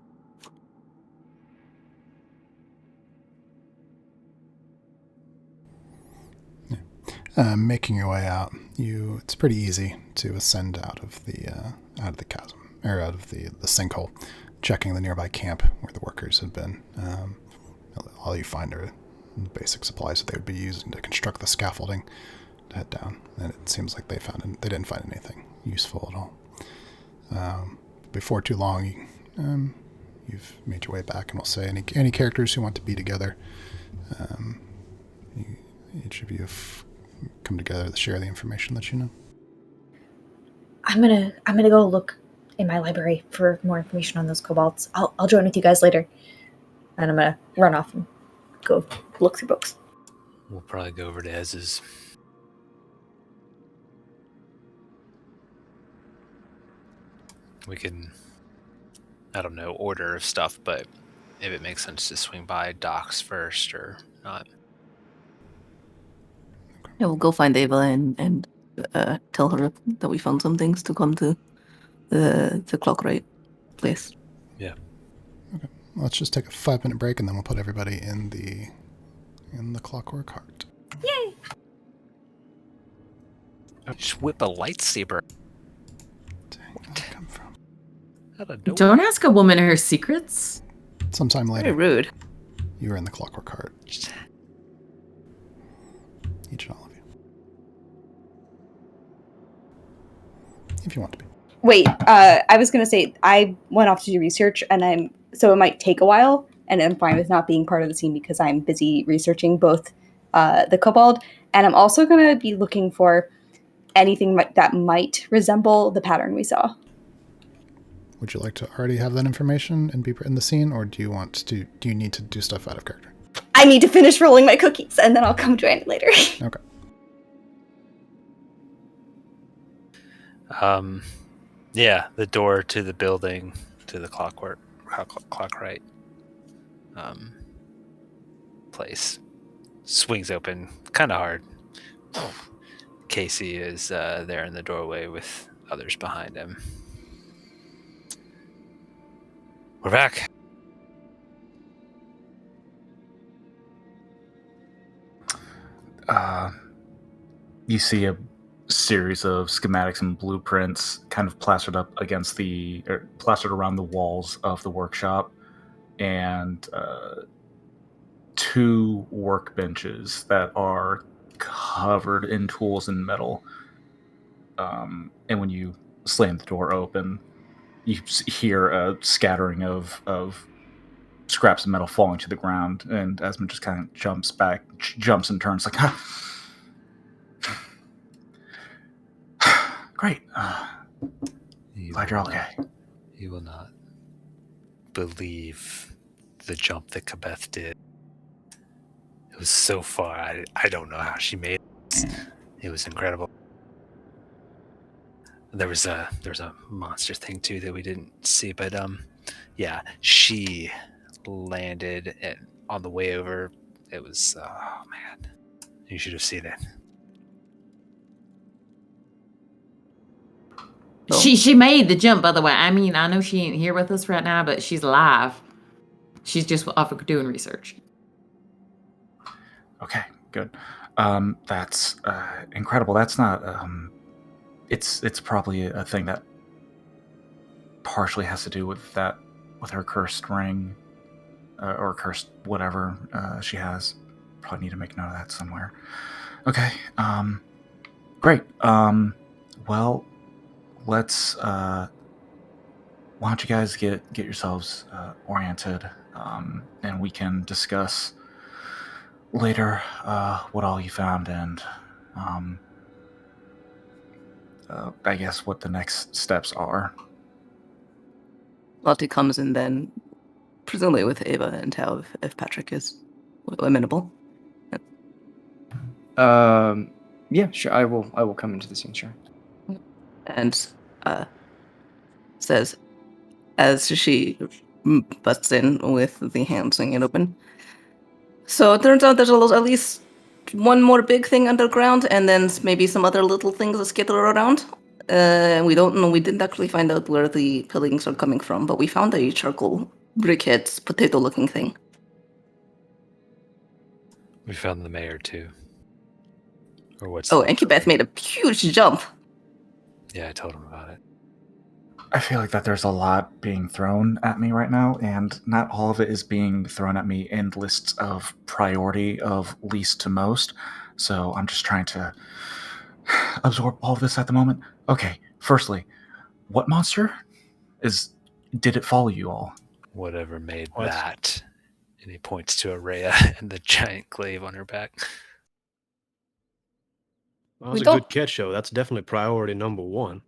Making your way out, it's pretty easy to ascend out of the chasm, or out of the sinkhole, checking the nearby camp where the workers had been. All you find are the basic supplies that they would be using to construct the scaffolding to head down, and it seems like they didn't find anything useful at all. Before too long, you've made your way back, and we'll say any characters who want to be together. Each of you have come together to share the information that you know. I'm gonna go look in my library for more information on those kobolds. I'll join with you guys later, and I'm gonna run off and go look through books. We'll probably go over to Ez's. We can, I don't know, order of stuff, but if it makes sense to swing by docks first or not. Yeah, we'll go find Ava and tell her that we found some things to come to the Clockwright place. Yeah. Okay. Let's just take a 5-minute break, and then we'll put everybody in the Clockwork Heart. Yay! Just whip a lightsaber. Dang, where'd that come from? Out of nowhere. Don't ask a woman her secrets. Sometime later, Very rude. you were in the Clockwork Heart. Each and all of you. If you want to be. Wait, I was gonna say I went off to do research, and so it might take a while, and I'm fine with not being part of the scene because I'm busy researching both the kobold, and I'm also gonna be looking for anything that might resemble the pattern we saw. Would you like to already have that information and be in the scene, or do you need to do stuff out of character? I need to finish rolling my cookies, and then I'll come join it later. Okay. Yeah, the door to the building, to the Clockwright place swings open kind of hard. Casey is there in the doorway with others behind him. We're back. You see a series of schematics and blueprints kind of plastered around the walls of the workshop, and 2 workbenches that are covered in tools and metal. And when you slam the door open, you hear a scattering of scraps of metal falling to the ground, and Esmond just kind of jumps and turns like, great. Glad you're okay. You will not believe the jump that Kabeth did. It was so far. I don't know how she made it. It was incredible. There was a monster thing too that we didn't see, but yeah, she landed and on the way over. It was oh man, you should have seen it. Oh. She made the jump, by the way. I mean, I know she ain't here with us right now, but she's alive. She's just off doing research. Okay, good. That's incredible. That's not. It's probably a thing that partially has to do with her cursed ring, or cursed whatever she has. Probably need to make note of that somewhere. Okay. Great. Well, let's. Why don't you guys get yourselves oriented, and we can discuss later what all you found and I guess what the next steps are. Lottie comes and then presumably with Ava and Tao if Patrick is amenable. Yeah, sure. I will come into the scene, sure. And says, as she busts in with the hand swinging open. So it turns out there's at least one more big thing underground, and then maybe some other little things that skitter around. We don't know. We didn't actually find out where the pillings are coming from, but we found a charcoal brickheads potato-looking thing. We found the mayor too. Or what's? Oh, Incubeth made a huge jump. Yeah, I told him about it. I feel like that there's a lot being thrown at me right now, and not all of it is being thrown at me in lists of priority of least to most. So I'm just trying to absorb all of this at the moment. Okay, firstly, what monster did it follow you all? Whatever made What? that. And he points to Araya and the giant glaive on her back. Well, that's We a good don't- catch, though. That's definitely priority number one.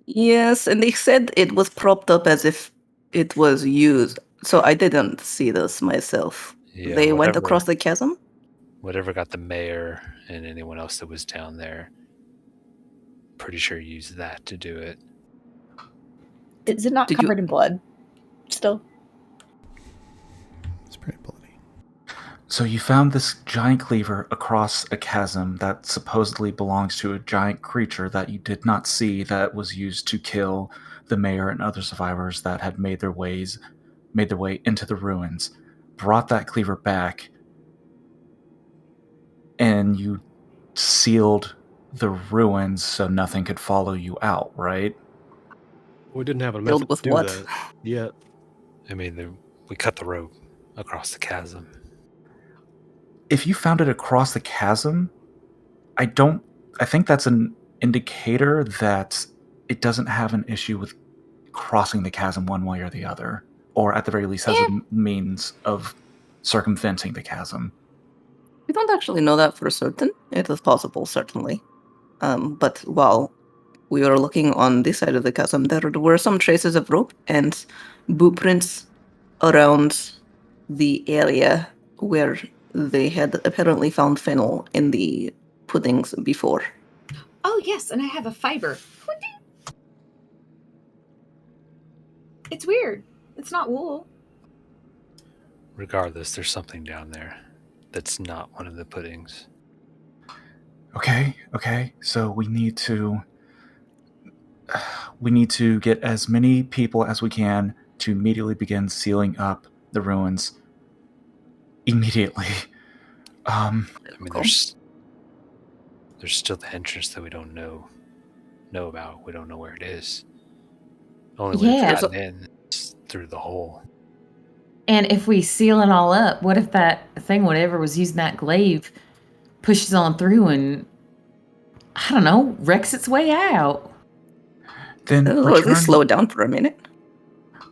Yes, and they said it was propped up as if it was used. So I didn't see this myself. Yeah, They went whatever. across the chasm? Whatever got the mayor and anyone else that was down there, pretty sure used that to do it. Is it not Did you- covered in blood? Still? It's pretty bloody. So you found this giant cleaver across a chasm that supposedly belongs to a giant creature that you did not see, that was used to kill the mayor and other survivors that had made their way into the ruins. Brought that cleaver back, and you sealed the ruins so nothing could follow you out, right? We didn't have a Filled method with to do what? that yet. I mean, we cut the rope across the chasm. If you found it across the chasm, I think that's an indicator that it doesn't have an issue with crossing the chasm one way or the other, or at the very least has a means of circumventing the chasm. We don't actually know that for certain. It is possible, certainly. But while we were looking on this side of the chasm, there were some traces of rope and boot prints around the area where they had apparently found fennel in the puddings before. Oh, yes, and I have a fiber. It's weird. It's not wool. Regardless, there's something down there that's not one of the puddings. Okay. So we need to get as many people as we can to immediately begin sealing up the ruins. Immediately. I mean, there's still the entrance that we don't know about. We don't know where it is. Only way Yeah. we've gotten in is through the hole. And if we seal it all up, what if that thing, whatever was using that glaive, pushes on through and, I don't know, wrecks its way out? Then At least slow it down for a minute.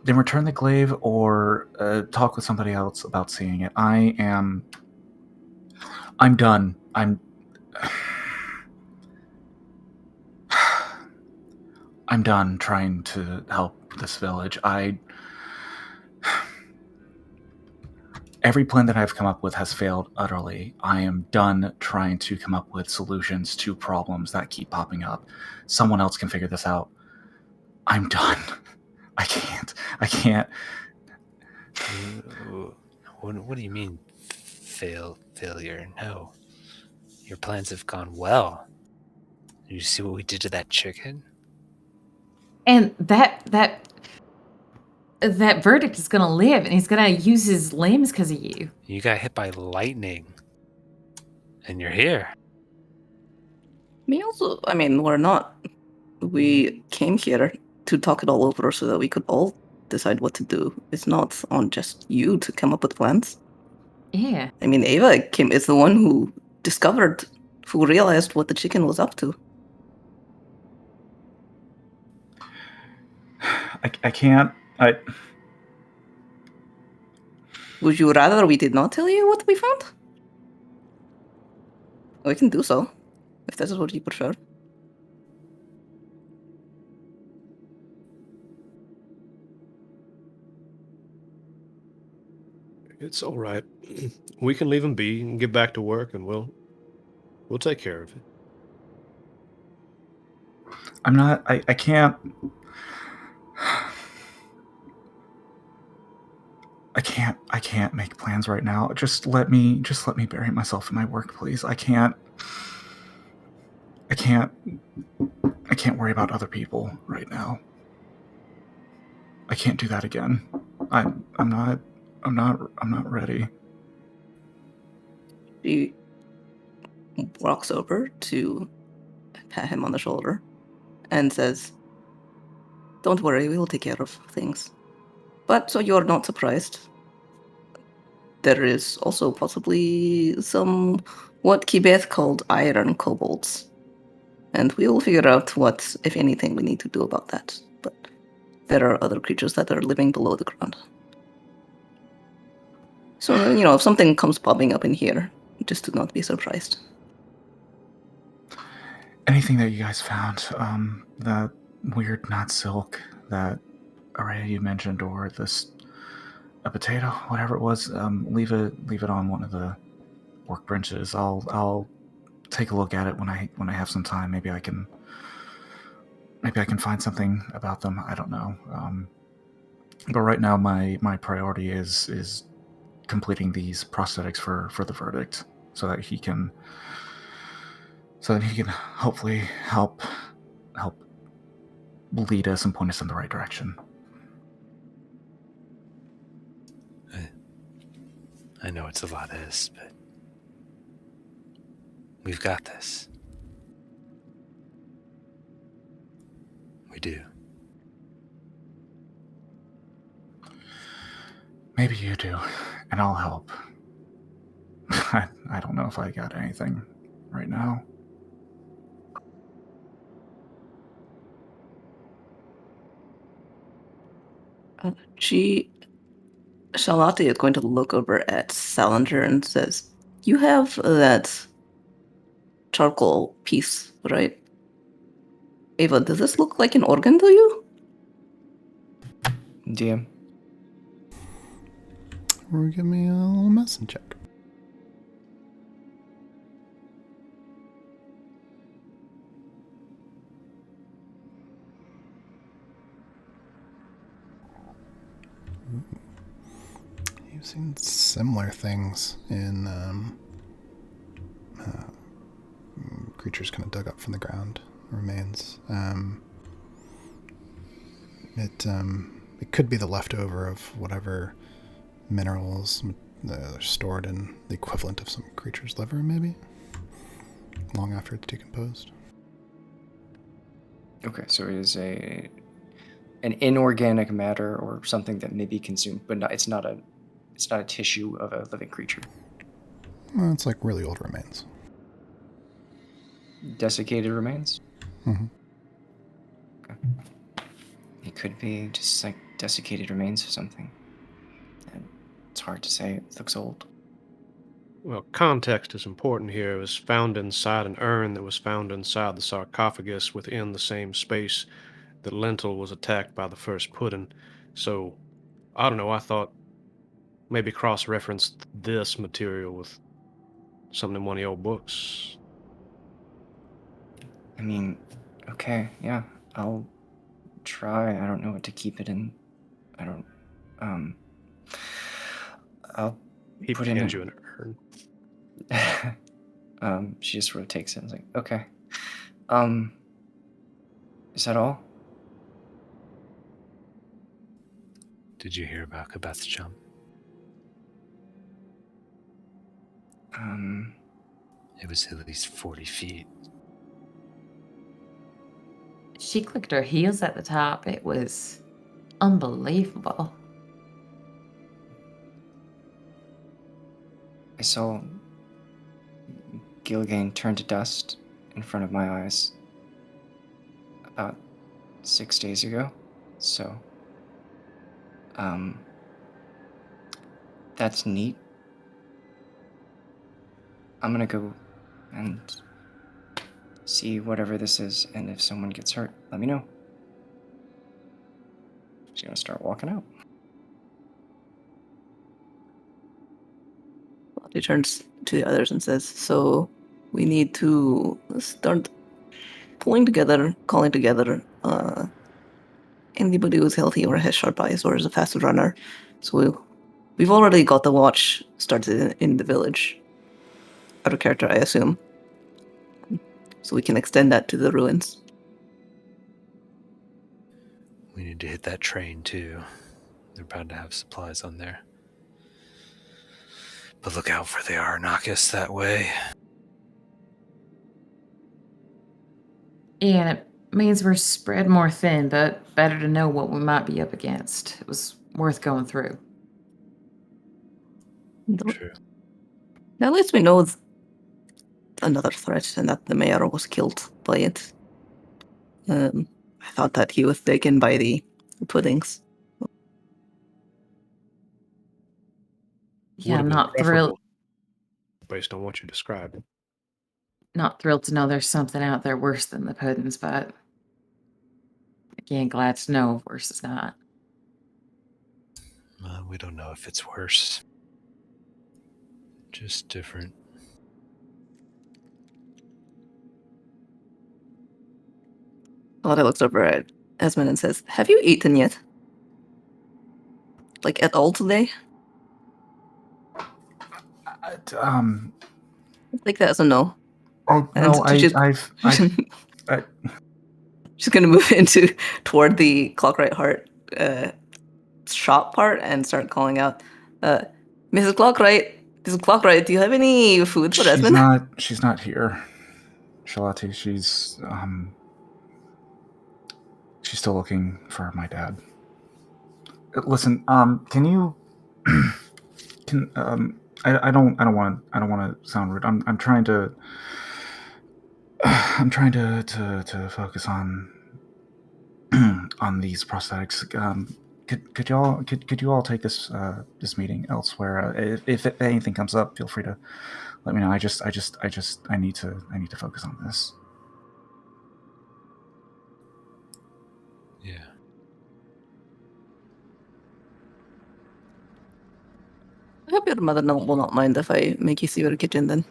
Then return the glaive or talk with somebody else about seeing it. I'm done. I'm done trying to help this village. Every plan that I've come up with has failed utterly. I am done trying to come up with solutions to problems that keep popping up. Someone else can figure this out. I'm done. I can't. What do you mean failure? No. Your plans have gone well. You see what we did to that chicken? And that verdict is going to live, and he's going to use his limbs because of you. You got hit by lightning. And you're here. We came here to talk it all over so that we could all decide what to do. It's not on just you to come up with plans. Yeah. I mean, Ava is the one who realized what the chicken was up to. I can't. Would you rather we did not tell you what we found? We can do so, if this is what you prefer. It's all right. We can leave him be and get back to work, and we'll take care of it. I'm not. I can't. I can't make plans right now. Just let me bury myself in my work, please. I can't worry about other people right now. I can't do that again. I'm not ready. She walks over to pat him on the shoulder and says, "Don't worry, we will take care of things. But so you're not surprised, there is also possibly some what Kibeth called iron kobolds. And we will figure out what, if anything, we need to do about that. But there are other creatures that are living below the ground. So, if something comes popping up in here, just do not be surprised." Anything that you guys found, that weird knot silk that Araya you mentioned, or this a potato, whatever it was, leave it on one of the workbenches. I'll take a look at it when I have some time. Maybe I can find something about them. I don't know. But right now my priority is completing these prosthetics for the verdict, so that he can hopefully help lead us and point us in the right direction. I know it's a lot of this, but we've got this. We do. Maybe you do, and I'll help. I don't know if I got anything right now. Charlotte is going to look over at Salinger and says, "You have that charcoal piece, right? Ava, does this look like an organ to you?" DM. Give me a little medicine check. You've seen similar things in creatures kind of dug up from the ground, remains. It could be the leftover of whatever minerals are stored in the equivalent of some creature's liver, maybe, long after it's decomposed. Okay, so it is an inorganic matter or something that may be consumed, but it's not a tissue of a living creature. Well, it's like really old remains. Desiccated remains? Mm-hmm. Okay. It could be just like desiccated remains of something. And it's hard to say. It looks old. Well, context is important here. It was found inside an urn that was found inside the sarcophagus within the same space that Lentil was attacked by the first pudding. So, I don't know, I thought maybe cross-referenced this material with something in one of the old books. I mean, okay, yeah. I'll try. I don't know what to keep it in. I don't, I'll He put in hands you an urn. she just sort of takes it and is like, okay. Is that all? Did you hear about Kabeth's jump? It was at least 40 feet. She clicked her heels at the top. It was unbelievable. I saw Gilligan turn to dust in front of my eyes about 6 days ago. So, that's neat. I'm gonna go and see whatever this is, and if someone gets hurt, let me know. She's gonna start walking out. He turns to the others and says, so we need to start pulling together, calling together anybody who's healthy or has sharp eyes or is a fast runner. So we've already got the watch started in the village. Out of character, I assume. So we can extend that to the ruins. We need to hit that train too. They're bound to have supplies on there. But look out for the Arnakis that way. Yeah, and it means we're spread more thin, but better to know what we might be up against. It was worth going through. True. At least we know another threat and that the mayor was killed by it. I thought that he was taken by the puddings. Yeah, I'm Would've been not thrilled. preferable based on what you described. Not thrilled to know there's something out there worse than the puddings, but again, glad to know worse is not. We don't know if it's worse. Just different. Alada looks over at Esmond and says, have you eaten yet? Like, at all today? Like that as a no. Oh And no, she's gonna move toward the Clockright Heart shop part and start calling out, Mrs. Clockright, do you have any food for Esmond? She's not here. Shalati, she's still looking for my dad. Listen, can you I don't want to sound rude. I'm trying to focus on these prosthetics. Could you all take this meeting elsewhere? If anything comes up, feel free to let me know. I need to focus on this. Yeah. I hope your mother will not mind if I make you see her kitchen then.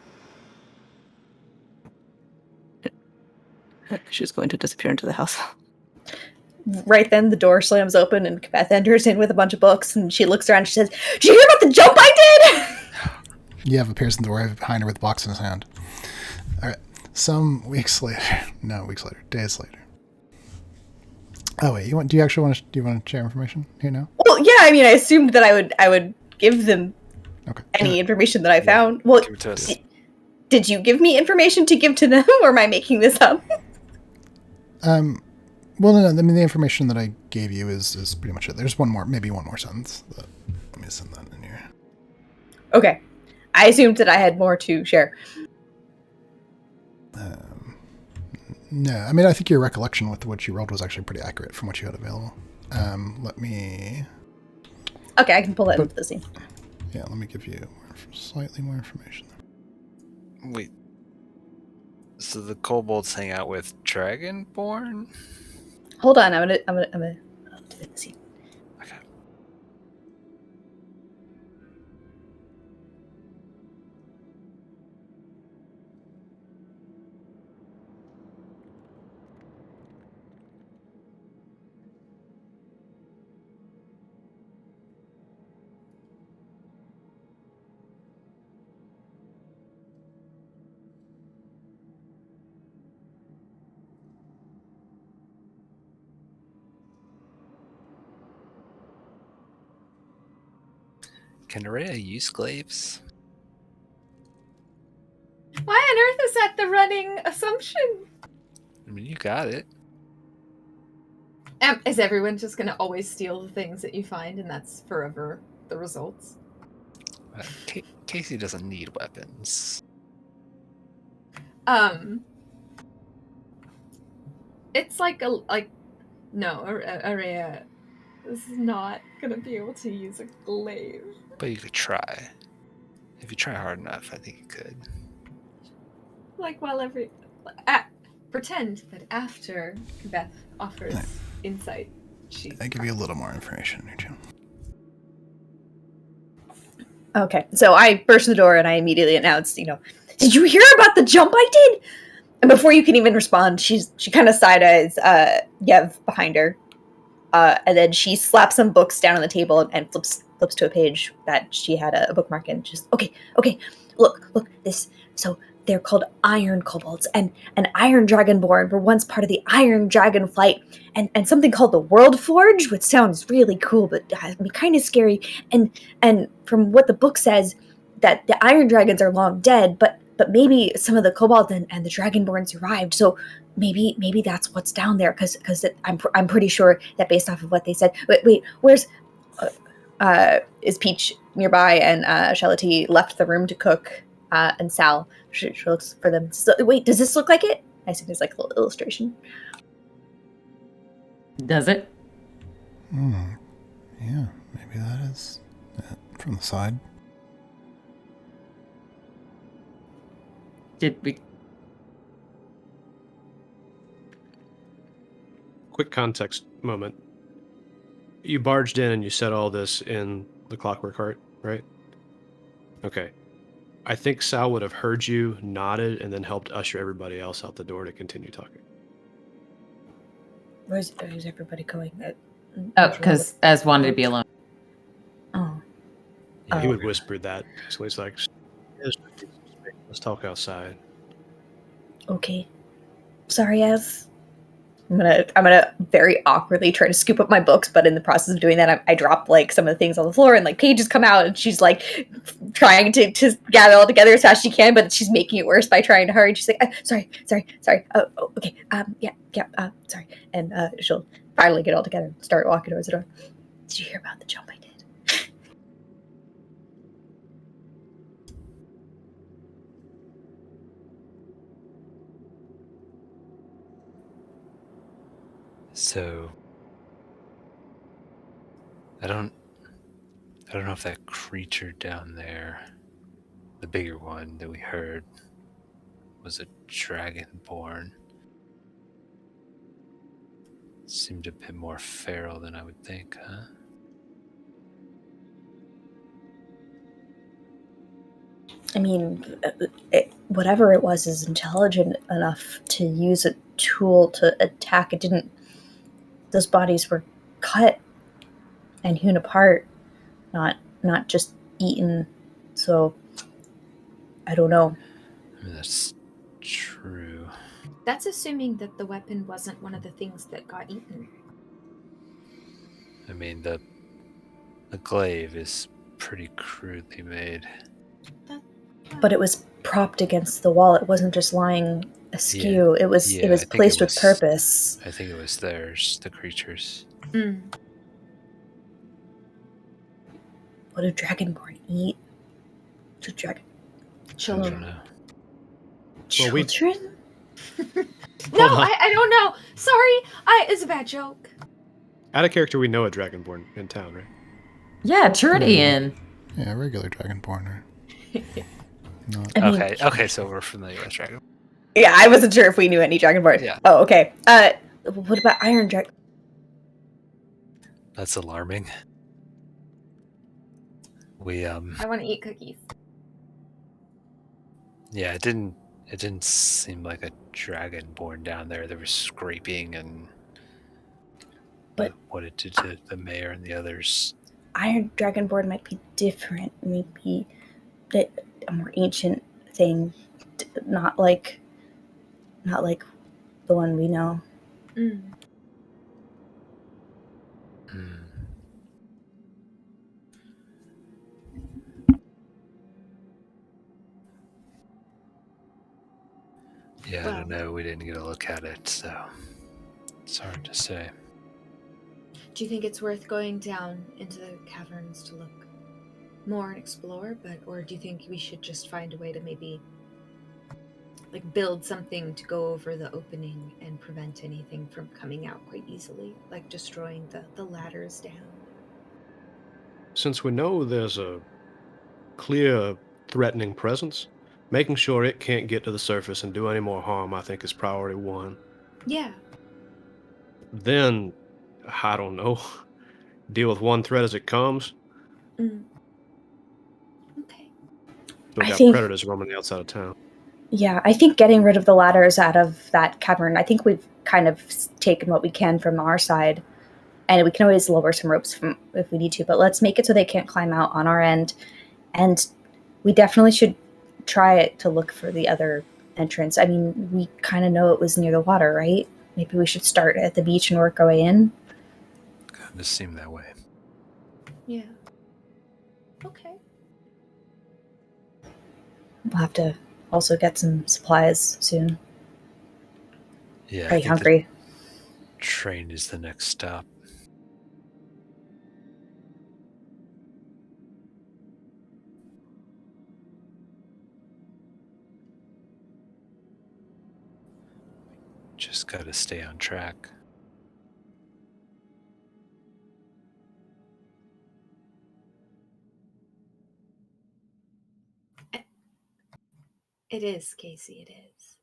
She's going to disappear into the house. Right then, the door slams open and Beth enters in with a bunch of books, and she looks around and she says, "Did you hear about the jump I did?" Yev appears in the doorway behind her with a box in his hand. All right. Days later. Oh wait, do you actually want to share information here now? Well, yeah, I mean, I assumed that I would give them any information that I found. Well, give it to us. Did you give me information to give to them, or am I making this up? Well, no. I mean, the information that I gave you is pretty much it. There's maybe one more sentence. Let me send that in here. Okay. I assumed that I had more to share. No, I mean, I think your recollection with what you rolled was actually pretty accurate from what you had available. Let me... Okay, I can pull that into the scene. Yeah, let me give you slightly more information. Wait. So the kobolds hang out with Dragonborn? Hold on, I'm gonna do the scene. Okay. Can Rhea use glaives? Why on earth is that the running assumption? I mean, you got it. Is everyone just going to always steal the things that you find and that's forever the results? Casey doesn't need weapons. It's no, Araya is not going to be able to use a glaive. But you could try. If you try hard enough, I think you could. Pretend that after Beth offers insight, I give you a little more information, Nuccio. Okay, so I burst through the door and I immediately announced, did you hear about the jump I did? And before you can even respond, she kind of side-eyes Yev behind her. And then she slaps some books down on the table and flips to a page that she had a bookmark in. Just, okay, look, this. So they're called iron kobolds, and iron dragonborn were once part of the iron dragon flight, and something called the World Forge, which sounds really cool, but kind of scary. And from what the book says, that the iron dragons are long dead, but maybe some of the kobolds and the dragonborn survived. So maybe that's what's down there, because I'm pretty sure that based off of what they said. Wait, where's is Peach nearby? And Shelity left the room to cook. And Sal, she looks for them. So, wait, does this look like it? I assume there's like a little illustration. Does it? Yeah, maybe that is it from the side. Did we? Quick context moment. You barged in and you said all this in the clockwork heart, right? Okay. I think Sal would have heard you, nodded, and then helped usher everybody else out the door to continue talking. Where's everybody going? Oh, because Ez wanted to be alone. Oh. Yeah, he would whisper that. So he's like, let's talk outside. Okay. Sorry, Ez. I'm gonna very awkwardly try to scoop up my books, but in the process of doing that, I drop like some of the things on the floor, and like pages come out, and she's like trying to gather all together as fast as she can, but she's making it worse by trying to hurry. She's like, sorry. Oh, okay. Sorry. And she'll finally get all together and start walking towards the door. Did you hear about the jump I did? So I don't know if that creature down there, the bigger one that we heard, was a dragonborn. Seemed a bit more feral than I would think, huh? I mean, whatever it was is intelligent enough to use a tool to attack. It didn't. Those bodies were cut and hewn apart, not just eaten. So I don't know. I mean, that's true. That's assuming that the weapon wasn't one of the things that got eaten. I mean, the glaive is pretty crudely made. But it was propped against the wall. It wasn't just lying askew. Yeah. It was placed with purpose. I think it was theirs, the creatures. What do dragonborn eat? Children. I don't know. Children? No, I don't know. Sorry, it's a bad joke. Out of character, we know a dragonborn in town, right? Yeah, Trurian. Yeah, regular dragonborn. Okay, so we're familiar with dragon. Yeah, I wasn't sure if we knew any dragonborn. Yeah. Oh, okay. What about iron dragon? That's alarming. I want to eat cookies. Yeah, it didn't seem like a dragonborn down there. There was scraping and what it did to the mayor and the others. Iron dragonborn might be different. Maybe a more ancient thing, not like the one we know. Yeah, I don't know. We didn't get a look at it, so it's hard to say. Do you think it's worth going down into the caverns to look more and explore, or do you think we should just find a way to maybe like build something to go over the opening and prevent anything from coming out quite easily, like destroying the ladders down? Since we know there's a clear threatening presence, making sure it can't get to the surface and do any more harm, I think, is priority one. Yeah. Then, I don't know, deal with one threat as it comes. Still I got think- predators roaming the outside of town. Yeah, I think getting rid of the ladders out of that cavern, I think we've kind of taken what we can from our side. And we can always lower some ropes from if we need to, but let's make it so they can't climb out on our end. And we definitely should try it to look for the other entrance. I mean, we kind of know it was near the water, right? Maybe we should start at the beach and work our way in. Kind of seemed that way. Yeah. Okay. We'll have to also get some supplies soon. Yeah, I Pretty think hungry. the train is the next stop. Just gotta stay on track. It is, Casey, it is.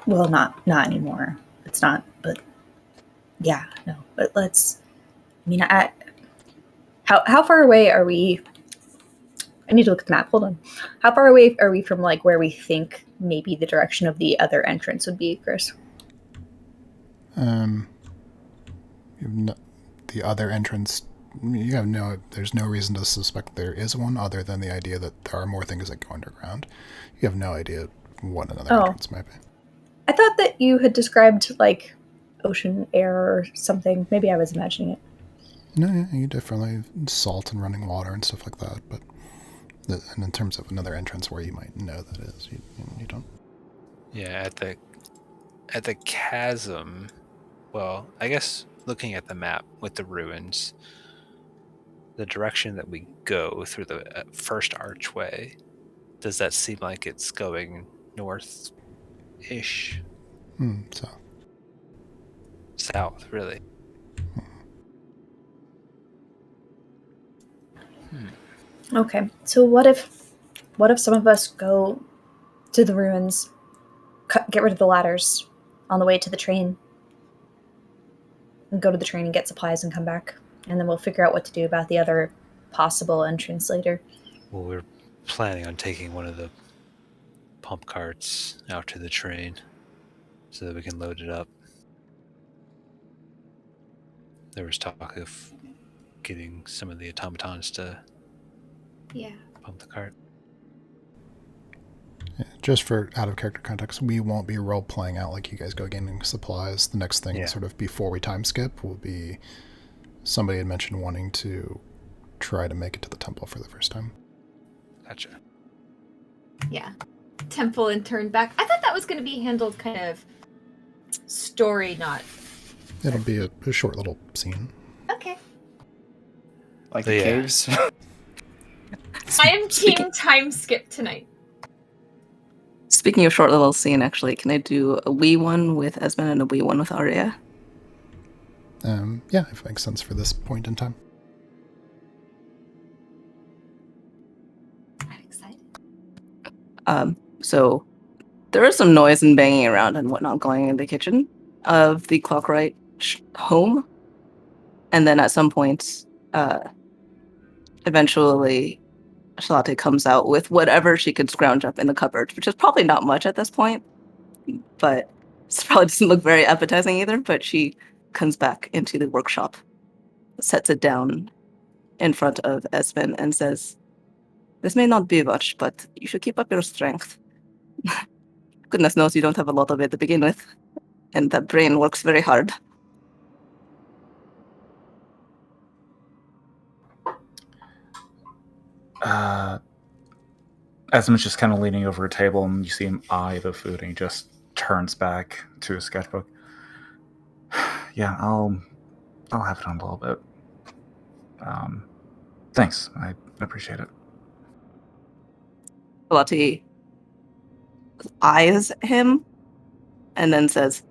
Well, not anymore. It's not, but yeah, no. But let's. I mean, how far away are we? I need to look at the map. Hold on. How far away are we from like where we think maybe the direction of the other entrance would be, Chris? The other entrance, there's no reason to suspect there is one other than the idea that there are more things that go underground. You have no idea what another entrance might be. I thought that you had described like ocean air or something. Maybe I was imagining it. No, yeah, you definitely salt and running water and stuff like that, but and in terms of another entrance where you might know that is, you don't. Yeah, at the chasm. Well, I guess looking at the map with the ruins, the direction that we go through the first archway, does that seem like it's going north-ish? South. South, really. Okay, so what if some of us go to the ruins, get rid of the ladders on the way to the train, and go to the train and get supplies and come back, and then we'll figure out what to do about the other possible entrance later. Well, we're planning on taking one of the pump carts out to the train so that we can load it up. There was talk of getting some of the automatons to pump the cart. Yeah, just for out of character context, we won't be role playing out like you guys go gaining supplies. The next thing, sort of before we time skip, will be somebody had mentioned wanting to try to make it to the temple for the first time. Gotcha. Yeah. Temple and turn back. I thought that was going to be handled kind of story, not. It'll be a short little scene. Okay. Like the caves. I am team time skip tonight. Speaking of short little scene, actually, can I do a wee one with Esmond and a wee one with Arya? Yeah, if it makes sense for this point in time. I'm excited. So there is some noise and banging around and whatnot going in the kitchen of the Clockright home. And then at some point, eventually, Charlotte comes out with whatever she could scrounge up in the cupboard, which is probably not much at this point, but it probably doesn't look very appetizing either. But she comes back into the workshop, sets it down in front of Espen and says, "This may not be much, but you should keep up your strength. Goodness knows you don't have a lot of it to begin with, and that brain works very hard." Esmond's just kind of leaning over a table, and you see him eye the food, and he just turns back to his sketchbook. Yeah, I'll have it on a little bit. Thanks, I appreciate it. Lottie eyes him and then says,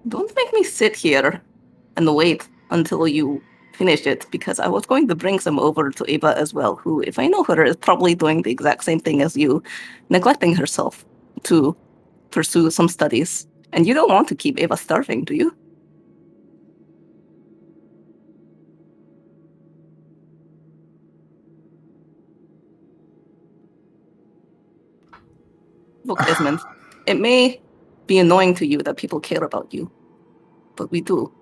"Don't make me sit here and wait until you finish it, because I was going to bring some over to Ava as well, who, if I know her, is probably doing the exact same thing as you, neglecting herself to pursue some studies. And you don't want to keep Ava starving, do you?" Look, Desmond, it may be annoying to you that people care about you, but we do.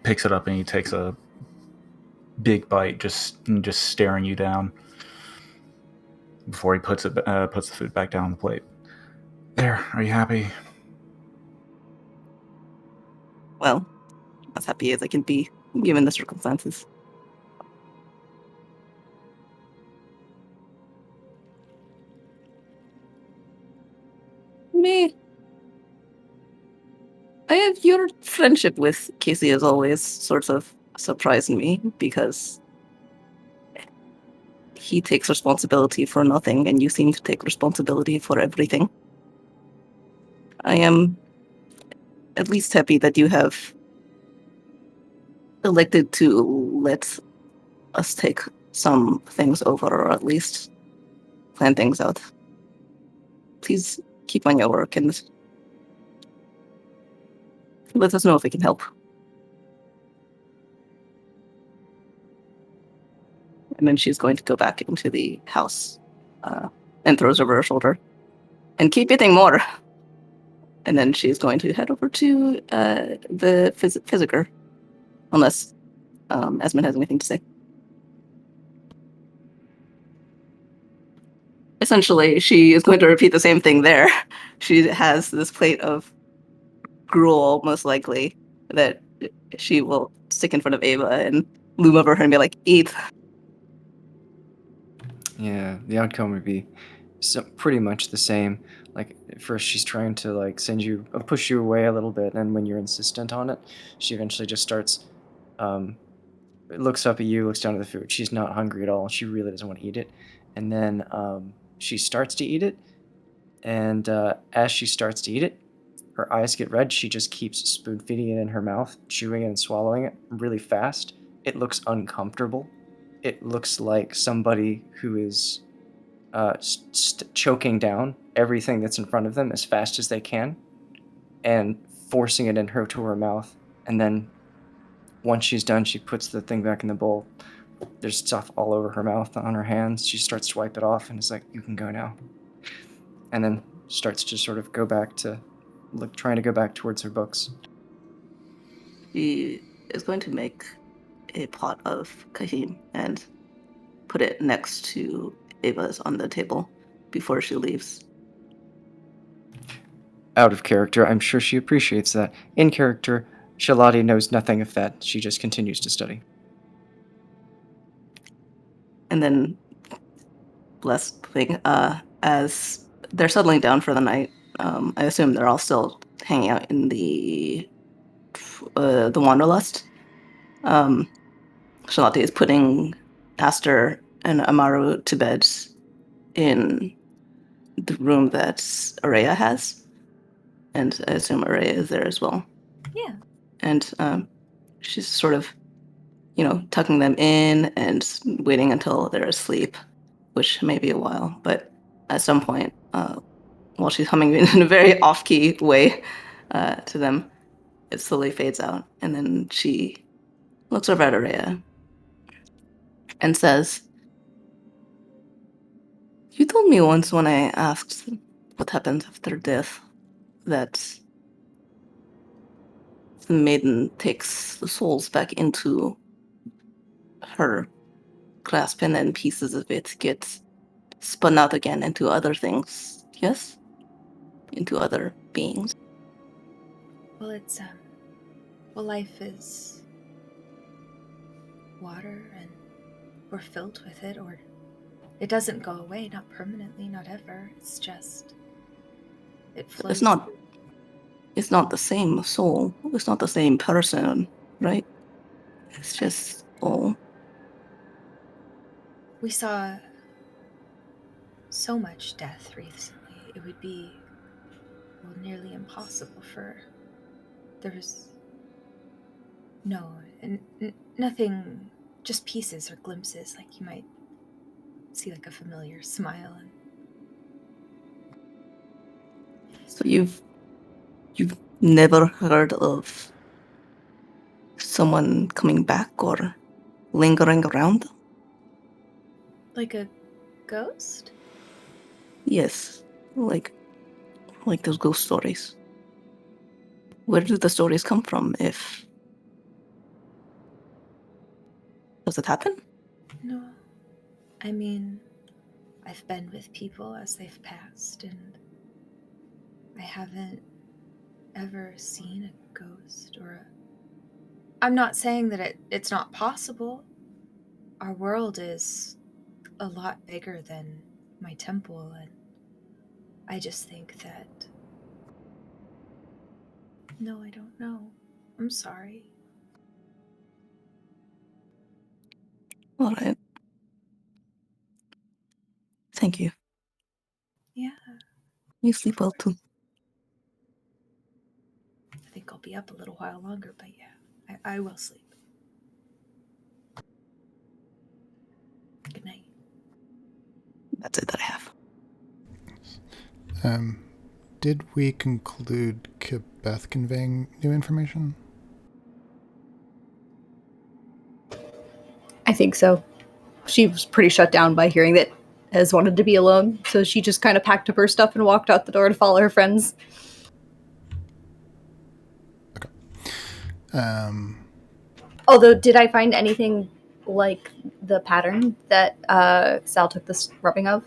Picks it up and he takes a big bite, just staring you down before he puts the food back down on the plate. There, are you happy? Well, as happy as I can be, given the circumstances. Me. Your friendship with Casey has always sort of surprised me because he takes responsibility for nothing and you seem to take responsibility for everything. I am at least happy that you have elected to let us take some things over, or at least plan things out. Please keep on your work and let us know if we can help. And then she's going to go back into the house and throws over her shoulder. And keep eating more. And then she's going to head over to the physiker. Unless Esmond has anything to say. Essentially, she is going to repeat the same thing there. She has this plate of gruel, most likely, that she will stick in front of Ava and loom over her and be like, eat. Yeah, the outcome would be pretty much the same. Like, at first she's trying to, like, push you away a little bit, and when you're insistent on it, she eventually just starts, looks up at you, looks down at the food. She's not hungry at all. She really doesn't want to eat it. And then she starts to eat it, and as she starts to eat it, her eyes get red. She just keeps spoon feeding it in her mouth, chewing it and swallowing it really fast. It looks uncomfortable. It looks like somebody who is choking down everything that's in front of them as fast as they can and forcing it to her mouth. And then once she's done, she puts the thing back in the bowl. There's stuff all over her mouth, on her hands. She starts to wipe it off and is like, you can go now. And then starts to sort of go back to, trying to go back towards her books. She is going to make a pot of kahim and put it next to Ava's on the table before she leaves. Out of character, I'm sure she appreciates that. In character, Shalati knows nothing of that. She just continues to study. And then, last thing, as they're settling down for the night, I assume they're all still hanging out in the Wanderlust. Shalati is putting Aster and Amaru to bed in the room that Araya has. And I assume Araya is there as well. Yeah. And she's sort of, tucking them in and waiting until they're asleep, which may be a while. But at some point, while she's humming in a very off-key way to them, it slowly fades out. And then she looks over at Araya and says, you told me once when I asked what happened after death that the maiden takes the souls back into her grasp and then pieces of it get spun out again into other things, yes? Into other beings. Well, it's, life is water, and we're filled with it, or it doesn't go away, not permanently, not ever. It's just, it flows. It's not the same soul. It's not the same person, right? It's just all. We saw so much death recently. It would be, nearly impossible there was nothing, just pieces or glimpses, like you might see like a familiar smile, and So you've never heard of someone coming back or lingering around? Like a ghost? Yes, like those ghost stories. Where do the stories come from? Does it happen? No. I mean, I've been with people as they've passed, and I haven't ever seen a ghost or a... I'm not saying that it's not possible. Our world is a lot bigger than my temple, and I just think that... No, I don't know. I'm sorry. All right. Thank you. Yeah, You sleep well too. I think I'll be up a little while longer, but yeah, I will sleep. Good night. That's it that I have. Did we conclude Beth conveying new information? I think so. She was pretty shut down by hearing that Hez wanted to be alone, so she just kind of packed up her stuff and walked out the door to follow her friends. Okay. Although, did I find anything like the pattern that Sal took this rubbing of?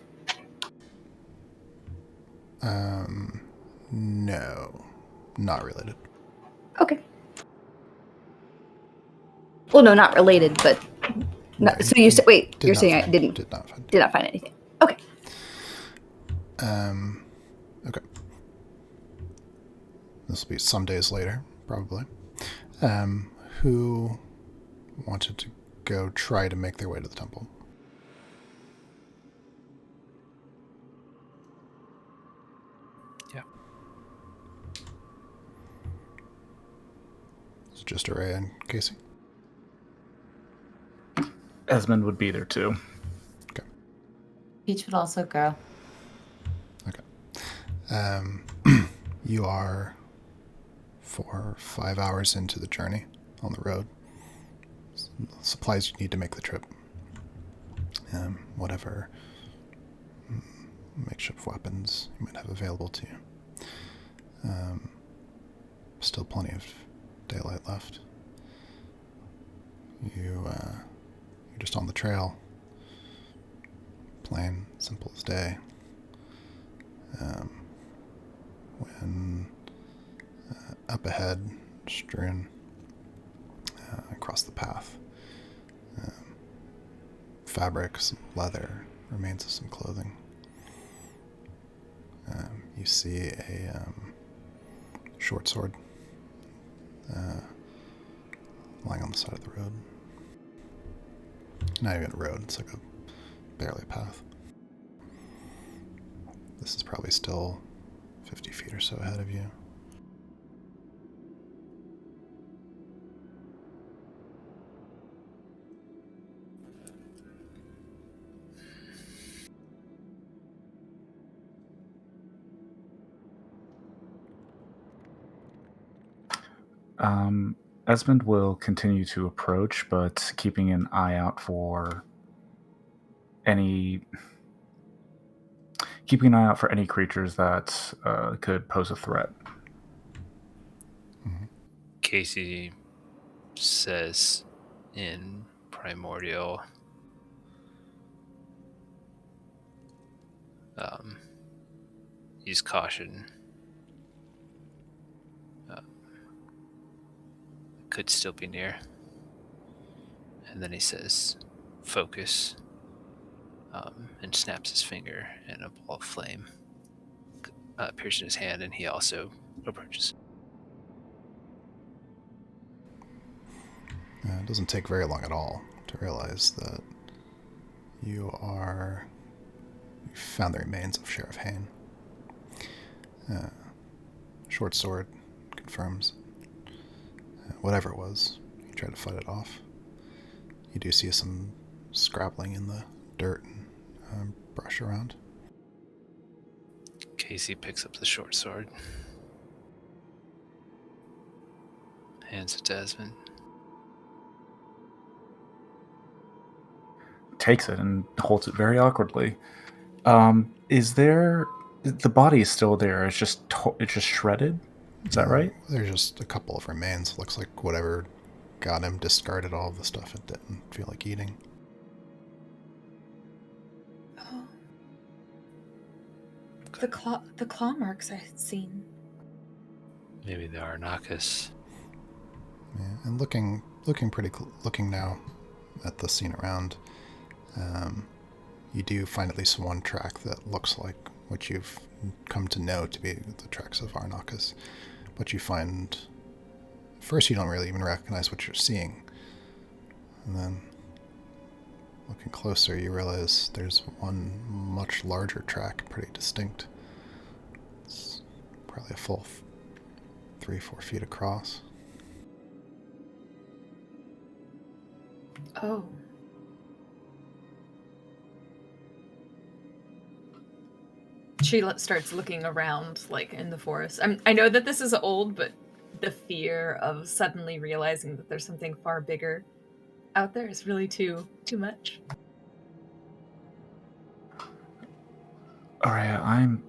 No. Not related. Okay. Well, no, not related, but... No, No, so you said... Wait, you're saying I Did not find anything. Okay. Okay. This will be some days later, probably. Who wanted to go try to make their way to the temple? Yeah. It's just Araya and Casey. Esmond would be there too. Okay. Peach would also go. Okay. You are 4 or 5 hours into the journey on the road. Supplies you need to make the trip. Whatever makeshift weapons you might have available to you. Still plenty of daylight left. You're just on the trail. Plain, simple as day. When up ahead, strewn across the path, fabric, some leather, remains of some clothing. You see a short sword lying on the side of the road. Not even a road, it's like barely a path. This is probably still 50 feet or so ahead of you. Esmond will continue to approach, but keeping an eye out for any creatures that could pose a threat. Mm-hmm. Casey says in Primordial, use caution. Could still be near. And then he says, focus, and snaps his finger, and a ball of flame appears in his hand, and he also approaches. It doesn't take very long at all to realize that you found the remains of Sheriff Hain. Short sword confirms. Whatever it was, you tried to fight it off. You do see some scrabbling in the dirt and brush around. Casey picks up the short sword. Hands it to Esmond. Takes it and holds it very awkwardly. Is there... The body is still there. It's just shredded? Is that right? There's just a couple of remains. Looks like whatever got him discarded all of the stuff it didn't feel like eating. Oh. The claw marks I had seen. Maybe the Arnakis. Yeah, and looking now at the scene around, you do find at least one track that looks like what you've come to know to be the tracks of Arnakis. But you find, first you don't really even recognize what you're seeing. And then, looking closer, you realize there's one much larger track, pretty distinct. It's probably a full 3-4 feet across. Oh. She starts looking around, like, in the forest. I know that this is old, but the fear of suddenly realizing that there's something far bigger out there is really too much. Alright, I'm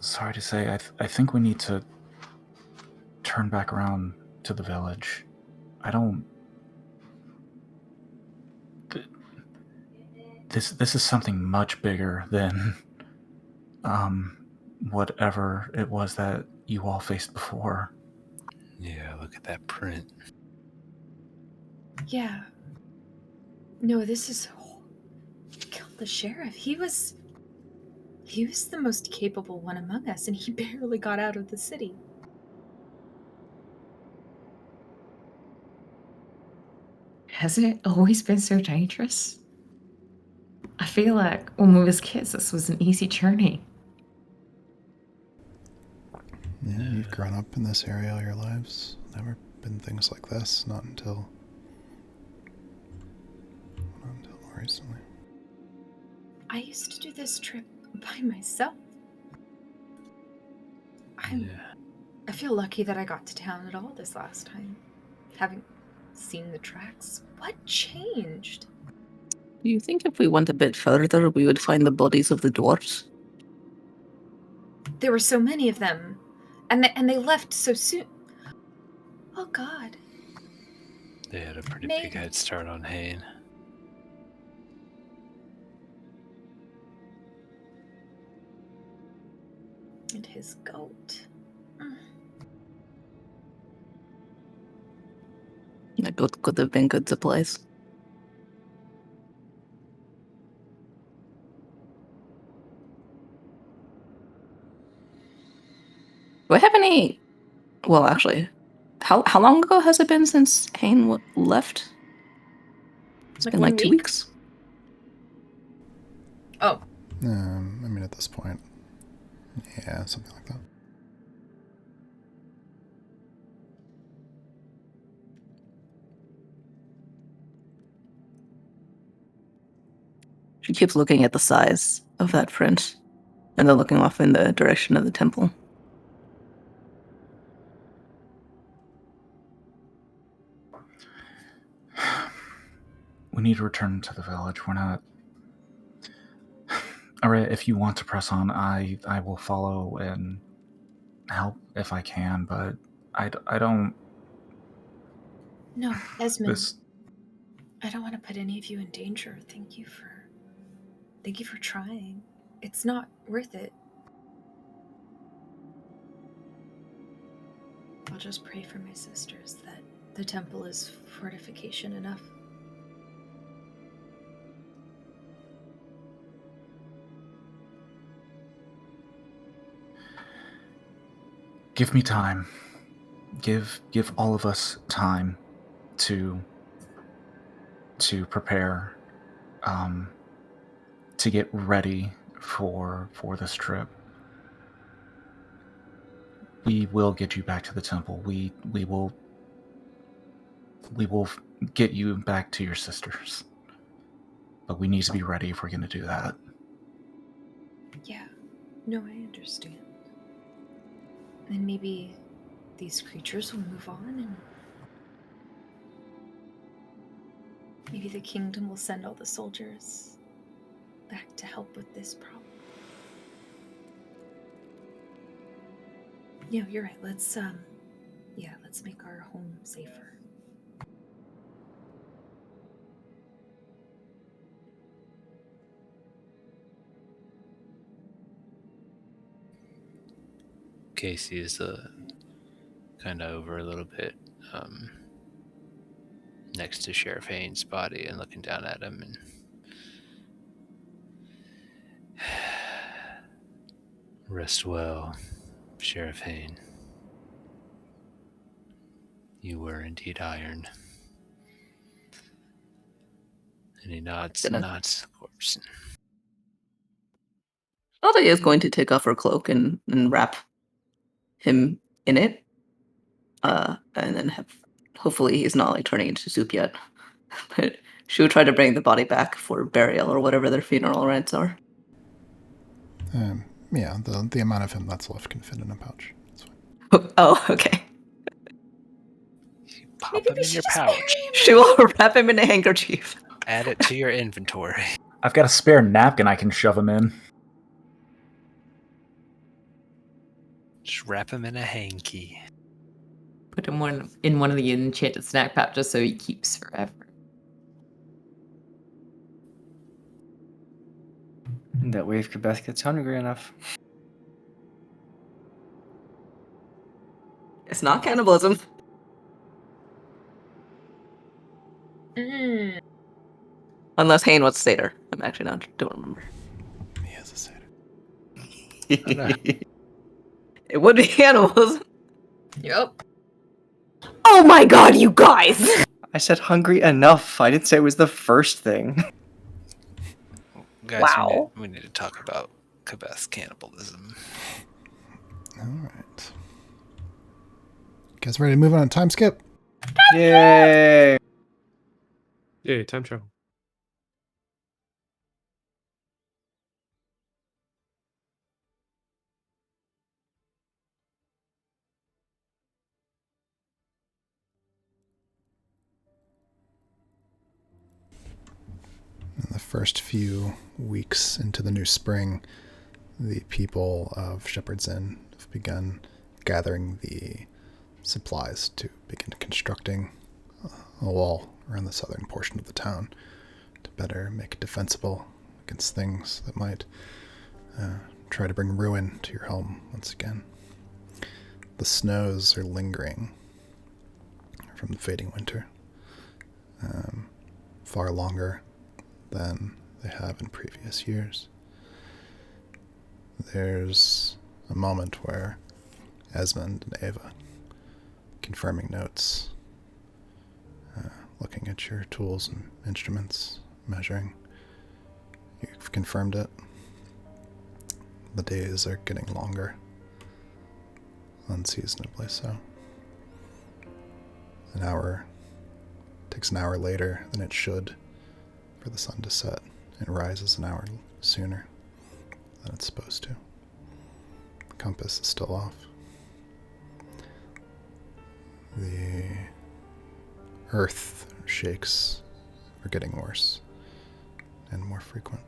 sorry to say, I think we need to turn back around to the village. I don't... This is something much bigger than whatever it was that you all faced before. Yeah, look at that print. Yeah. No, this is... Killed the sheriff. He was the most capable one among us, and he barely got out of the city. Has it always been so dangerous? I feel like when we was kids, this was an easy journey. Yeah, you've grown up in this area all your lives. Never been things like this, not until more recently. I used to do this trip by myself. I feel lucky that I got to town at all this last time. Having seen the tracks, what changed? Do you think if we went a bit further, we would find the bodies of the dwarves? There were so many of them, and they left so soon. Oh God. They had a pretty big head start on Hayne. And his goat. The goat could have been good supplies. Do I have any... Well, actually, how long ago has it been since Hayne left? It's been like 2 weeks. Oh. I mean, at this point, yeah, something like that. She keeps looking at the size of that print, and then looking off in the direction of the temple. We need to return to the village. We're not... Alright, if you want to press on, I will follow and help if I can, but I don't... No, Esmond. I don't want to put any of you in danger. Thank you for trying. It's not worth it. I'll just pray for my sisters that the temple is fortification enough. Give me time. Give all of us time to prepare, to get ready for this trip. We will get you back to the temple. We will get you back to your sisters. But we need to be ready if we're going to do that. Yeah. No, I understand. And maybe these creatures will move on, and maybe the kingdom will send all the soldiers back to help with this problem. Yeah, you're right. Let's make our home safer. Casey is kind of over a little bit next to Sheriff Haynes' body and looking down at him and rest well, Sheriff Hayne. You were indeed iron. And he nods, of course. Alda is going to take off her cloak and wrap him in it. And then hopefully he's not like turning into soup yet. But she would try to bring the body back for burial or whatever their funeral rites are. Yeah, the amount of him that's left can fit in a pouch. That's fine. Oh, okay. You pop him in your pouch. She will wrap him in a handkerchief. Add it to your inventory. I've got a spare napkin I can shove him in. Just wrap him in a hanky. Put him in one of the enchanted snack pouches so he keeps forever. That way, if Kabeth gets hungry enough. It's not cannibalism. Unless Hayne wants Seder. I'm actually don't remember. He has a Seder. It would be cannibalism. Yep. Oh my god, you guys! I said hungry enough. I didn't say it was the first thing. Guys, Wow. we need to talk about Kabeth's cannibalism. All right. You guys ready to move on a time skip? Yay! Yeah, time travel. In the first few weeks into the new spring, the people of Shepherd's Inn have begun gathering the supplies to begin constructing a wall around the southern portion of the town to better make it defensible against things that might try to bring ruin to your home once again. The snows are lingering from the fading winter, far longer than they have in previous years. There's a moment where Esmond and Ava, confirming notes, looking at your tools and instruments, measuring, you've confirmed it. The days are getting longer, unseasonably so. Takes an hour later than it should for the sun to set. It rises an hour sooner than it's supposed to. The compass is still off. The earth shakes are getting worse and more frequent.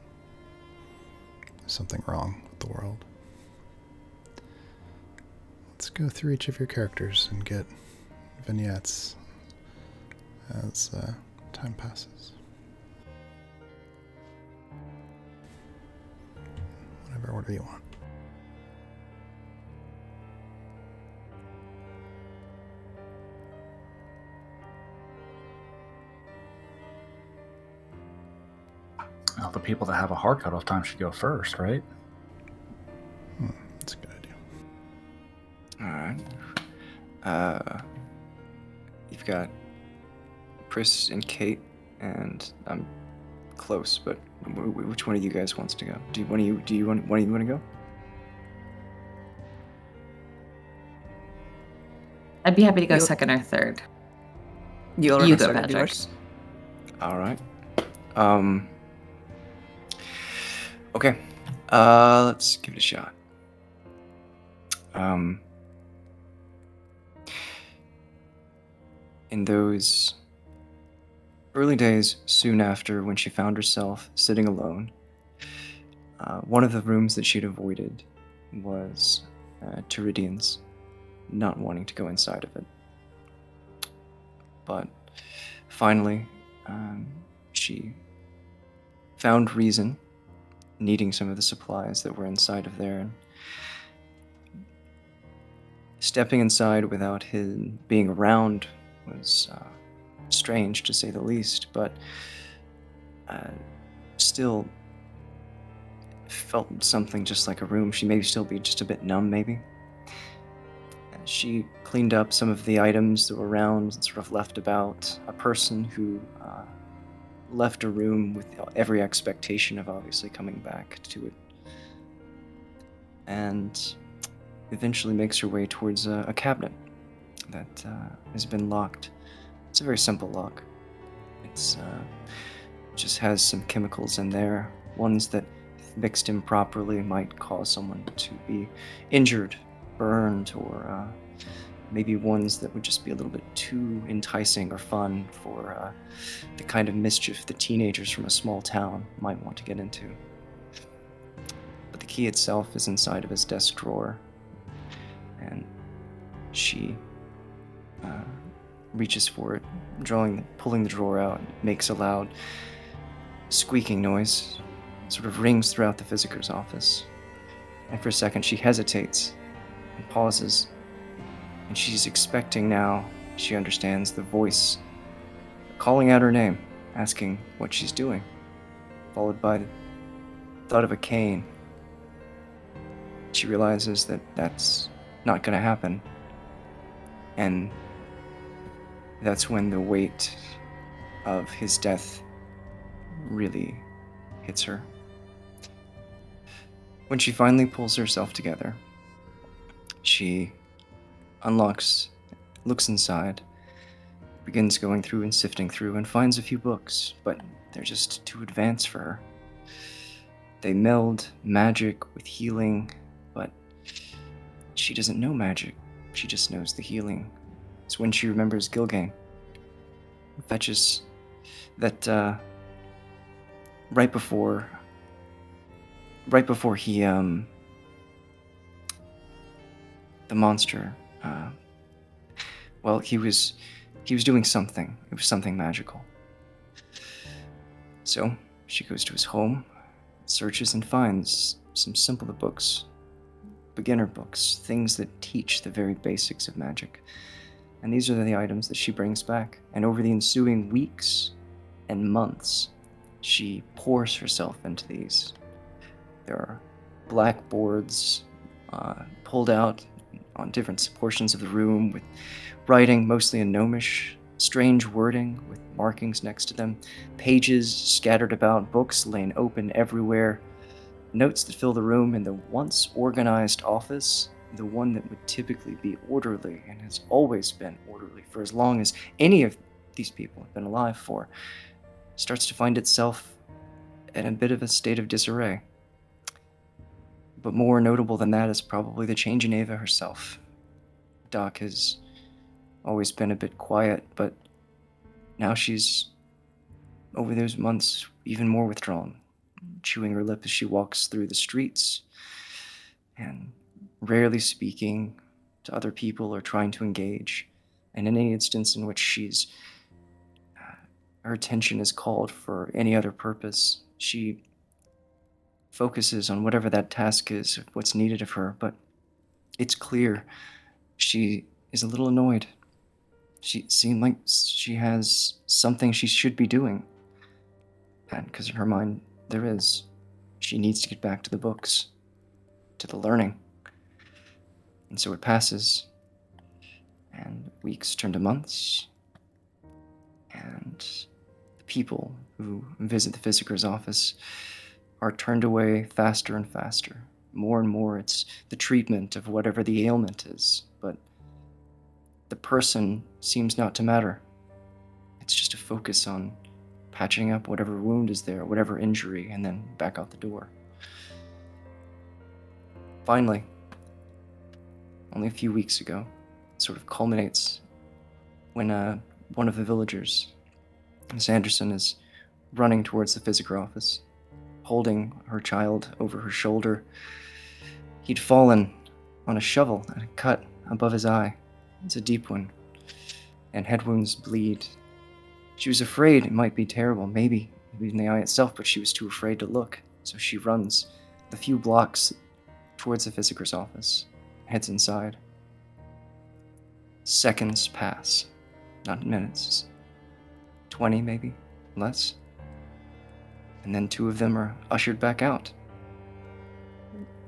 There's something wrong with the world. Let's go through each of your characters and get vignettes as time passes. Whatever order you want. Well, the people that have a hard cutoff time should go first, right? That's a good idea. Alright. You've got Pris and Kate, and I'm close, but which one of you guys wants to go? Do you want to go? I'd be happy to go You- second or third. You already You go, started Patrick. yours. Alright. Okay. Let's give it a shot. In those early days, soon after when she found herself sitting alone, one of the rooms that she'd avoided was Teridian's, not wanting to go inside of it. But finally, she found reason, needing some of the supplies that were inside of there, and stepping inside without him being around was strange, to say the least, but still felt something just like a room. She may still be just a bit numb, maybe. She cleaned up some of the items that were around and sort of left about. A person who left a room with every expectation of obviously coming back to it. And eventually makes her way towards a cabinet that has been locked. It's a very simple lock. It's just has some chemicals in there, ones that mixed improperly might cause someone to be injured, burned, or maybe ones that would just be a little bit too enticing or fun for the kind of mischief the teenagers from a small town might want to get into. But the key itself is inside of his desk drawer, and she reaches for it, pulling the drawer out, makes a loud squeaking noise, sort of rings throughout the Physicker's office. And for a second she hesitates and pauses, and she's expecting now, she understands the voice calling out her name, asking what she's doing, followed by the thud of a cane. She realizes that that's not going to happen, and that's when the weight of his death really hits her. When she finally pulls herself together, she unlocks, looks inside, begins going through and sifting through, and finds a few books, but they're just too advanced for her. They meld magic with healing, but she doesn't know magic. She just knows the healing. It's when she remembers Gilgain. Fetches that right before he the monster he was doing something. It was something magical. So she goes to his home, searches, and finds some simpler books, beginner books, things that teach the very basics of magic. And these are the items that she brings back. And over the ensuing weeks and months, she pours herself into these. There are blackboards pulled out on different portions of the room with writing, mostly in Gnomish, strange wording with markings next to them, pages scattered about, books laying open everywhere, notes that fill the room in the once organized office, the one that would typically be orderly and has always been orderly for as long as any of these people have been alive for, starts to find itself in a bit of a state of disarray. But more notable than that is probably the change in Ava herself. Doc has always been a bit quiet, but now she's, over those months, even more withdrawn, chewing her lip as she walks through the streets, and rarely speaking to other people or trying to engage. And in any instance in which her attention is called for any other purpose, she focuses on whatever that task is, what's needed of her. But it's clear she is a little annoyed. She seemed like she has something she should be doing. And because in her mind, there is. She needs to get back to the books, to the learning. And so it passes, and weeks turn to months, and the people who visit the Physicker's office are turned away faster and faster. More and more, it's the treatment of whatever the ailment is, but the person seems not to matter. It's just a focus on patching up whatever wound is there, whatever injury, and then back out the door. Finally, only a few weeks ago. It sort of culminates when one of the villagers, Miss Anderson, is running towards the Physiker office, holding her child over her shoulder. He'd fallen on a shovel and a cut above his eye. It's a deep one, and head wounds bleed. She was afraid it might be terrible, maybe in the eye itself, but she was too afraid to look, so she runs the few blocks towards the Physiker's office, heads inside. Seconds pass, not minutes. 20 maybe, less. And then two of them are ushered back out.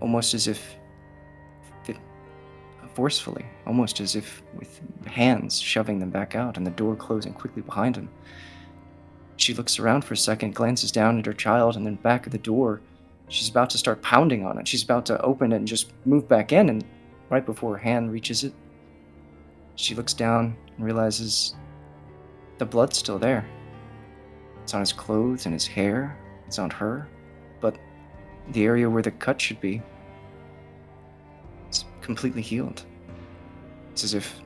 Almost as if forcefully, almost as if with hands shoving them back out and the door closing quickly behind him. She looks around for a second, glances down at her child, and then back at the door. She's about to start pounding on it. She's about to open it and just move back in, and right before her hand reaches it, she looks down and realizes the blood's still there. It's on his clothes and his hair. It's on her. But the area where the cut should be, it's completely healed. It's as if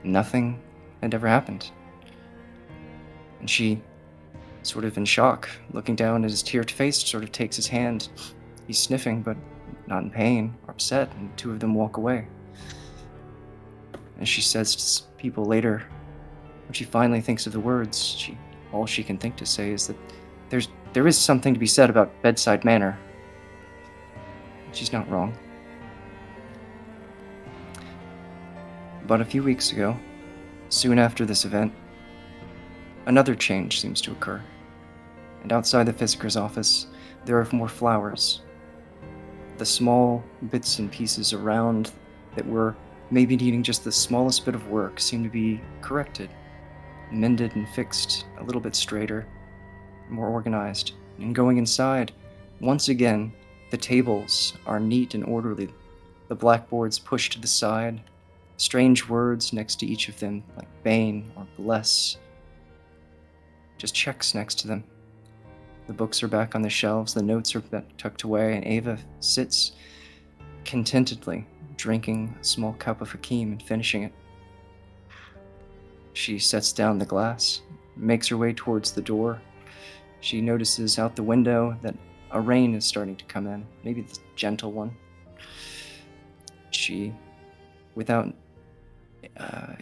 nothing had ever happened. And she, sort of in shock, looking down at his teared face, sort of takes his hand. He's sniffing, but not in pain or upset, and the two of them walk away. And she says to people later, when she finally thinks of the words, all she can think to say is that there is something to be said about bedside manner. She's not wrong. But a few weeks ago, soon after this event, another change seems to occur. And outside the Physiker's office, there are more flowers. The small bits and pieces around that were maybe needing just the smallest bit of work seem to be corrected, mended and fixed a little bit straighter, more organized. And going inside, once again, the tables are neat and orderly. The blackboards pushed to the side, strange words next to each of them, like bane or bless. Just checks next to them. The books are back on the shelves, the notes are tucked away, and Ava sits contentedly, drinking a small cup of Hakeem and finishing it. She sets down the glass, makes her way towards the door. She notices out the window that a rain is starting to come in, maybe the gentle one. She, without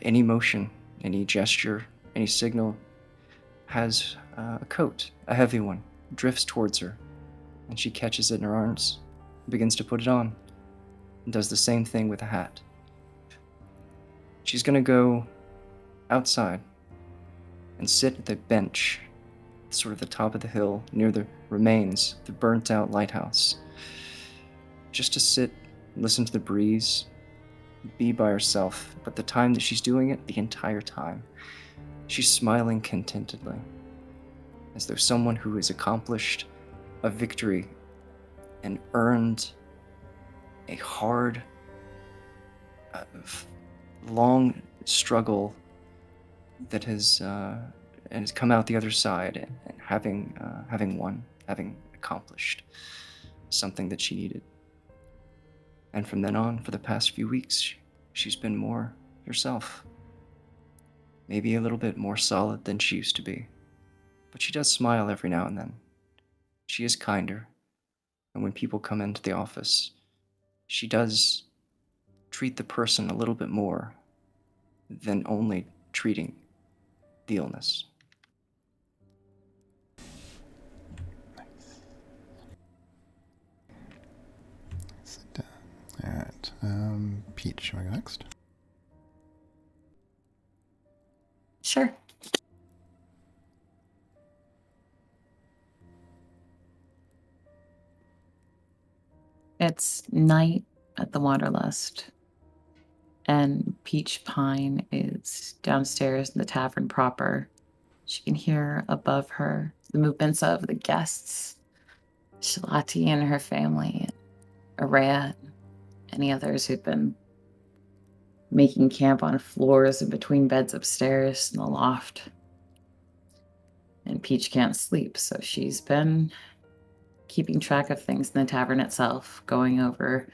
any motion, any gesture, any signal, has a coat, a heavy one, drifts towards her, and she catches it in her arms, begins to put it on, and does the same thing with a hat. She's gonna go outside and sit at the bench, sort of the top of the hill, near the remains of the burnt-out lighthouse, just to sit, listen to the breeze, be by herself. But the time that she's doing it, the entire time, she's smiling contentedly, as though someone who has accomplished a victory and earned a hard, long struggle that has come out the other side and having won, having accomplished something that she needed. And from then on, for the past few weeks, she's been more herself. Maybe a little bit more solid than she used to be. But she does smile every now and then. She is kinder. And when people come into the office, she does treat the person a little bit more than only treating the illness. Sit down. All right. Peach, you want to go next? Sure. It's night at the Wanderlust, and Peach Pine is downstairs in the tavern proper. She can hear above her the movements of the guests, Shalati and her family, Araya, and any others who've been making camp on floors and between beds upstairs in the loft. And Peach can't sleep, so she's been keeping track of things in the tavern itself, going over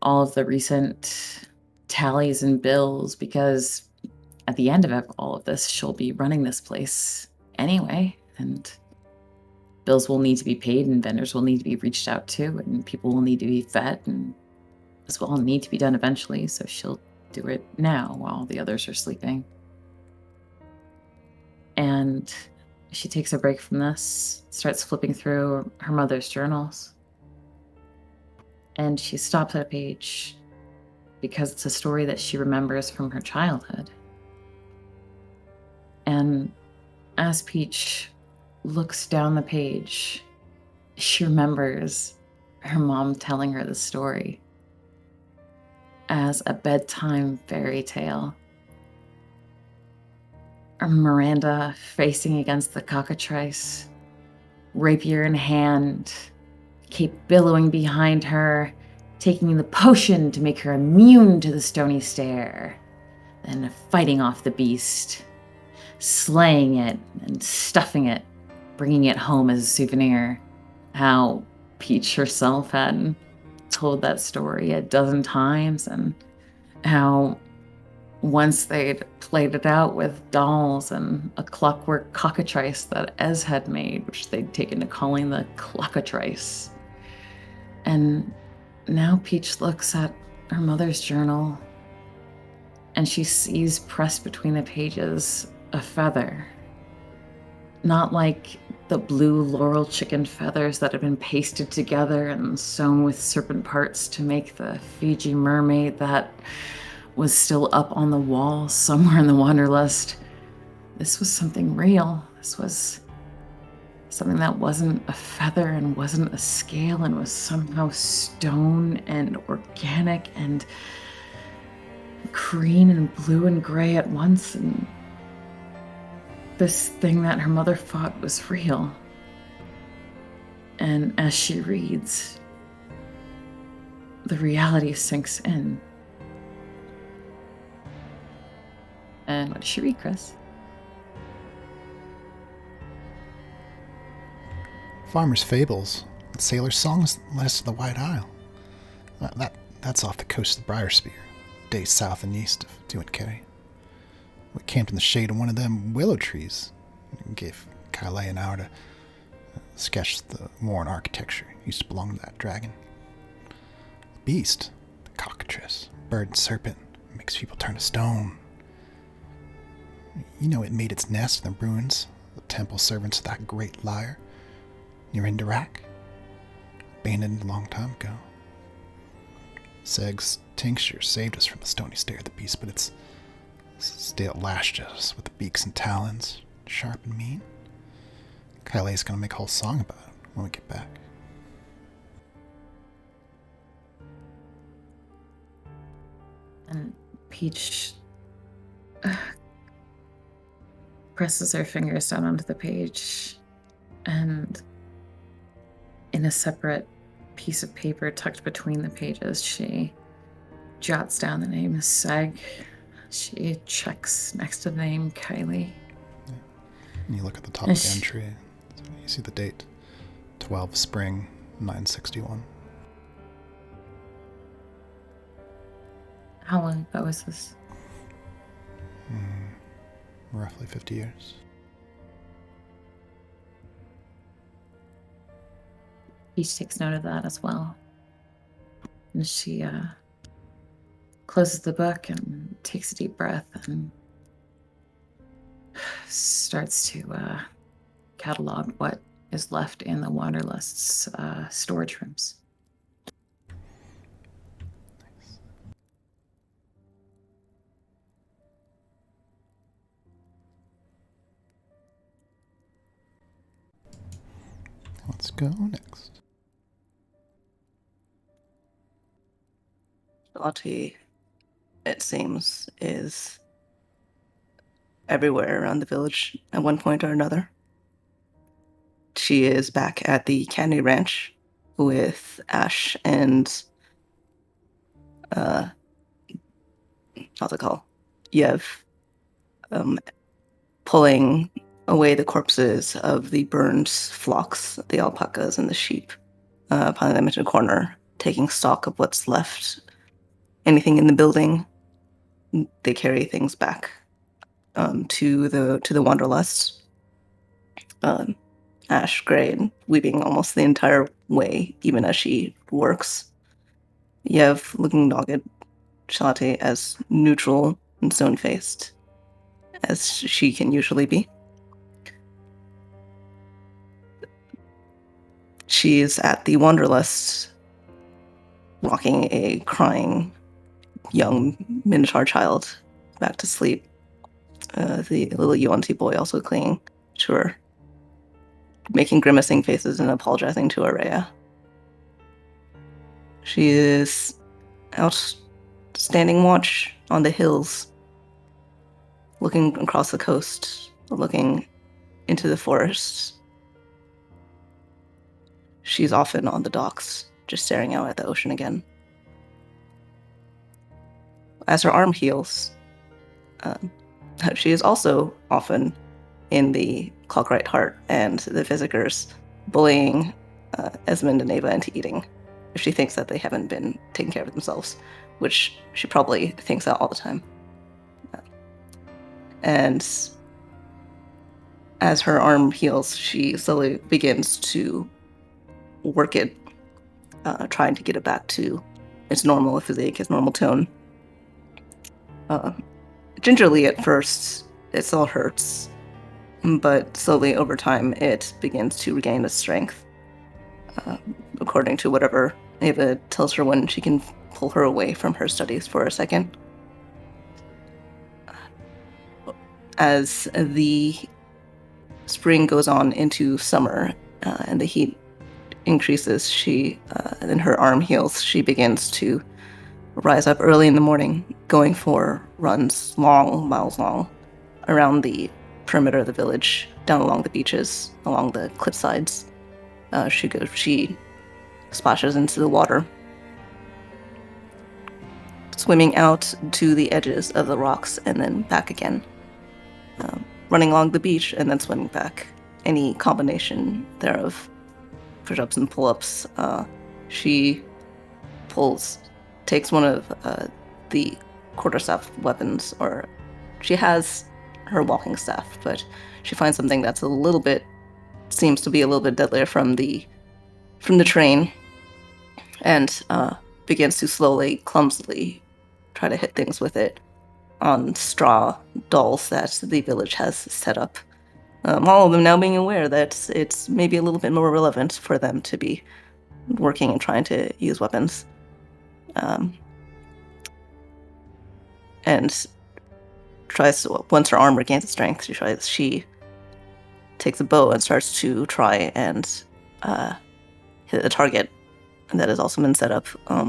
all of the recent tallies and bills, because at the end of all of this, she'll be running this place anyway, and bills will need to be paid, and vendors will need to be reached out to, and people will need to be fed, and this will all need to be done eventually, so she'll do it now while the others are sleeping. And she takes a break from this, starts flipping through her mother's journals, and she stops at a page because it's a story that she remembers from her childhood. And as Peach looks down the page, she remembers her mom telling her the story as a bedtime fairy tale. Miranda facing against the cockatrice, rapier in hand, Kate billowing behind her, taking the potion to make her immune to the stony stare, then fighting off the beast, slaying it and stuffing it, bringing it home as a souvenir. How Peach herself had told that story a dozen times, and how once they'd played it out with dolls and a clockwork cockatrice that Ez had made, which they'd taken to calling the clockatrice. And now Peach looks at her mother's journal, and she sees pressed between the pages a feather. Not like the blue laurel chicken feathers that had been pasted together and sewn with serpent parts to make the Fiji mermaid that was still up on the wall somewhere in the Wanderlust. This was something real. This was something that wasn't a feather and wasn't a scale and was somehow stone and organic and green and blue and gray at once. And this thing that her mother thought was real. And as she reads, the reality sinks in. And what does she read, Chris? Farmer's Fables, Sailor's Songs led us to the White Isle. That's off the coast of the Briarspear, days south and east of Tuankere. We camped in the shade of one of them willow trees and gave Kyle an hour to sketch the worn architecture used to belong to that dragon. The beast, the cockatrice, bird and serpent, makes people turn to stone. You know it made its nest in the ruins, the temple servants of that great liar, near Indirak, abandoned a long time ago. Seg's tincture saved us from the stony stare of the beast, but its still lashed at us with the beaks and talons, sharp and mean. Kylie's gonna make a whole song about it when we get back. And Peach presses her fingers down onto the page, and in a separate piece of paper tucked between the pages, she jots down the name Seg. She checks next to the name Kylie. Yeah. And you look at the top of the entry, you see the date, 12 Spring 961. How long ago was this? Roughly 50 years. Peach takes note of that as well. And she closes the book and takes a deep breath and starts to catalog what is left in the Wanderlust's storage rooms. Let's go next. Lottie, it seems, is everywhere around the village at one point or another. She is back at the Candy Ranch with Ash and what's it called? Yev, pulling away the corpses of the burned flocks, the alpacas and the sheep, piling them into a corner, taking stock of what's left. Anything in the building, they carry things back to the Wanderlust. Ash gray and weeping almost the entire way, even as she works. Yev looking dogged, Shalate as neutral and stone-faced as she can usually be. She's at the Wanderlust, rocking a crying young Minotaur child back to sleep. The little Yuan-Ti boy also clinging to her, making grimacing faces and apologizing to Araya. She is out standing watch on the hills, looking across the coast, looking into the forest. She's often on the docks, just staring out at the ocean again. As her arm heals, she is also often in the Clockright Heart and the Physicers, bullying Esmond and Ava into eating if she thinks that they haven't been taking care of themselves, which she probably thinks that all the time. And as her arm heals, she slowly begins to work it, trying to get it back to its normal physique, its normal tone. Gingerly at first, it still hurts, but slowly over time, it begins to regain its strength, according to whatever Ava tells her when she can pull her away from her studies for a second. As the spring goes on into summer and the heat increases, then her arm heals. She begins to rise up early in the morning, going for runs miles long, around the perimeter of the village, down along the beaches, along the cliff sides. She splashes into the water, swimming out to the edges of the rocks and then back again, running along the beach and then swimming back. Any combination thereof, push-ups and pull-ups. She takes one of the quarterstaff weapons, or she has her walking staff, but she finds something that's seems to be a little bit deadlier from the train, and begins to slowly, clumsily try to hit things with it on straw dolls that the village has set up. All of them now being aware that it's maybe a little bit more relevant for them to be working and trying to use weapons. And once her arm regains its strength, she takes a bow and starts to try and hit a target that has also been set up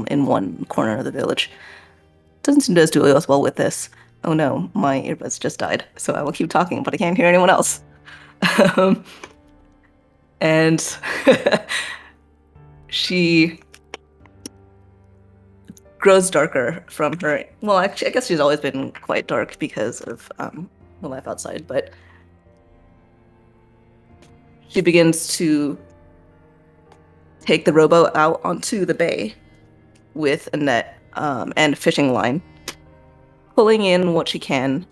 in one corner of the village. Doesn't seem to do as well with this. Oh no, my earbuds just died, so I will keep talking, but I can't hear anyone else. And she grows darker from her. Well, actually, I guess she's always been quite dark because of the life outside, but she begins to take the rowboat out onto the bay with a net and fishing line, pulling in what she can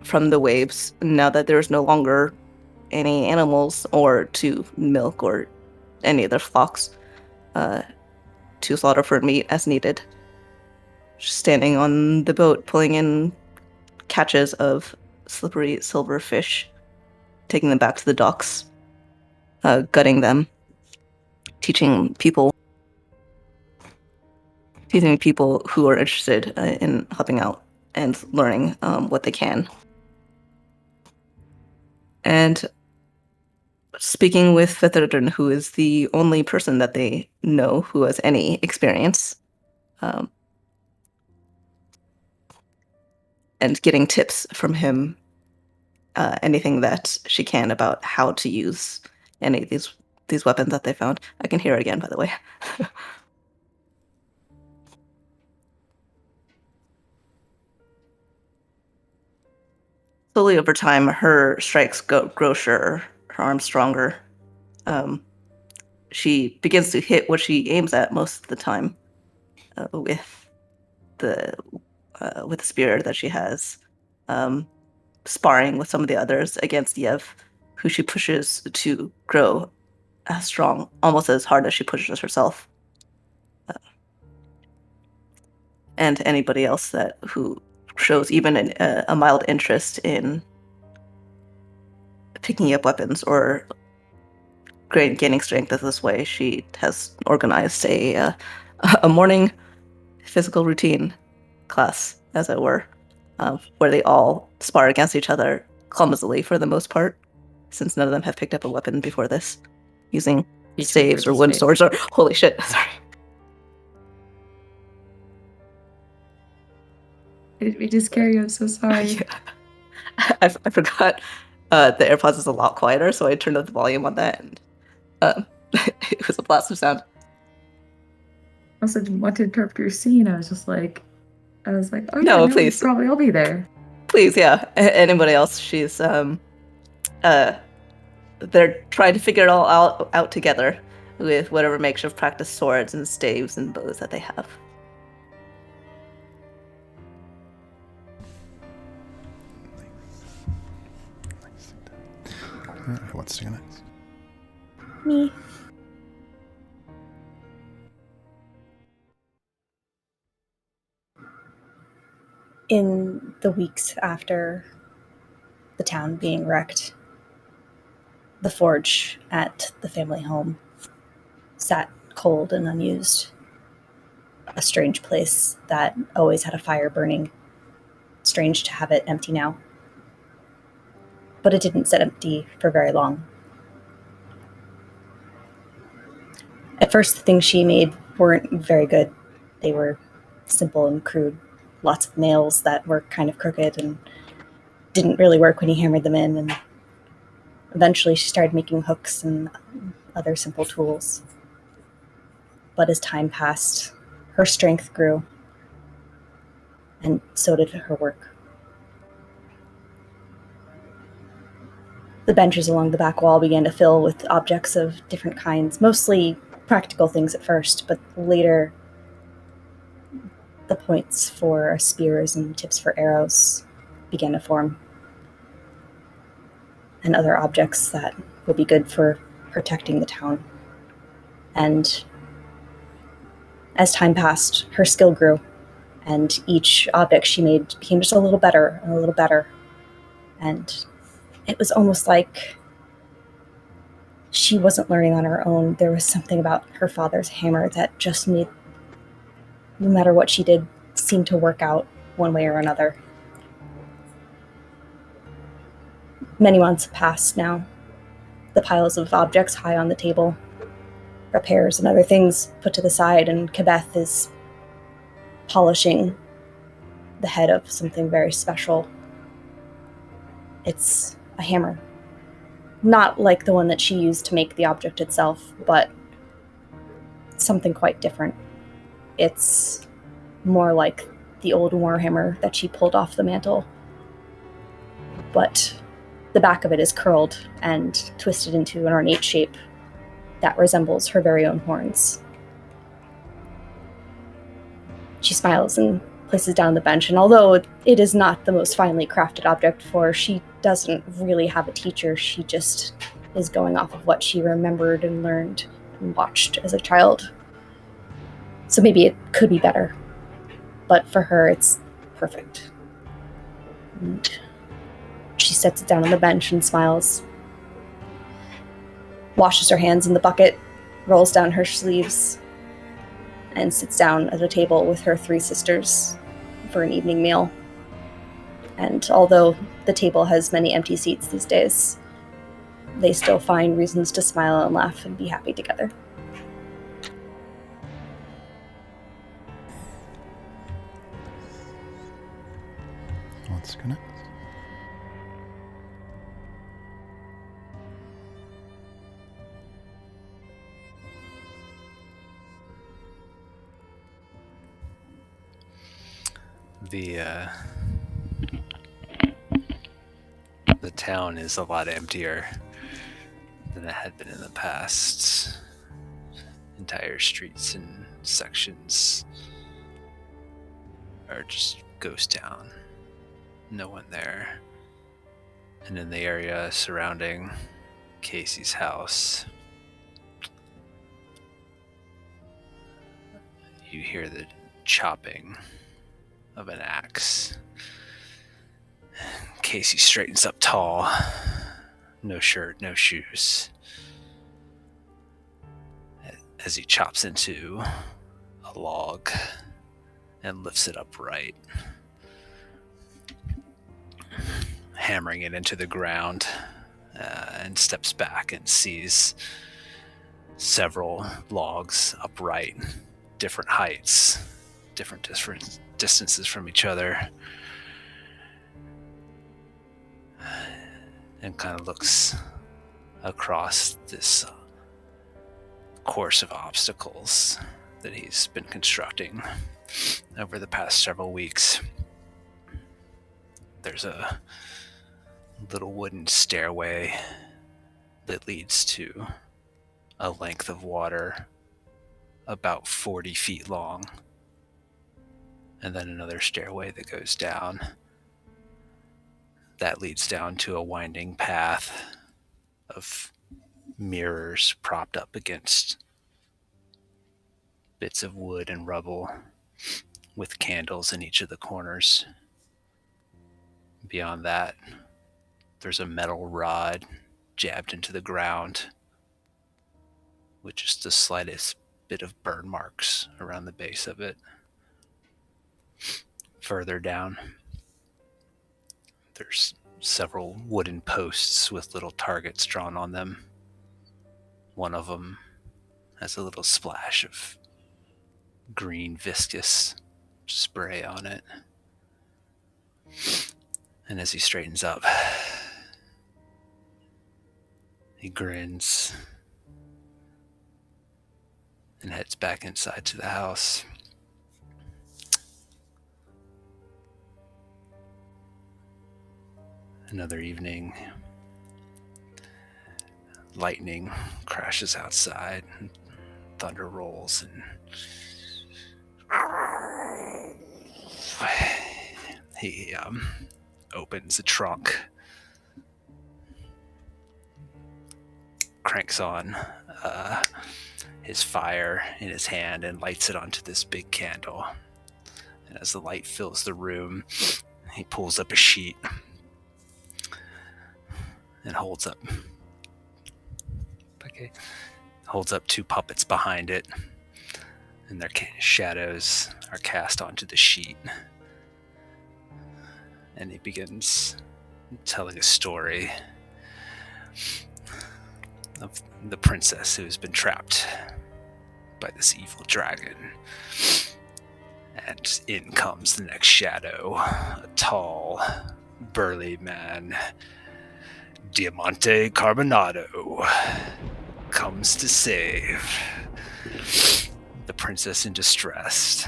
from the waves now that there's no longer any animals or to milk or any other flocks to slaughter for meat as needed. Standing on the boat, pulling in catches of slippery silver fish, taking them back to the docks, gutting them, teaching people who are interested in helping out and learning what they can. And speaking with Fetherdun, who is the only person that they know who has any experience, and getting tips from him, anything that she can about how to use any of these weapons that they found. I can hear it again, by the way. Slowly over time, her strikes grow surer, her arms stronger. she begins to hit what she aims at most of the time with the spear that she has, sparring with some of the others against Yev, who she pushes to grow as strong, almost as hard as she pushes herself. And anybody else who shows even a mild interest in picking up weapons or gaining strength this way, she has organized a morning physical routine class, as it were, where they all spar against each other clumsily for the most part, since none of them have picked up a weapon before this, using staves or wooden swords or holy shit, sorry. It is scary. I'm so sorry. Yeah. I forgot the AirPods is a lot quieter, so I turned up the volume on that, and it was a blast of sound. I also didn't want to interrupt your scene. I was like, oh No, yeah, please. probably I'll be there. Please, yeah. Anybody else? She's they're trying to figure it all out together with whatever makeshift practice swords and staves and bows that they have. Who wants to go next? Me. In the weeks after the town being wrecked, the forge at the family home sat cold and unused. A strange place that always had a fire burning. Strange to have it empty now. But it didn't sit empty for very long. At first, the things she made weren't very good. They were simple and crude. Lots of nails that were kind of crooked and didn't really work when you hammered them in. And eventually she started making hooks and other simple tools. But as time passed, her strength grew, and so did her work. The benches along the back wall began to fill with objects of different kinds, mostly practical things at first, but later the points for spears and tips for arrows began to form, and other objects that would be good for protecting the town. And as time passed, her skill grew, and each object she made became just a little better and a little better. And it was almost like she wasn't learning on her own. There was something about her father's hammer that just made, no matter what she did, seemed to work out one way or another. Many months have passed now. The piles of objects high on the table, repairs and other things put to the side, and Kebeth is polishing the head of something very special. It's a hammer. Not like the one that she used to make the object itself, but something quite different. It's more like the old warhammer that she pulled off the mantle, but the back of it is curled and twisted into an ornate shape that resembles her very own horns. She smiles and places down the bench, and although it is not the most finely crafted object, for she doesn't really have a teacher, she just is going off of what she remembered and learned and watched as a child. So maybe it could be better, but for her it's perfect. And she sets it down on the bench and smiles, washes her hands in the bucket, rolls down her sleeves, and sits down at a table with her 3 sisters for an evening meal. And although the table has many empty seats these days, they still find reasons to smile and laugh and be happy together. Let's go next. The town is a lot emptier than it had been in the past. Entire streets and sections are just ghost town. No one there. And in the area surrounding Casey's house, you hear the chopping of an axe. Casey straightens up tall. No shirt, no shoes. As he chops into a log and lifts it upright, hammering it into the ground, and steps back and sees several logs upright, different heights, different distances from each other, and kind of looks across this course of obstacles that he's been constructing over the past several weeks. There's a little wooden stairway that leads to a length of water about 40 feet long, and then another stairway that goes down. That leads down to a winding path of mirrors propped up against bits of wood and rubble with candles in each of the corners. Beyond that, there's a metal rod jabbed into the ground with just the slightest bit of burn marks around the base of it. Further down, there's several wooden posts with little targets drawn on them. One of them has a little splash of green viscous spray on it. And as he straightens up, he grins and heads back inside to the house. Another evening, lightning crashes outside, and thunder rolls, and he opens the trunk, cranks on his fire in his hand, and lights it onto this big candle. And as the light fills the room, he pulls up a sheet and holds up two puppets behind it, and their shadows are cast onto the sheet. And he begins telling a story of the princess who has been trapped by this evil dragon. And in comes the next shadow, a tall, burly man, Diamante Carbonado, comes to save the princess in distress.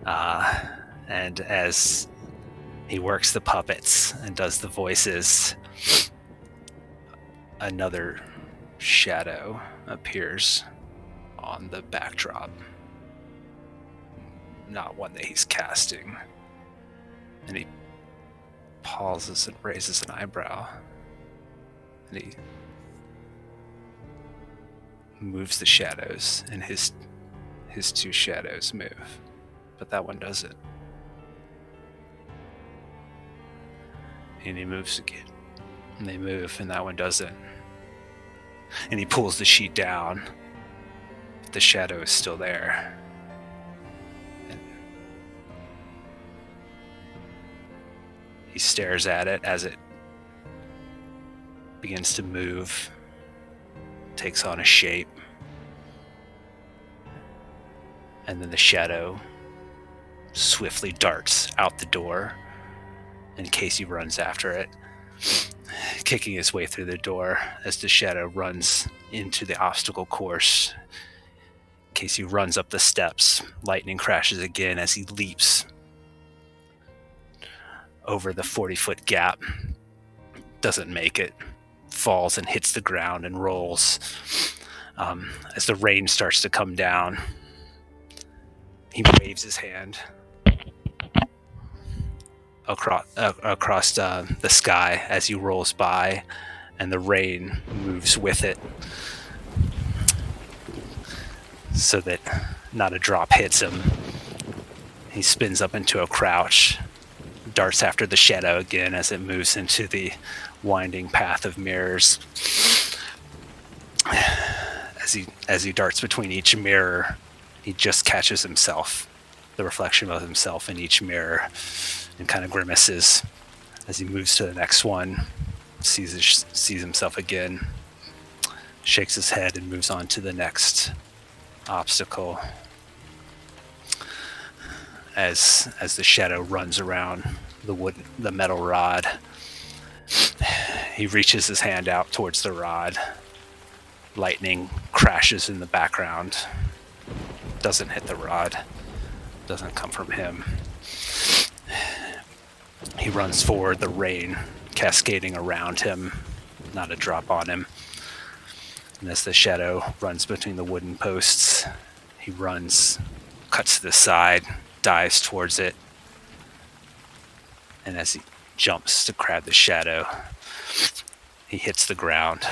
And as he works the puppets and does the voices, another shadow appears on the backdrop. Not one that he's casting. And he pauses and raises an eyebrow. And he moves the shadows, and his two shadows move. But that one doesn't. And he moves again. And they move, and that one doesn't. And he pulls the sheet down. But the shadow is still there. And he stares at it as it begins to move, takes on a shape. And then the shadow swiftly darts out the door, and Casey runs after it, kicking his way through the door as the shadow runs into the obstacle course. Casey runs up the steps. Lightning crashes again as he leaps over the 40-foot gap. Doesn't make it. Falls and hits the ground and rolls. As the rain starts to come down, he waves his hand across the sky as he rolls by, and the rain moves with it so that not a drop hits him. He spins up into a crouch, darts after the shadow again as it moves into the winding path of mirrors. As he darts between each mirror, he just catches himself, the reflection of himself in each mirror, and kind of grimaces as he moves to the next one, sees himself again, shakes his head, and moves on to the next obstacle. As the shadow runs around the metal rod, he reaches his hand out towards the rod. Lightning crashes in the background. Doesn't hit the rod. Doesn't come from him. He runs forward, the rain cascading around him, not a drop on him. And as the shadow runs between the wooden posts, he runs, cuts to the side, dives towards it. And as he jumps to grab the shadow, he hits the ground,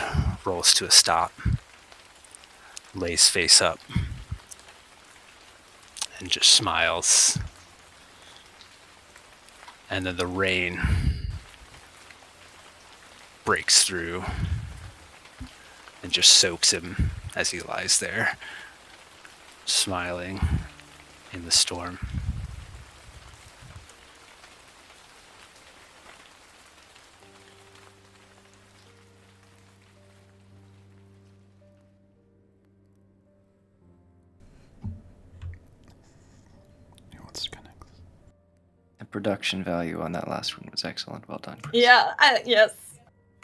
rolls to a stop, lays face up, and just smiles. And then the rain breaks through and just soaks him as he lies there, smiling in the storm. Who wants to go next? The production value on that last one was excellent. Well done, Chris. Yeah, yes.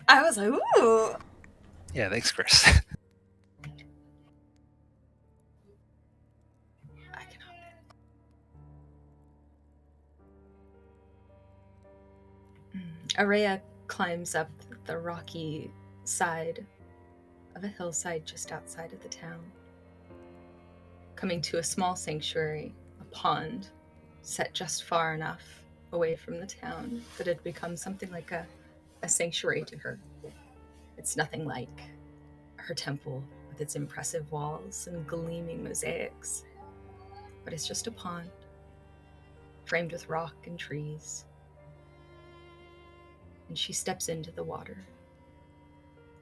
I was like, ooh. Yeah, thanks, Chris. I cannot. Araya climbs up the rocky side of a hillside just outside of the town, coming to a small sanctuary, a pond, set just far enough away from the town that it becomes something like a sanctuary to her. It's nothing like her temple with its impressive walls and gleaming mosaics, but it's just a pond framed with rock and trees. And she steps into the water.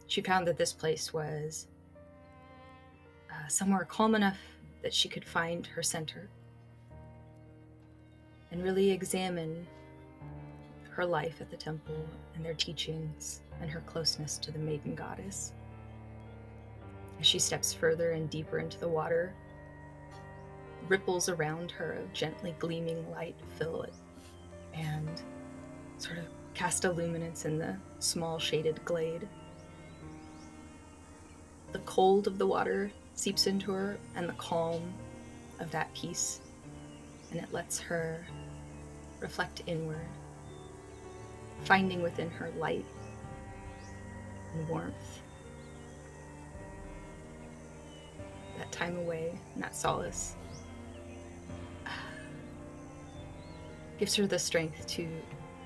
She found that this place was somewhere calm enough that she could find her center and really examine her life at the temple and their teachings and her closeness to the maiden goddess. As she steps further and deeper into the water, ripples around her of gently gleaming light fill it and sort of cast a luminance in the small shaded glade. The cold of the water seeps into her and the calm of that peace, and it lets her reflect inward, finding within her light and warmth. That time away and that solace gives her the strength to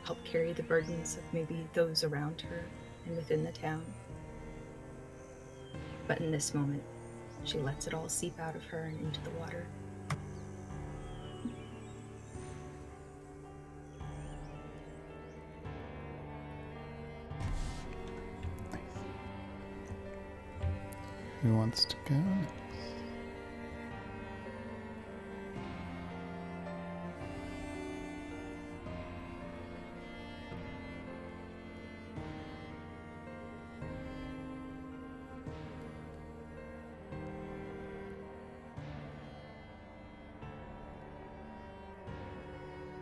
help carry the burdens of maybe those around her and within the town. But in this moment, she lets it all seep out of her and into the water. Who wants to go next?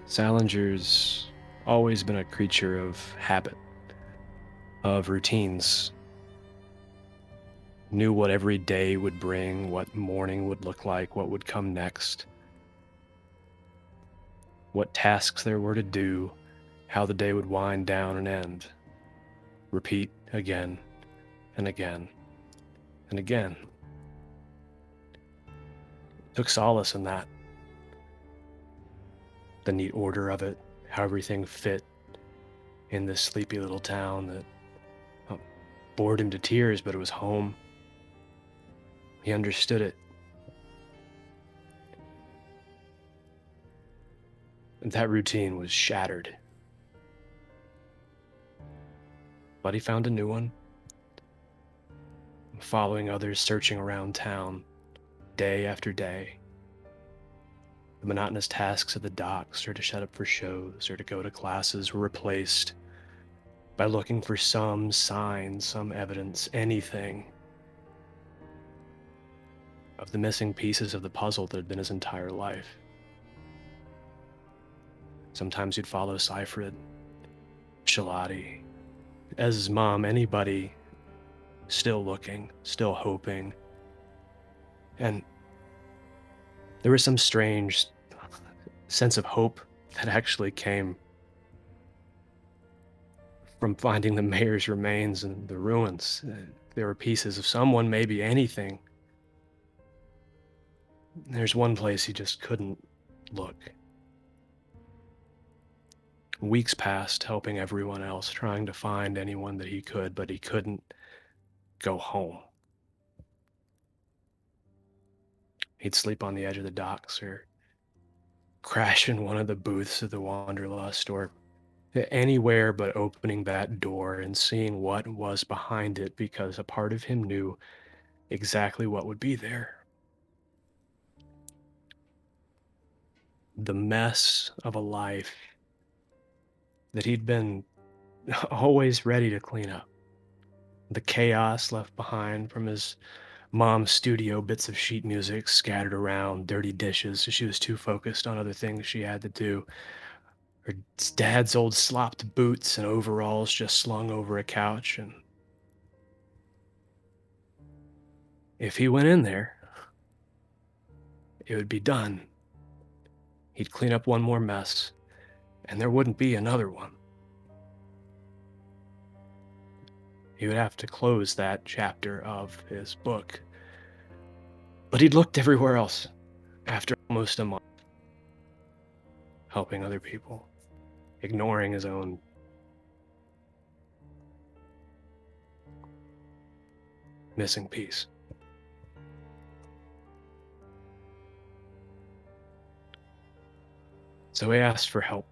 Salinger's always been a creature of habit, of routines. Knew what every day would bring, what morning would look like, what would come next, what tasks there were to do, how the day would wind down and end. Repeat again and again and again. Took solace in that. The neat order of it, how everything fit in this sleepy little town that bored him to tears, but it was home. He understood it. And that routine was shattered. But he found a new one, following others searching around town day after day. The monotonous tasks of the docks, or to shut up for shows, or to go to classes, were replaced by looking for some sign, some evidence, anything of the missing pieces of the puzzle that had been his entire life. Sometimes you'd follow Seifrid, Shalati, Ez's mom, anybody still looking, still hoping. And there was some strange sense of hope that actually came from finding the mayor's remains in the ruins. There were pieces of someone, maybe anything. There's one place he just couldn't look. Weeks passed helping everyone else, trying to find anyone that he could, but he couldn't go home. He'd sleep on the edge of the docks or crash in one of the booths of the Wanderlust, or anywhere but opening that door and seeing what was behind it, because a part of him knew exactly what would be there. The mess of a life that he'd been always ready to clean up. The chaos left behind from his mom's studio, bits of sheet music scattered around, dirty dishes. She was too focused on other things she had to do. Her dad's old slopped boots and overalls just slung over a couch. And if he went in there, it would be done. He'd clean up one more mess, and there wouldn't be another one. He would have to close that chapter of his book. But he'd looked everywhere else after almost a month, helping other people, ignoring his own missing piece. So he asked for help.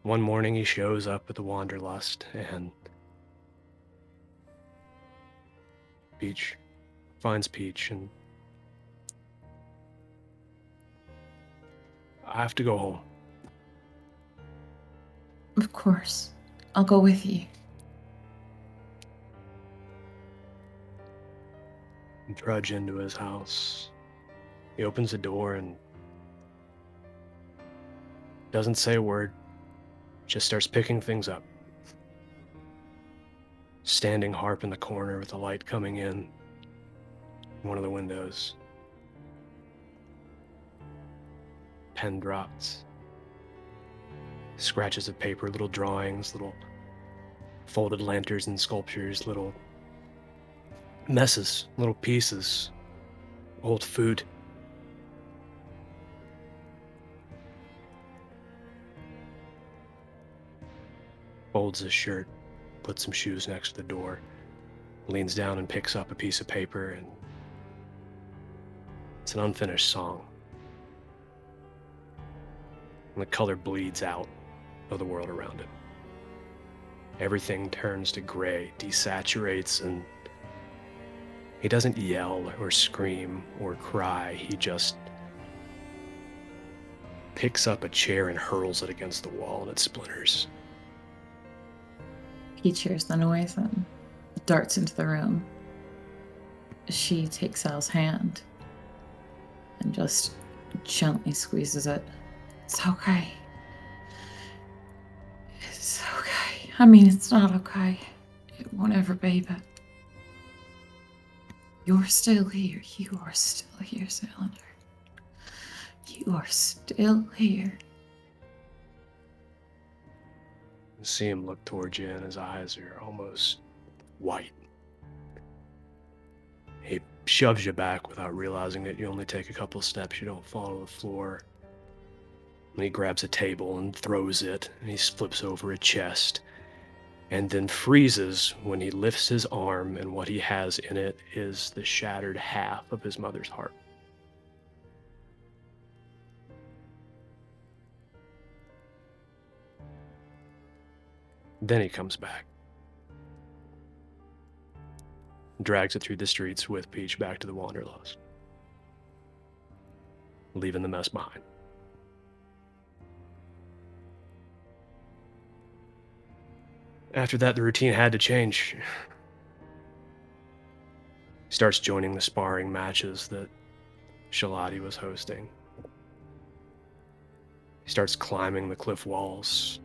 One morning he shows up at the Wanderlust, and Peach finds Peach, and I have to go home. Of course. I'll go with you. And trudge into his house. He opens the door and doesn't say a word, just starts picking things up. Standing harp in the corner with the light coming in one of the windows. Pen drops. Scratches of paper, little drawings, little folded lanterns and sculptures, little messes, little pieces, old food. Folds his shirt, puts some shoes next to the door, leans down and picks up a piece of paper, and it's an unfinished song. And the color bleeds out of the world around him. Everything turns to gray, desaturates, and he doesn't yell or scream or cry. He just picks up a chair and hurls it against the wall, and it splinters. He hears the noise and darts into the room. She takes Sal's hand and just gently squeezes it. It's okay. It's okay. I mean, it's not okay. It won't ever be, but you're still here. You are still here, Cylinder. You are still here. You see him look towards you, and his eyes are almost white. He shoves you back without realizing that you only take a couple steps, you don't fall to the floor. And he grabs a table and throws it, and he flips over a chest, and then freezes when he lifts his arm, and what he has in it is the shattered half of his mother's heart. Then he comes back, drags it through the streets with Peach back to the Wanderlust, leaving the mess behind. After that, the routine had to change. He starts joining the sparring matches that Shalati was hosting. He starts climbing the cliff walls,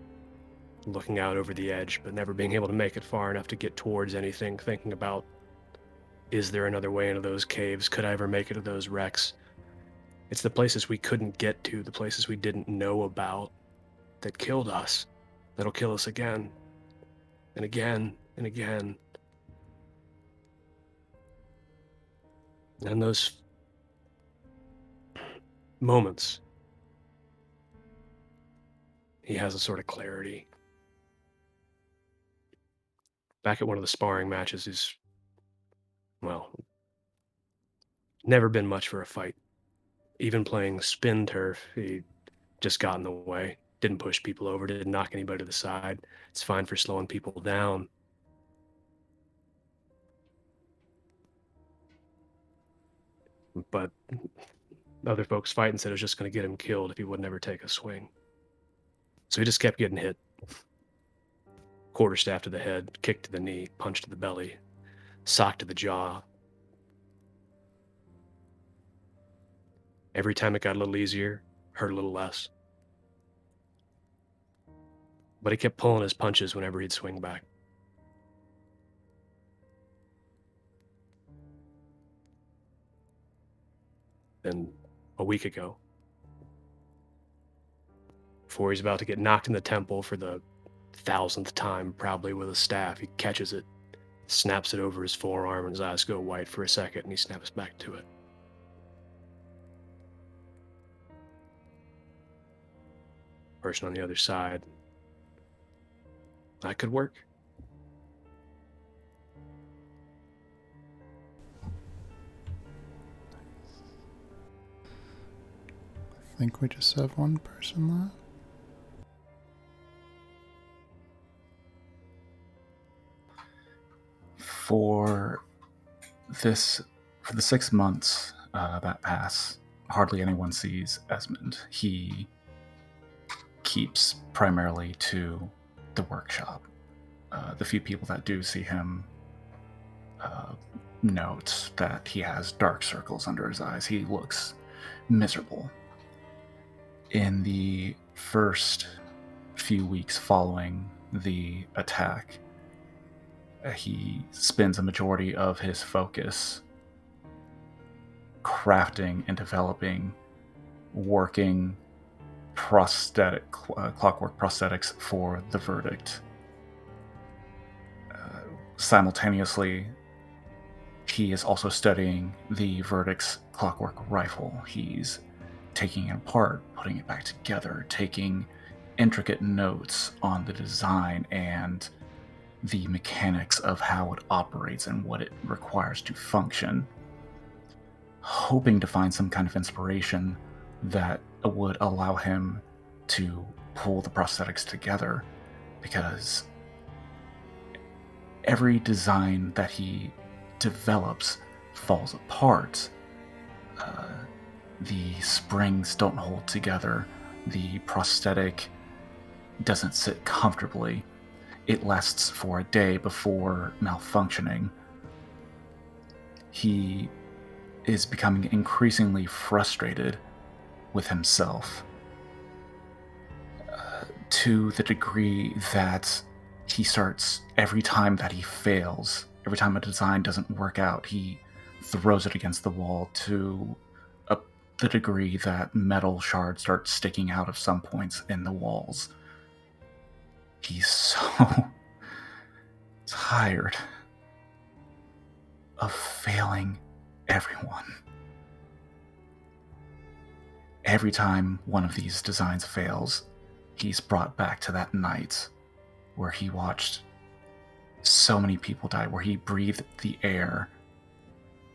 looking out over the edge, but never being able to make it far enough to get towards anything, thinking about, is there another way into those caves? Could I ever make it to those wrecks? It's the places we couldn't get to, the places we didn't know about, that killed us, that'll kill us again, and again, and again. And those moments, he has a sort of clarity. Back at one of the sparring matches, he's, well, never been much for a fight. Even playing spin turf, he just got in the way. Didn't push people over, didn't knock anybody to the side. It's fine for slowing people down. But other folks fighting said it was just going to get him killed if he would never take a swing. So he just kept getting hit. Quarterstaff to the head, kick to the knee, punch to the belly, sock to the jaw. Every time it got a little easier, hurt a little less. But he kept pulling his punches whenever he'd swing back. Then a week ago, before he's about to get knocked in the temple for the 1,000th time, probably with a staff, he catches it, snaps it over his forearm, and his eyes go white for a second, and he snaps back to it. Person on the other side. That could work. I think we just have one person left. For the 6 months that pass, hardly anyone sees Esmond. He keeps primarily to the workshop. The few people that do see him note that he has dark circles under his eyes. He looks miserable. In the first few weeks following the attack, he spends a majority of his focus crafting and developing working clockwork prosthetics for the verdict. Simultaneously, he is also studying the verdict's clockwork rifle. He's taking it apart, putting it back together, taking intricate notes on the design and the mechanics of how it operates and what it requires to function, hoping to find some kind of inspiration that would allow him to pull the prosthetics together, because every design that he develops falls apart. The springs don't hold together. The prosthetic doesn't sit comfortably. It lasts for a day before malfunctioning. He is becoming increasingly frustrated with himself, to the degree that he starts, every time that he fails, every time a design doesn't work out, he throws it against the wall to the degree that metal shards start sticking out of some points in the walls. He's so tired of failing everyone. Every time one of these designs fails, he's brought back to that night where he watched so many people die, where he breathed the air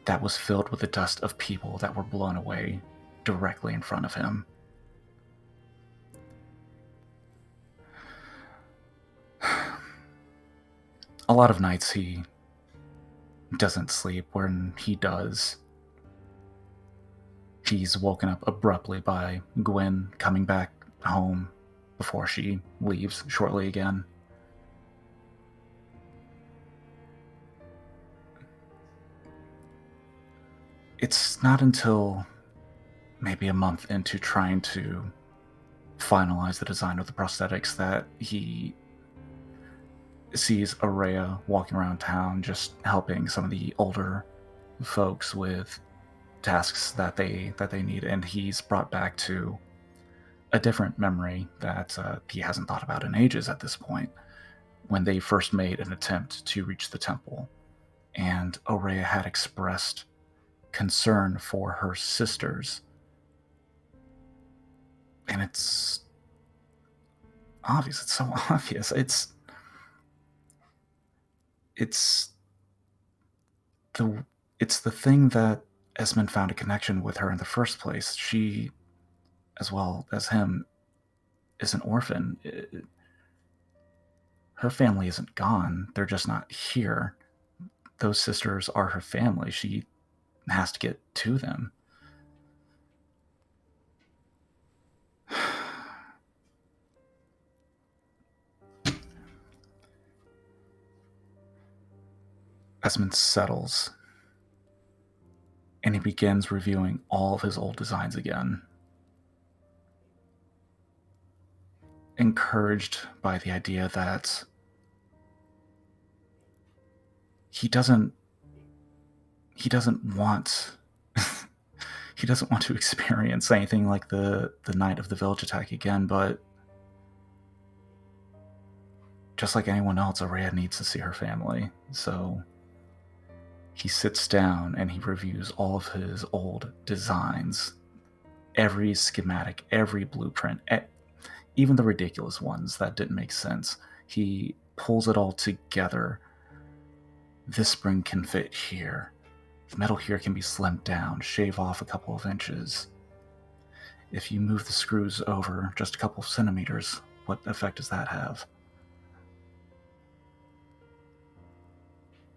that was filled with the dust of people that were blown away directly in front of him. A lot of nights he doesn't sleep. When he does, he's woken up abruptly by Gwen coming back home before she leaves shortly again. It's not until maybe a month into trying to finalize the design of the prosthetics that he sees Araya walking around town, just helping some of the older folks with tasks that they need, and he's brought back to a different memory that he hasn't thought about in ages at this point, when they first made an attempt to reach the temple, and Araya had expressed concern for her sisters. And it's obvious, it's so obvious. It's the thing that Esmond found a connection with her in the first place. She, as well as him, is an orphan. Her family isn't gone. They're just not here. Those sisters are her family. She has to get to them. Esmond settles, and he begins reviewing all of his old designs again. Encouraged by the idea that he doesn't want he doesn't want to experience anything like the night of the village attack again, but just like anyone else, Araya needs to see her family. So he sits down and he reviews all of his old designs, every schematic, every blueprint, even the ridiculous ones that didn't make sense. He pulls it all together. This spring can fit here. The metal here can be slimmed down, shave off a couple of inches. If you move the screws over just a couple of centimeters, what effect does that have?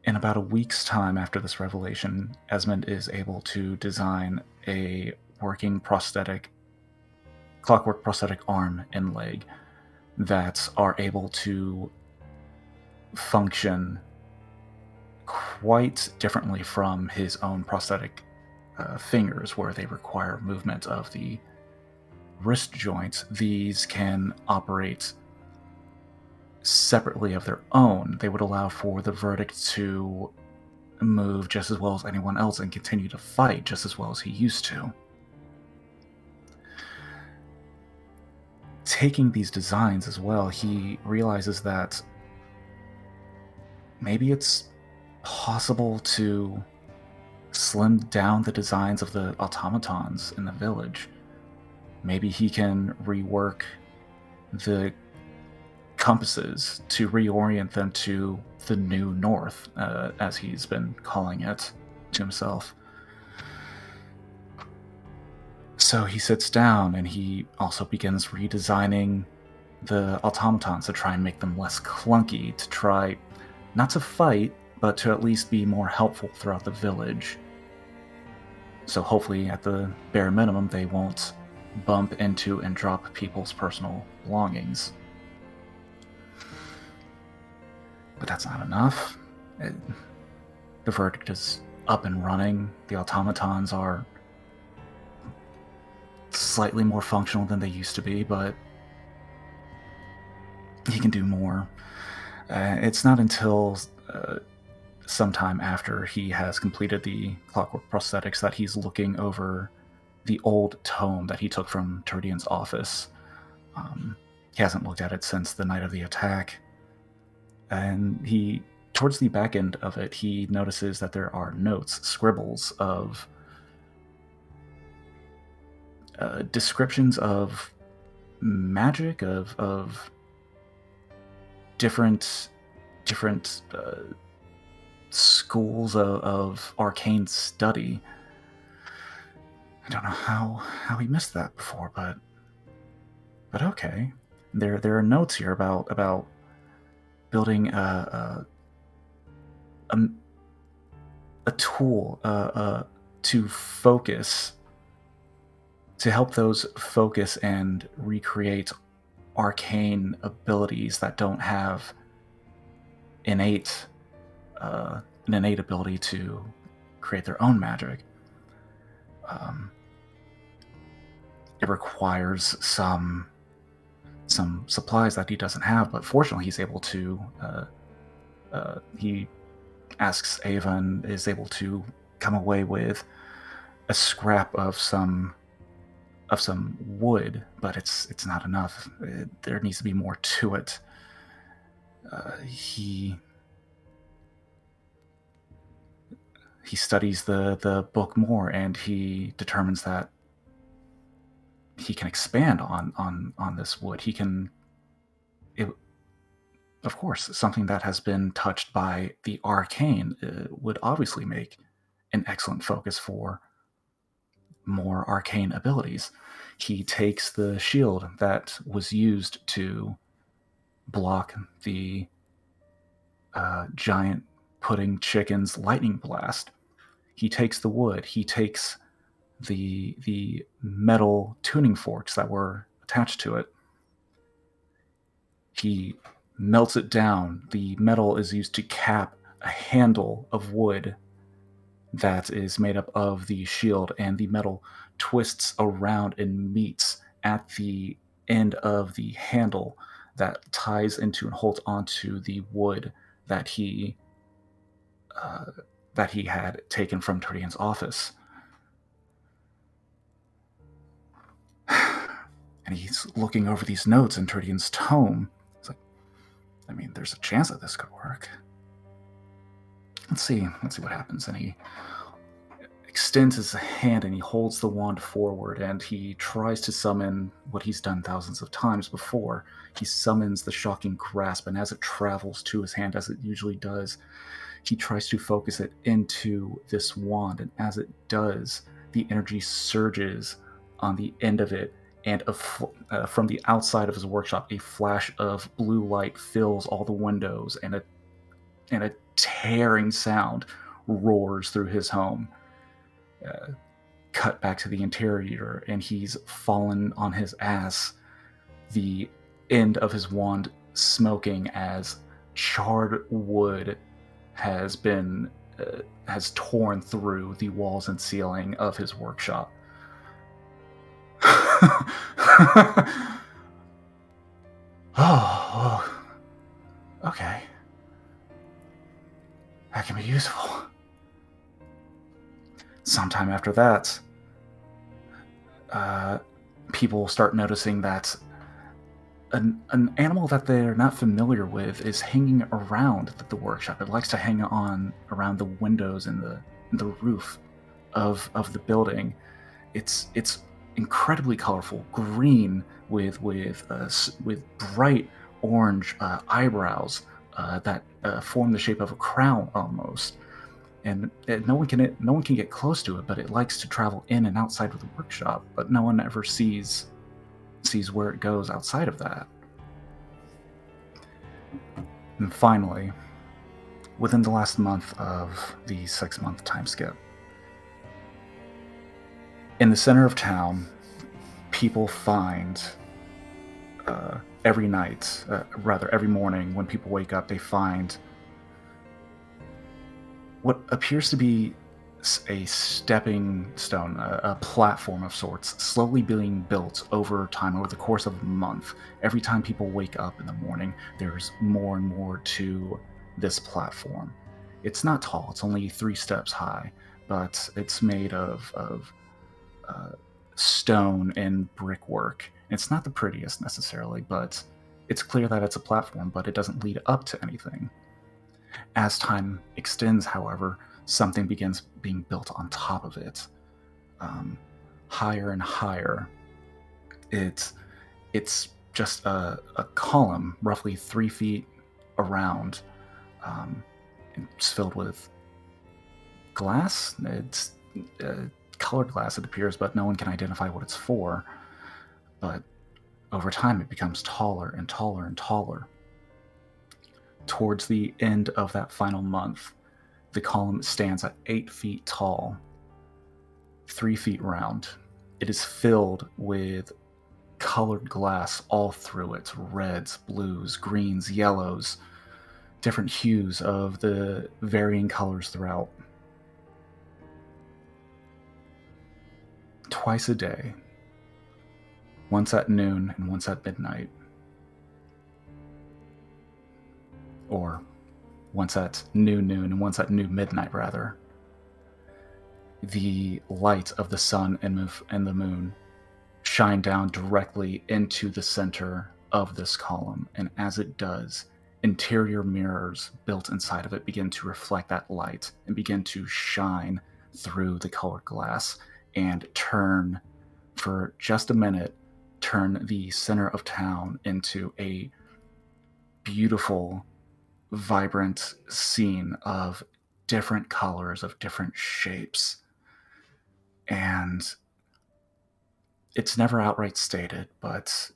In about a week's time after this revelation, Esmond is able to design a working clockwork prosthetic arm and leg that are able to function quite differently from his own prosthetic fingers, where they require movement of the wrist joints. These can operate separately of their own. They would allow for the verdict to move just as well as anyone else and continue to fight just as well as he used to. Taking these designs as well, he realizes that maybe it's possible to slim down the designs of the automatons in the village. Maybe he can rework the compasses to reorient them to the new north, as he's been calling it to himself. So he sits down and he also begins redesigning the automatons to try and make them less clunky, to try not to fight, but to at least be more helpful throughout the village. So hopefully, at the bare minimum, they won't bump into and drop people's personal belongings. But that's not enough. The verdict is up and running. The automatons are slightly more functional than they used to be, but he can do more. It's not until sometime after he has completed the clockwork prosthetics that he's looking over the old tome that he took from Terdian's office. He hasn't looked at it since the night of the attack, and he towards the back end of it, he notices that there are notes, scribbles of descriptions of magic, of different schools of arcane study. I don't know how he missed that before, but okay. There are notes here about building a tool to focus, to help those focus and recreate arcane abilities that don't have an innate ability to create their own magic. It requires some supplies that he doesn't have, but fortunately he's able to. He asks Ava and is able to come away with a scrap of some wood, but it's not enough. There needs to be more to it. He studies the book more, and he determines that he can expand on this wood. He can, of course, something that has been touched by the arcane would obviously make an excellent focus for more arcane abilities. He takes the shield that was used to block the giant pudding chicken's lightning blast. He takes the wood. He takes the metal tuning forks that were attached to it. He melts it down. The metal is used to cap a handle of wood that is made up of the shield, and the metal twists around and meets at the end of the handle that ties into and holds onto the wood that he had taken from Terdian's office. And he's looking over these notes in Terdian's tome. It's like, I mean, there's a chance that this could work. Let's see what happens. And he extends his hand and he holds the wand forward, and he tries to summon what he's done thousands of times before. He summons the shocking grasp, and as it travels to his hand, as it usually does, he tries to focus it into this wand, and as it does, the energy surges on the end of it, and from the outside of his workshop, a flash of blue light fills all the windows, and a tearing sound roars through his home. Cut back to the interior, and he's fallen on his ass, the end of his wand smoking as charred wood has torn through the walls and ceiling of his workshop. Oh, okay. That can be useful. Sometime after that, people start noticing that an animal that they're not familiar with is hanging around the workshop. It likes to hang on around the windows and the roof of the building. It's incredibly colorful, green with bright orange eyebrows that form the shape of a crown almost. And no one can get close to it, but it likes to travel in and outside of the workshop. But no one ever sees where it goes outside of that. And finally, within the last month of the 6-month time skip, in the center of town, people find every morning when people wake up, they find what appears to be a stepping stone, a platform of sorts, slowly being built over time, over the course of a month. Every time people wake up in the morning, there's more and more to this platform. It's not tall, it's only 3 steps high, but it's made of stone and brickwork. It's not the prettiest necessarily, but it's clear that it's a platform, but it doesn't lead up to anything. As time extends, however, something begins being built on top of it, higher and higher. It's just a column roughly 3 feet around. It's filled with glass. It's colored glass, it appears, but no one can identify what it's for. But over time, it becomes taller and taller and taller. Towards the end of that final month, the column stands at 8 feet tall, 3 feet round. It is filled with colored glass all through it, reds, blues, greens, yellows, different hues of the varying colors throughout. Twice a day, once at noon and once at midnight, or once at noon and once at midnight, rather, the light of the sun and the moon shine down directly into the center of this column, and as it does, interior mirrors built inside of it begin to reflect that light and begin to shine through the colored glass and turn, for just a minute, turn the center of town into a beautiful, vibrant scene of different colors, of different shapes. And it's never outright stated, but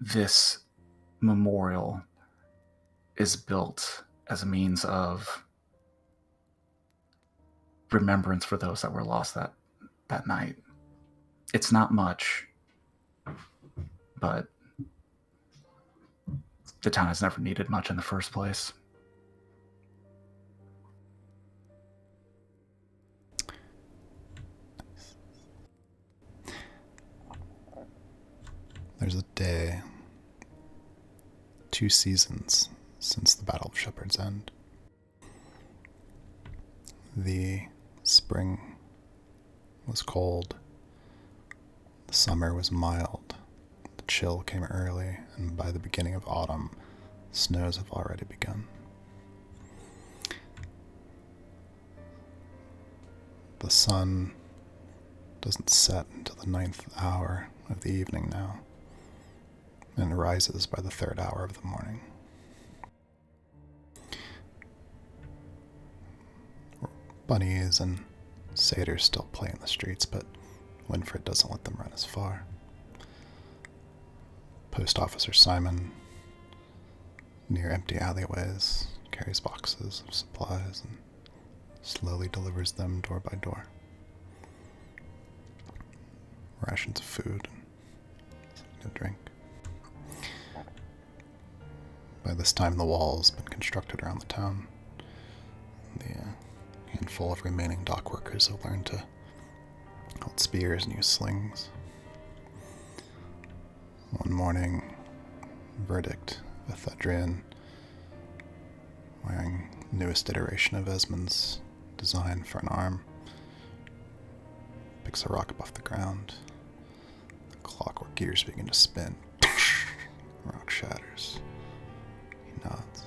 this memorial is built as a means of remembrance for those that were lost that night. It's not much, but the town has never needed much in the first place. There's a day, 2 seasons since the Battle of Shepherd's End. The spring was cold, the summer was mild, the chill came early, and by the beginning of autumn, snows have already begun. The sun doesn't set until the 9th hour of the evening now, and rises by the 3rd hour of the morning. Bunnies and satyrs still play in the streets, but Winfred doesn't let them run as far. Post Officer Simon, near empty alleyways, carries boxes of supplies and slowly delivers them door by door. Rations of food and something to drink. By this time, the wall's been constructed around the town. The handful of remaining dock workers have learned to hold spears and use slings. One morning, Verdict, a Thedrian, wearing newest iteration of Esmond's design for an arm, picks a rock up off the ground. The clockwork gears begin to spin. The rock shatters. He nods.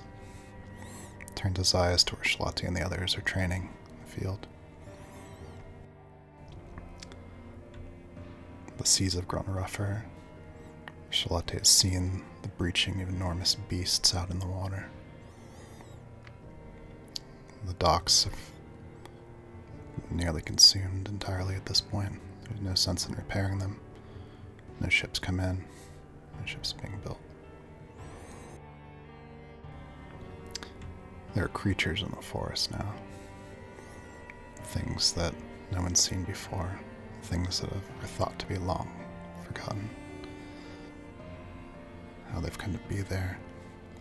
Turns his eyes to where Shalati and the others are training in the field. The seas have grown rougher. Shalati has seen the breaching of enormous beasts out in the water. The docks have nearly consumed entirely at this point. There's no sense in repairing them. No ships come in. No ships being built. There are creatures in the forest now. Things that no one's seen before. Things that are thought to be long forgotten. How they've come to be there,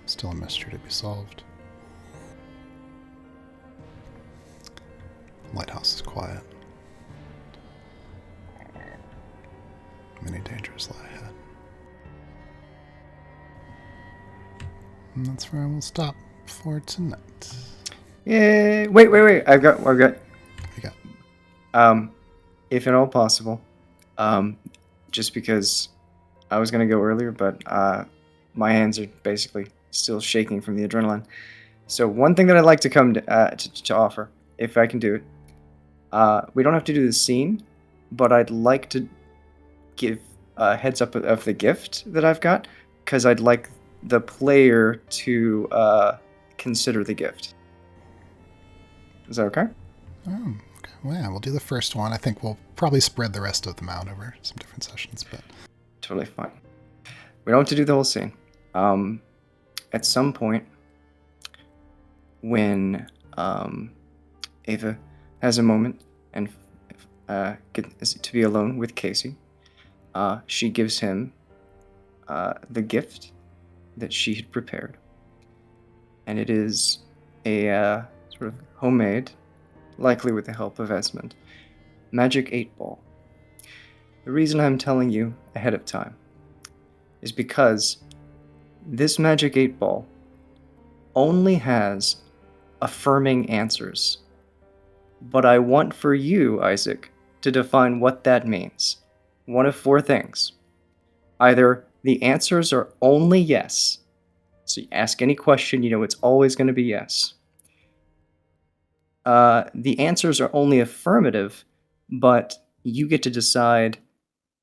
still a mystery to be solved. The lighthouse is quiet. Many dangers lie ahead. And that's where I will stop for tonight. Yay! Wait. I've got. What you got? If at all possible, just because I was gonna go earlier, but my hands are basically still shaking from the adrenaline. So one thing that I'd like to come to offer, if I can do it, we don't have to do the scene, but I'd like to give a heads up of the gift that I've got, because I'd like the player to consider the gift. Is that okay? Oh, okay. Well, yeah, we'll do the first one. I think we'll probably spread the rest of them out over some different sessions, but Totally fine. We don't have to do the whole scene. At some point, when Ava has a moment and gets to be alone with Casey, she gives him the gift that she had prepared. And it is a sort of homemade, likely with the help of Esmond, magic 8-ball. The reason I'm telling you ahead of time is because this magic 8-ball only has affirming answers. But I want for you, Isaac, to define what that means. One of 4 things. Either the answers are only yes. So you ask any question, you know it's always going to be yes. The answers are only affirmative, but you get to decide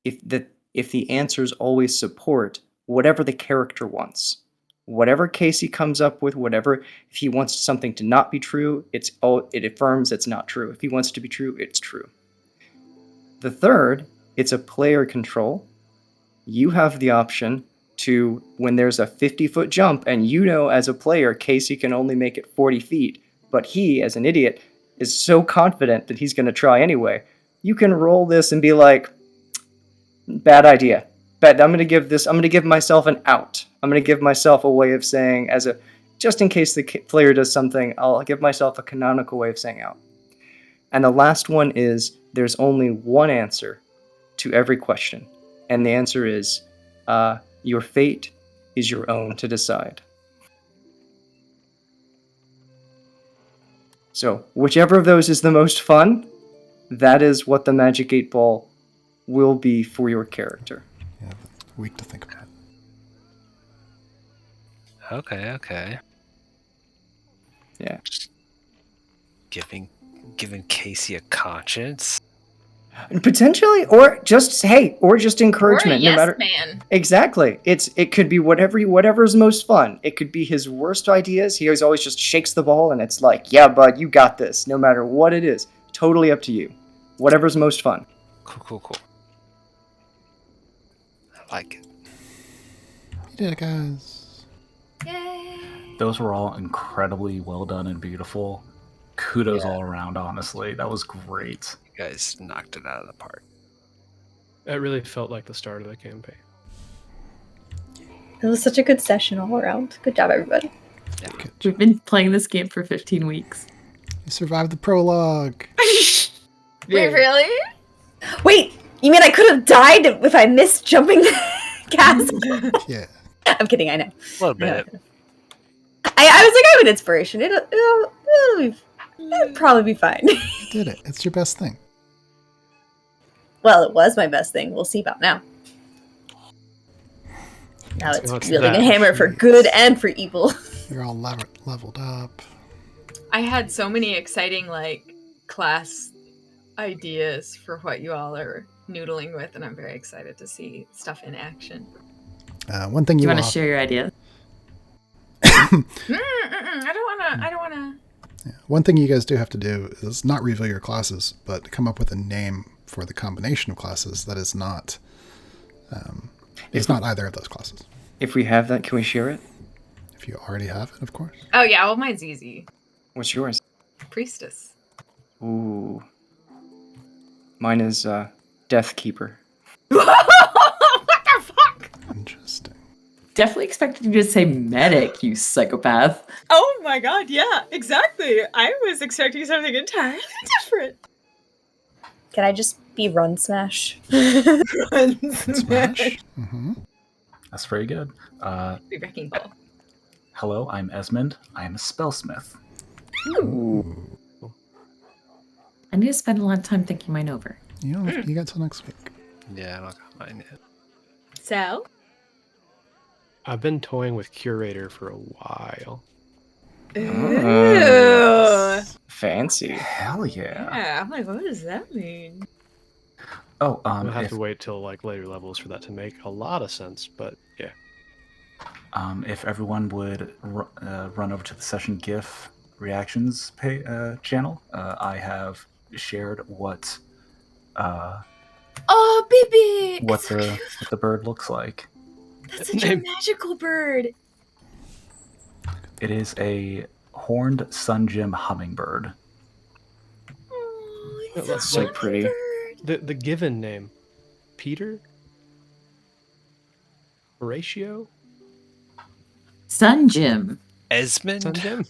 if the answers always support whatever the character wants. Whatever Casey comes up with, if he wants something to not be true, it affirms it's not true. If he wants it to be true, it's true. The third, it's a player control. You have the option to, when there's a 50-foot jump, and you know as a player Casey can only make it 40 feet, but he, as an idiot, is so confident that he's going to try anyway, you can roll this and be like, bad idea. But I'm going to give myself an out. I'm going to give myself a way of saying, just in case the player does something, I'll give myself a canonical way of saying out. And the last one is, there's only one answer to every question. And the answer is, your fate is your own to decide. So, whichever of those is the most fun, that is what the Magic 8-Ball will be for your character. yeah, a week to think about it. Okay. Yeah. Just giving Casey a conscience. And potentially, or just encouragement. Or a no matter. man. Exactly. It could be whatever's most fun. It could be his worst ideas. He always just shakes the ball, and it's like, yeah, bud, you got this. No matter what it is, totally up to you. Whatever's most fun. Cool. I like it. You did it, guys. Yay! Those were all incredibly well done and beautiful. Kudos all around, honestly. That was great. You guys knocked it out of the park. It really felt like the start of the campaign. It was such a good session all around. Good job, everybody. Yeah. We've been playing this game for 15 weeks. You survived the prologue. Wait, really? Wait, you mean I could have died if I missed jumping the castle? Yeah, I'm kidding, I know. A little bit. I was like, I have an inspiration. It'll probably be fine. you did it. It's your best thing. Well, it was my best thing. We'll see about now. Now it's What's wielding that? a hammer for good and for evil. You're all leveled up. I had so many exciting, class ideas for what you all are noodling with, and I'm very excited to see stuff in action. One thing Do you you want to all- share your ideas? I don't wanna. One thing you guys do have to do is not reveal your classes, but come up with a name for the combination of classes that is not. It's not either of those classes. If we have that, can we share it? If you already have it, of course. Oh yeah, well mine's easy. What's yours? Priestess. Ooh. Mine is Death Keeper. What the fuck? Interesting. Definitely expected you to say medic, you psychopath. Oh my god, yeah, exactly. I was expecting something entirely different. Can I just be Run Smash? Smash. Mm-hmm. That's very good. Be wrecking ball. Hello, I'm Esmond. I am a spellsmith. Ooh. I need to spend a lot of time thinking mine over. You know, you got till next week. Yeah, I don't got mine yet. So, I've been toying with curator for a while. Ew. Fancy. Hell yeah. Yeah, I'm like, what does that mean? Oh, We'll have if, to wait till like later levels for that to make a lot of sense, but yeah. if everyone would run over to the session GIF reactions channel, I have shared what Oh, baby! what It's so the cute. what the bird looks like. That's such a magical bird. It is a horned sun-gem hummingbird. Oh, No, it's that's a so pretty. hummingbird. The given name, Peter, Horatio, Sun Jim. Esmond? Sunjim,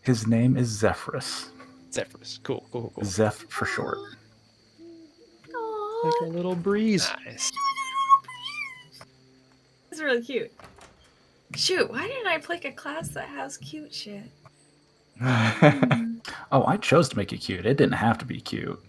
His name is Zephyrus. Zephyrus. Cool. Zeph for short. Like a little breeze. Nice. It's really cute. Shoot, why didn't I pick a class that has cute shit? Oh, I chose to make it cute. It didn't have to be cute.